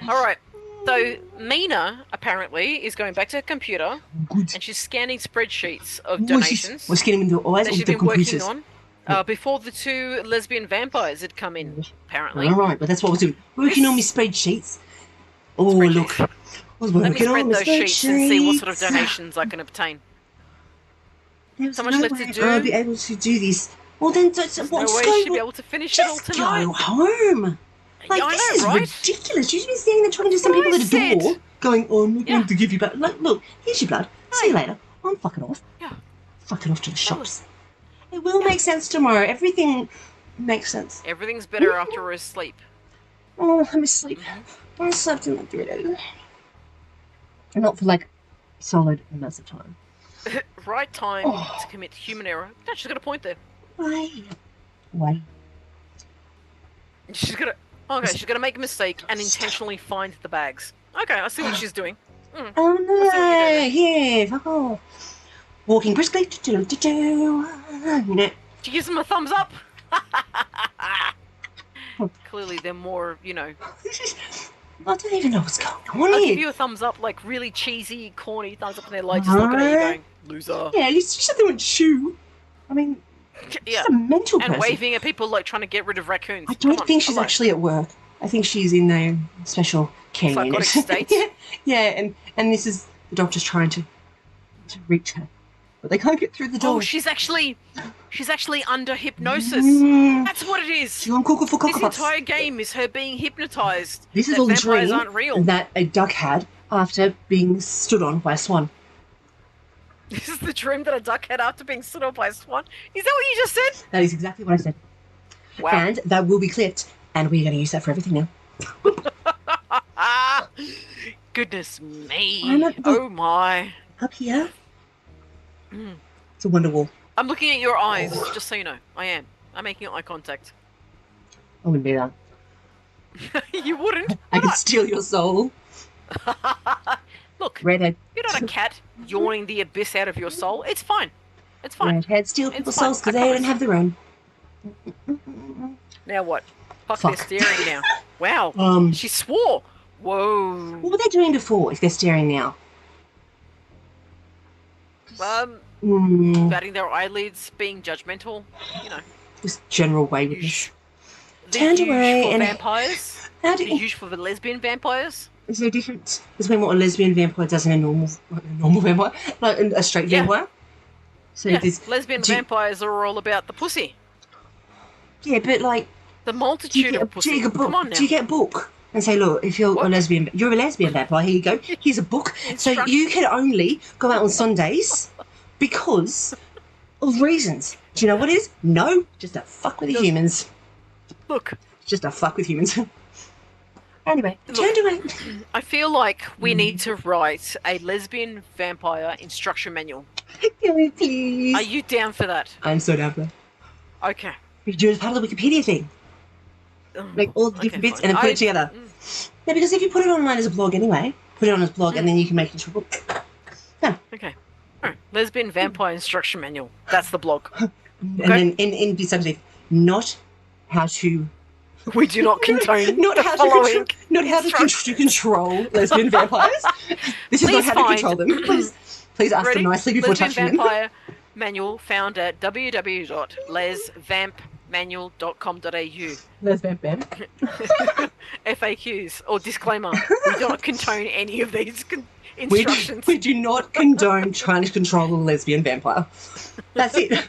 All right. So Mina apparently is going back to her computer Good. and she's scanning spreadsheets of We're donations scanning into the eyes that of she's the been working computers. on before the 2 lesbian vampires had come in. Apparently. All right, but that's what I was doing. Working on my spreadsheets. Oh, look. I was Let me working spread on the those sheets and see what sort of spreadsheets. donations I can obtain. There's so much no left way to do. I'll be able to do this. Well, then, There's no what's way going she'll be able to finish it all Just tonight. go home. Like, Yeah, I this know, is right? ridiculous. You've been standing there talking to some That's people what at a I door, said. going, oh, I'm not Yeah. going to give you blood. Like, look, here's your blood. See you later. I'm fucking off. Yeah. Fucking off to the shops. It will make sense tomorrow. Everything makes sense. Everything's better after a sleep. Oh, I'm asleep. I slept in like 3 days. Not for like solid amounts of time. Right time Oh. to commit human error. No, she's got a point there. Why? She's gonna. Okay, she's gonna make a mistake and intentionally find the bags. Okay, I see what she's doing. Oh I see what you're no! doing. Yeah, fuck off. Walking briskly. She gives him a thumbs up. Clearly, they're more, This is. I don't even know what's going on I'll give here. you a thumbs up, like really cheesy, corny thumbs up, and they're like just looking at you going, loser. Yeah, you said they would chew. I mean, Yeah. she's a mental And person. waving at people like trying to get rid of raccoons. I don't Come on, think she's come on. actually at work. I think she's in the special care Psychotic unit. state? yeah, and this is the doctor's trying to reach her, but they can't get through the door. Oh, she's actually under hypnosis. Mm. That's what it is. She's on Cocoa for This Cocoa Puffs. entire game is her being hypnotized. This is that all the vampires dream aren't real. that a duck had after being stood on by a swan. This is the dream that a duck had after being stood on by a swan. Is that what you just said? That is exactly what I said. Wow. And that will be clipped, and we're going to use that for everything now. Goodness me. I'm at the- Oh my. Up here, Mm. it's a wonder wall. I'm looking at your eyes, just so you know. I am. I'm making eye contact. I wouldn't do that. You wouldn't? I Why could not? steal your soul. Look, Redhead. you're not a cat yawning the abyss out of your soul. It's fine. It's fine. Redhead steal It's people's fine, souls because I they don't promise. have their own. Now what? Fuck, Fuck. they're staring now. Wow. She swore. Whoa. What were they doing before if they're staring now? Um, Mm, batting their eyelids, being judgmental. Just general waywardness. The Turned huge away for and- vampires. How The do you... huge for the lesbian vampires. Is there a difference between what a lesbian vampire does and a normal vampire? Like a straight Yeah. vampire? So Yeah, there's... lesbian do you- vampires are all about the pussy. Yeah, but like... The Do you multitude get, of do pussy. you get a book? Come on now. Do you get a book and say, look, if you're What? a lesbian, you're a lesbian vampire. Here you go. Here's a book. So you can only go out on Sundays because of reasons. Do you know what it is? No, just to fuck with the humans. Look, Just to fuck with humans. Anyway, Look. turned away. I feel like we need to write a lesbian vampire instruction manual. Can we please? Are you down for that? I'm so down for that. Okay. We could do it as part of the Wikipedia thing. Like all the different bits fine. and then put it together. Yeah, because if you put it online as a blog anyway, put it on as a blog and then you can make it into a book. Okay. Alright. Lesbian vampire instruction manual. That's the blog. And then in the subject, not how to... We do not condone Not the how to following. to control lesbian vampires. This is not Please how to control them. Please ask Ready? them nicely before Lesbian touching them. vampire manual found at www.lesvampmanual.com.au. Lesbian vamp. FAQs or disclaimer. We do not condone any of these instructions. We do not condone trying to control a lesbian vampire. That's it.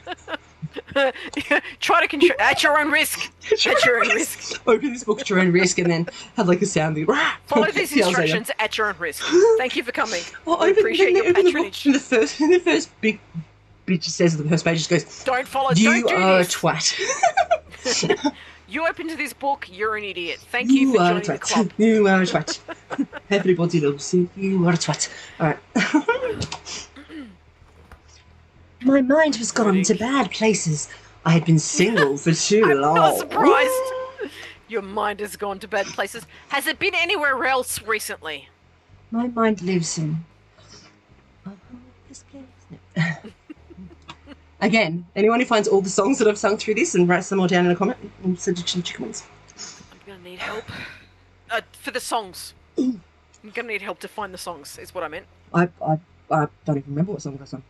Try to control at your own risk. At your own risk. Open this book at your own risk and then have like a sound. Follow these instructions at your own risk. Thank you for coming. Well, We appreciate your patronage. In the first big bitch says at the first page, just goes, Don't follow. "You don't do are this. a twat. You open to this book. You're an idiot. Thank you for are a joining the twat. club. You are a twat. Everybody loves you. You are a twat." All right. My mind has gone to bad places. I had been single for too long. I'm not surprised. Your mind has gone to bad places. Has it been anywhere else recently? My mind lives in this place. No. Again, anyone who finds all the songs that I've sung through this and writes them all down in a comment, send it to the comments. I'm gonna need help. For the songs. I'm gonna need help to find the songs, is what I meant. I don't even remember what song I sung.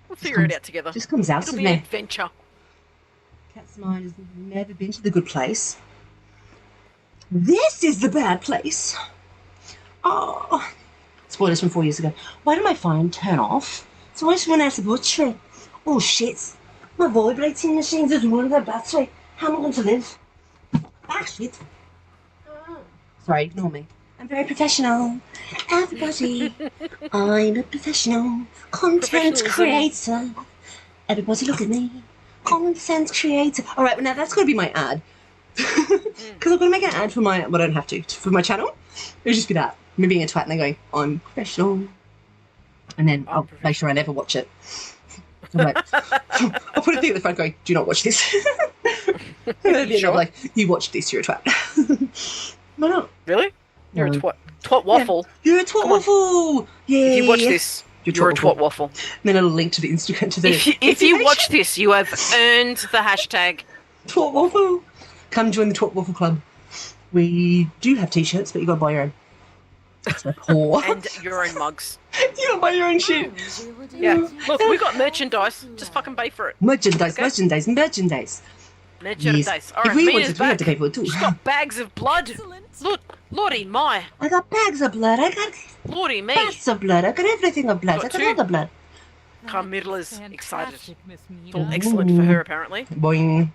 We'll figure it out together. Just comes out It'll of be an me. adventure. Cat's mind has never been to the good place. This is the bad place. Oh. Spoilers from 4 years ago. Why did my phone turn off? It's always run out of battery. Oh shit. My vibrating machine just run out of battery. How am I going to live? Ah shit. Sorry, ignore me. I'm very professional. Everybody. I'm a professional content creator. Everybody look at me. Content creator. Alright, well now that's got to be my ad. Because I'm going to make an ad for my... Well, I don't have to. For my channel. It'll just be that. Me being a twat and then going, I'm professional. And then I'll make sure I never watch it. Like, I'll put a thing at the front going, do not watch this. And then at the end, I'm like, you watched this, you're a twat. Why not? Really? You're No. a twat. Twat waffle. Yeah. You're a twat waffle! Yeah. If you watch this, you're a twat waffle. And then it'll link to the Instagram to the... If you watch this, you have earned the hashtag Twat waffle. Come join the Twat Waffle Club. We do have t-shirts, but you got to buy your own. So poor. and your own mugs. You got to buy your own shit. Yeah. Look, we got merchandise. Just fucking pay for it. Merchandise, Okay. merchandise. Merchandise. Yes. All right, If we want Mina's to, we have back. to pay for it too. She's got bags of blood. Excellent. Look, Lordy my. I got bags of blood. I got Lordy me. bags of blood. I got everything of blood. Got I got two. all the blood. Carmilla's excited. Fantastic, Miss It's all Mina. excellent for her, apparently. Boing.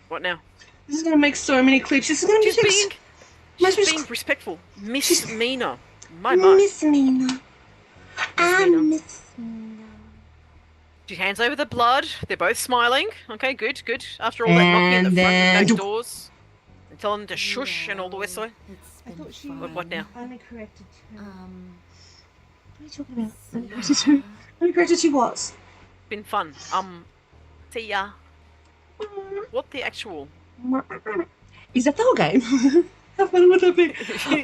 What now? This is going to make so many clips. This is going to be She's six. being, Might she's as well being respectful. Miss Mina. My. Miss Mina. I'm Miss Mina. She hands over the blood. They're both smiling. Okay, good, good. After all that knocking at the And front and then- back doors. And telling them to shush and all the rest of it. It's I been thought she... fun. What now? Only corrected to... Um, What are you talking about? Only corrected to... Only corrected to what? Been fun. See ya. What the actual? Is that the whole game? How fun would that be?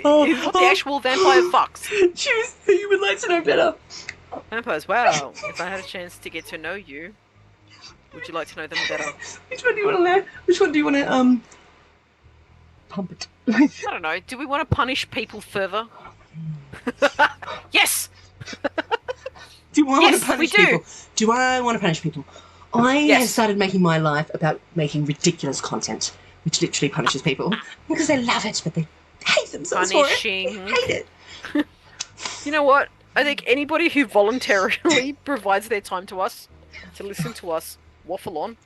What the actual vampire fucks? Choose who you would like to know better. Vampires, wow. If I had a chance to get to know you, would you like to know them better? Which one do you want to learn? Which one do you want to, pump it? I don't know. Do we want to punish people further? Yes! Do I want Yes, to punish we do. people? Do I want to punish people? I Yes. have started making my life about making ridiculous content, which literally punishes people because they love it, but they hate themselves for it. Punishing. They hate it. You know what? I think anybody who voluntarily provides their time to us to listen to us waffle on,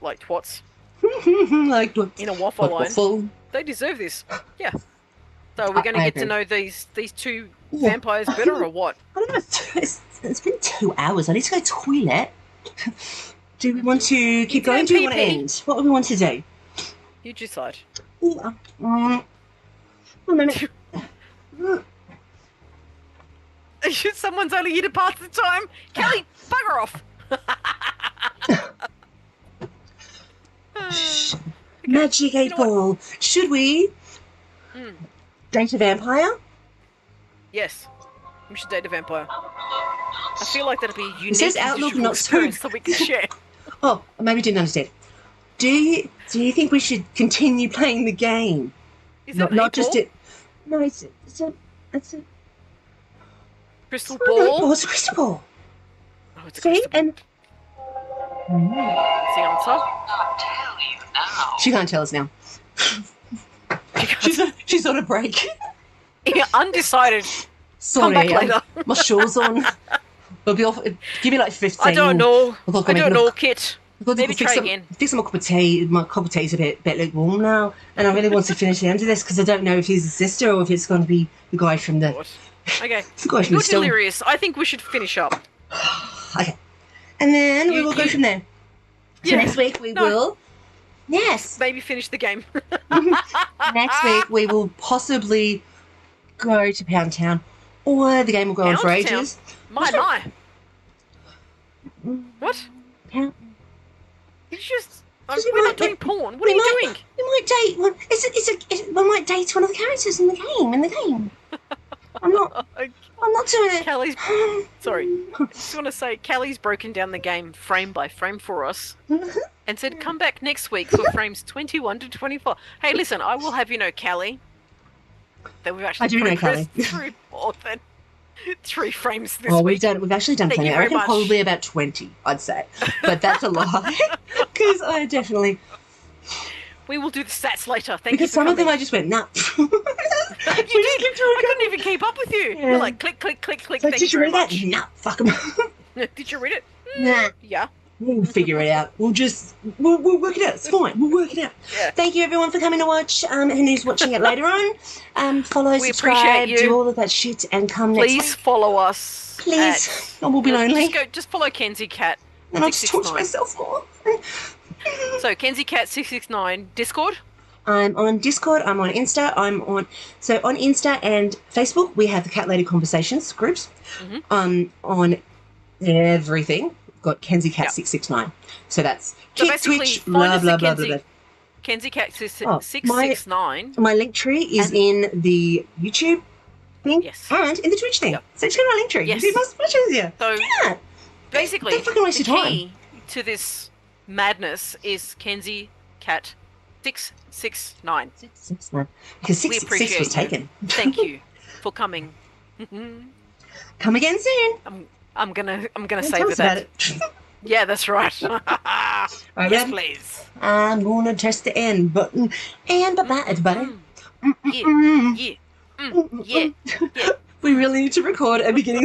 like twats, Like in a waffle line, waffle. they deserve this. Yeah. So we're going to I get to agree. know these two vampires better, or what? I don't know. It's been 2 hours. I need to go to the toilet. Do we want to keep go going? Do we want to pee-pee. end? What do we want to do? You decide. Yeah. 1 minute. Someone's only here to pass the time. Kelly, bugger off. Magic 8 You know what? Ball. Should we date a vampire? Yes. We should date a vampire. I feel like that'd be a unique says outlook, digital not so- experience that we can share. Oh, I maybe didn't understand. Do you think we should continue playing the game? Is that Not an just ball? it. No, it's a Crystal oh, no, ball? it's a crystal ball. Oh, it's a See, crystal ball. and That's the answer. she can't tell us now. She's on a break. Yeah, undecided. Sorry, Come back later. my shaw's on. We'll be off. Give me like 15. I don't know. I've got to I make don't it know, look- Kit. I've got to Maybe fix try some- again. Fix my cup of tea. My cup of tea's a bit lukewarm now, and I really want to finish the end of this because I don't know if he's the sister or if it's going to be the guy from the. God. Okay. The guy from You're the store. delirious. I think we should finish up. Okay, and then we You- will go you- from there. So Yeah. next week we No. will. Yes. Maybe finish the game. Next week we will possibly go to Pound Town, or the game will go on for Pound Town? ages. My. What? Pound- You just... Just we're not might- doing porn. What we are you might- doing? We might date one. We might date one of the characters in the game. I'm not doing it. Kelly's... Sorry. I just want to say, Kelly's broken down the game frame by frame for us and said, come back next week for frames 21 to 24. Hey, listen, I will have you know, Kelly, that we've actually I do know progressed Kelly. through more than 3 frames this Oh, week. we've actually done Thank plenty. you I very reckon much. probably about 20, I'd say. But that's a lie. Because I definitely... We will do the stats later. Thank Because you for some of them coming. I just went, nah. You did. I couldn't even keep up with you. Yeah. You're like, click, click, click, click. Like, Thank did you you very read that? much. Nah, fuck 'em. Did you read it? Nah. Yeah. We'll figure it out. We'll work it out. It's fine. We'll work it out. Yeah. Thank you everyone for coming to watch. And who's watching it later on. Follow, We subscribe, appreciate you. do all of that shit, and come next Please week. follow us. Please. I will be lonely. Just follow Kenzie Cat. And I'll just talk to 669. myself more. So Kenzie Cat 669 Discord. I'm on Discord, I'm on Insta, on Insta and Facebook we have the Cat Lady Conversations groups. On everything, we've got Kenzie Cat 669. So that's So Kick, basically, Twitch, find blah us blah at blah blah blah. Kenzie Cat Oh, 669. My link tree is in the YouTube thing Yes. and in the Twitch thing. Yep. So just go to my link tree. Yes. It'd be much easier. So Yeah. basically, Don't fucking waste the your time. key to this madness is Kenzie Cat 669. 669. Because We 666 appreciate was you. taken. Thank you for coming. Come again soon. I'm gonna Tell save us about that. it. Yeah, that's right. Alright, Yes, then. please. I'm gonna test the end button. And bye-bye, everybody. Yeah, yeah, yeah, yeah. We really need to record a beginning